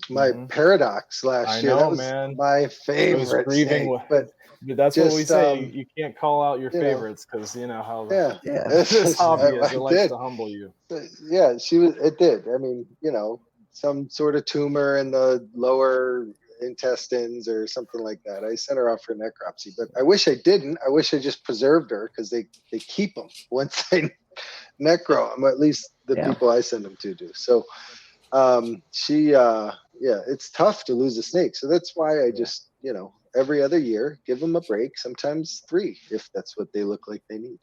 my paradox last year. That was my favorite snake. But that's what we say. You can't call out your favorites, because how this hobby is. It likes to humble you. Yeah, it did. I mean, some sort of tumor in the lower intestines or something like that. I sent her off for necropsy, but I wish I didn't. I wish I just preserved her, because they keep them once they necro them. At least the people I send them to do. So it's tough to lose a snake. So that's why I just, every other year, give them a break, sometimes 3, if that's what they look like they need.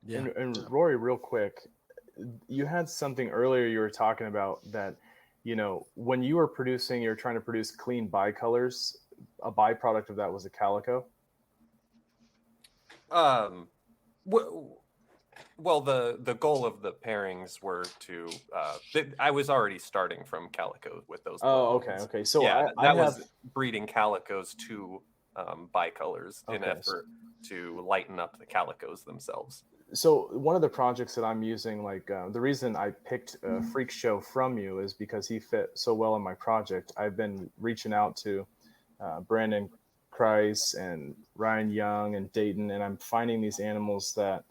Yeah. And Rory, real quick, you had something earlier you were talking about that, when you were you're trying to produce clean bicolors, a byproduct of that was a calico. Well, the goal of the pairings were to. I was already starting from calico with those. Oh, okay. So yeah, that was breeding calicos to bicolors in effort to lighten up the calicos themselves. So one of the projects that I'm using, the reason I picked Freak Show from you is because he fit so well in my project. I've been reaching out to Brandon Kreis and Ryan Young and Dayton, and I'm finding these animals that,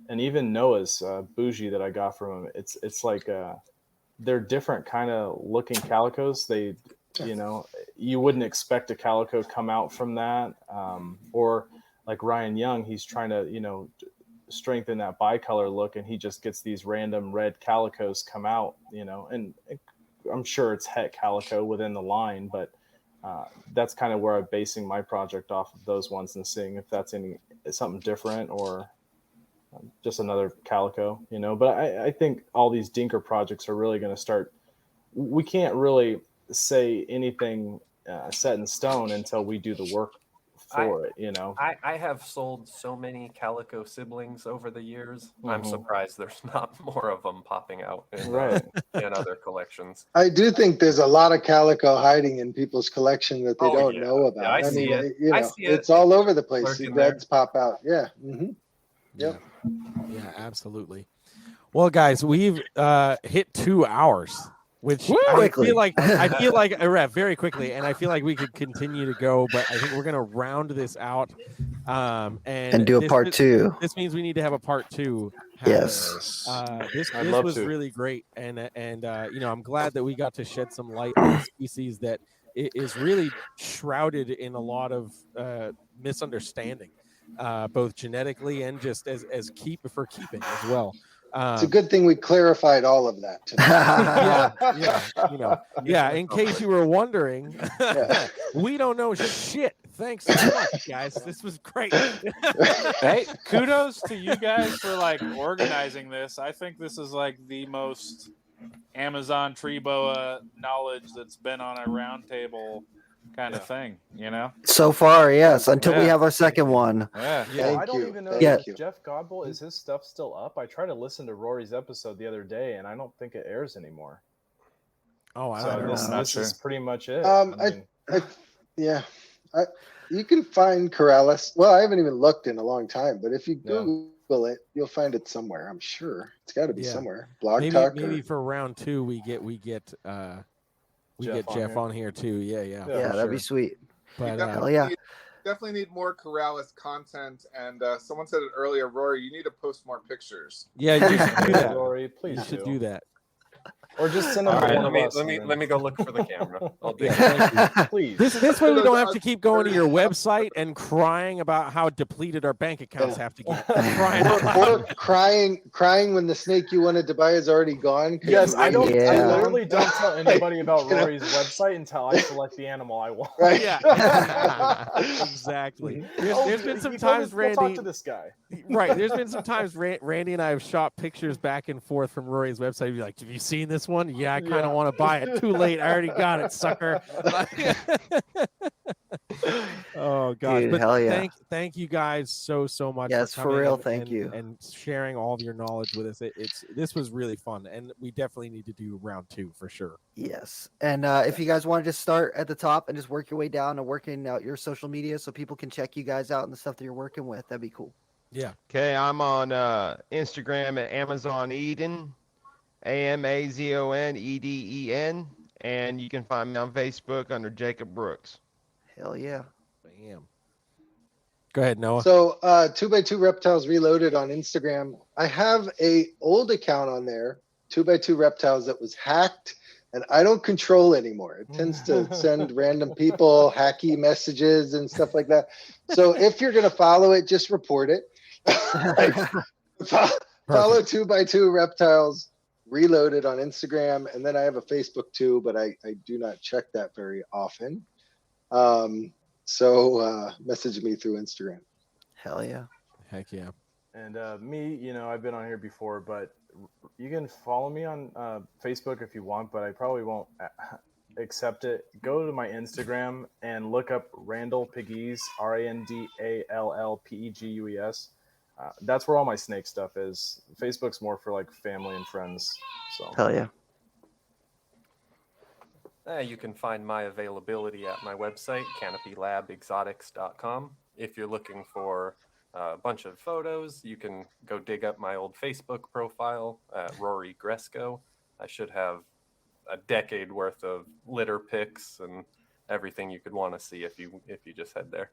and even Noah's bougie that I got from him. It's like they're different kind of looking calicos. They, you wouldn't expect a calico to come out from that, or like Ryan Young, he's trying to, strengthen that bicolor look, and he just gets these random red calicos come out, and I'm sure it's het calico within the line, but that's kind of where I'm basing my project off of those ones and seeing if that's something different or just another calico, but I think all these dinker projects are really going to start. We can't really say anything set in stone until we do the work for it. You know, I have sold so many calico siblings over the years. I'm Mhm. surprised there's not more of them popping out in, Right. in other collections. I do think there's a lot of calico hiding in people's collection that they Oh, don't yeah. know about. Yeah, I see mean, it. you I know, see it. it's all over the place. Lurking Reds pop out. Yeah. Mm-hmm. Yep. Yeah, absolutely. Well, guys, we've hit 2 hours, which I feel like very quickly, and I feel like we could continue to go, but I think we're gonna round this out And do a part 2. This means we need to have a part 2. Yes. This I'd love was to. really great, and you know, I'm glad that we got to shed some light on a species that is really shrouded in a lot of misunderstanding, both genetically and just as keeping as well. It's a good thing we clarified all of that today. In case you were wondering, we don't know shit. Thanks so much, guys. This was great. Hey, kudos to you guys for like organizing this. I think this is like the most Amazon tree boa knowledge that's been on a round table kind of thing, you know? So far, yes, until we have our second one. Yeah. I don't even know Thank if Jeff Godbolt, is his stuff still up? I tried to listen to Rory's episode the other day, and I don't think it airs anymore. Oh, I so don't know. this is pretty much it. You can find Corrales. Well, I haven't even looked in a long time, but if you Google it, you'll find it somewhere. I'm sure it's got to be somewhere. Blog Talk. Maybe for round 2 we get Jeff on here too. Yeah, that'd be sweet. But definitely need more Corrales content. And someone said it earlier, Rory, you need to post more pictures. Yeah, you should do that, Rory. Please, you should do that. Or just send them. All right, let me go look for the camera. I'll do Please. This way we don't have to keep going to your website and crying about how depleted our bank accounts have to get. or crying when the snake you wanted to buy is already gone. Yes, I literally don't tell anybody about Rory's website until I select the animal I want. Right. Yeah. Exactly. There's been some times, Randy. Talk to this guy. Right. There's been some times Randy and I have shot pictures back and forth from Rory's website. Be like, have you seen this one? Yeah, I kind of want to buy it. Too late. I already got it, sucker. Oh gosh. Dude, but hell yeah. Thank you guys so much. Yes, for real. Thank you. And sharing all of your knowledge with us. This was really fun, and we definitely need to do round 2 for sure. Yes. And if you guys want to just start at the top and just work your way down and working out your social media so people can check you guys out and the stuff that you're working with, that'd be cool. Yeah. Okay, I'm on Instagram at Amazon Eden, AMAZONEDEN, and you can find me on Facebook under Jacob Brooks. Hell yeah. Bam. Go ahead, Noah. So 2x2 Reptiles Reloaded on Instagram. I have a old account on there, 2x2 Reptiles, that was hacked, and I don't control anymore. It tends to send random people hacky messages and stuff like that. So if you're going to follow it, just report it. Follow 2x2 Reptiles Reloaded on Instagram, and then I have a Facebook too, but I do not check that very often. So message me through Instagram. Hell yeah. Heck yeah. And me, I've been on here before, but you can follow me on Facebook if you want, but I probably won't accept it. Go to my Instagram and look up Randall Pegues, RANDALLPEGUES. That's where all my snake stuff is. Facebook's more for like family and friends. So hell yeah. You can find my availability at my website, canopylabexotics.com. If you're looking for a bunch of photos, you can go dig up my old Facebook profile, Rory Gresco. I should have a decade worth of litter pics and everything you could want to see if you just head there.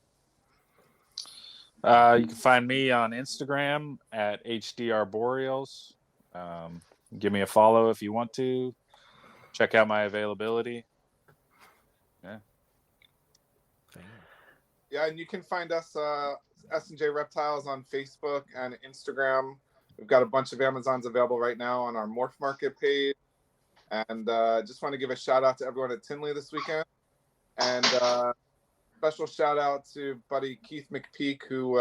You can find me on Instagram at HD Arboreals. Give me a follow if you want to. Check out my availability. Yeah, and you can find us S&J Reptiles on Facebook and Instagram. We've got a bunch of Amazons available right now on our Morph Market page. And just want to give a shout out to everyone at Tinley this weekend. And special shout out to buddy Keith McPeak, who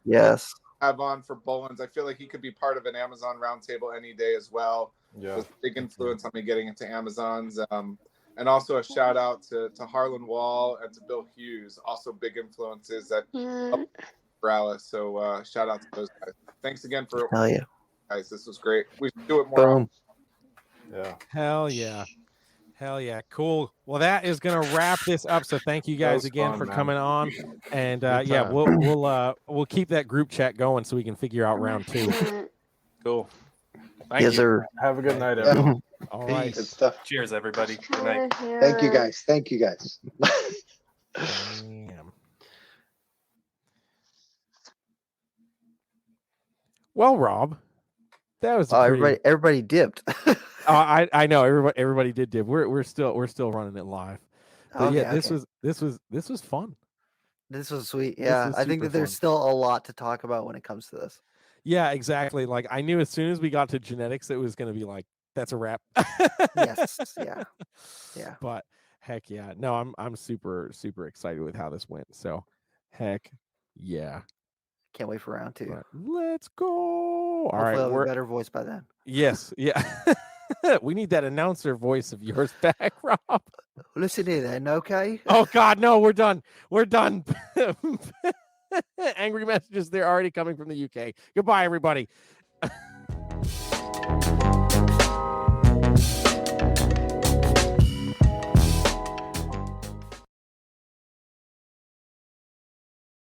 yes, have on for Bolins. I feel like he could be part of an Amazon roundtable any day as well. Yeah, Just big influence on me getting into Amazons. And And also a shout out to Harlan Wall and to Bill Hughes, also big influences at Arboreals. So shout out to those guys. Thanks again for Hell yeah. guys. This was great. We should do it more. Boom. Yeah. Hell yeah. Hell yeah. Cool. Well, that is going to wrap this up. So thank you guys again for coming on. And yeah, we'll keep that group chat going so we can figure out round 2. Cool. Thank you. Sir. Have a good night, everyone. All right. Good stuff. Cheers, everybody. Good night. Thank you guys. Thank you guys. Damn. Well, Rob, that was everybody dipped. I know everybody did dip. We're still running it live. But yeah, this was fun. This was sweet. Yeah, I think that there's still a lot to talk about when it comes to this. Yeah, exactly. Like I knew as soon as we got to genetics, it was going to be like, that's a wrap. Yes. Yeah. Yeah. But heck yeah. No, I'm super, super excited with how this went. So heck yeah. Can't wait for round 2. But let's go. All Hopefully right. I'll have a better voice by then. Yes. Yeah. We need that announcer voice of yours back, Rob. Listen here then, okay? Oh God, no, we're done. We're done. Angry messages, they're already coming from the UK. Goodbye, everybody.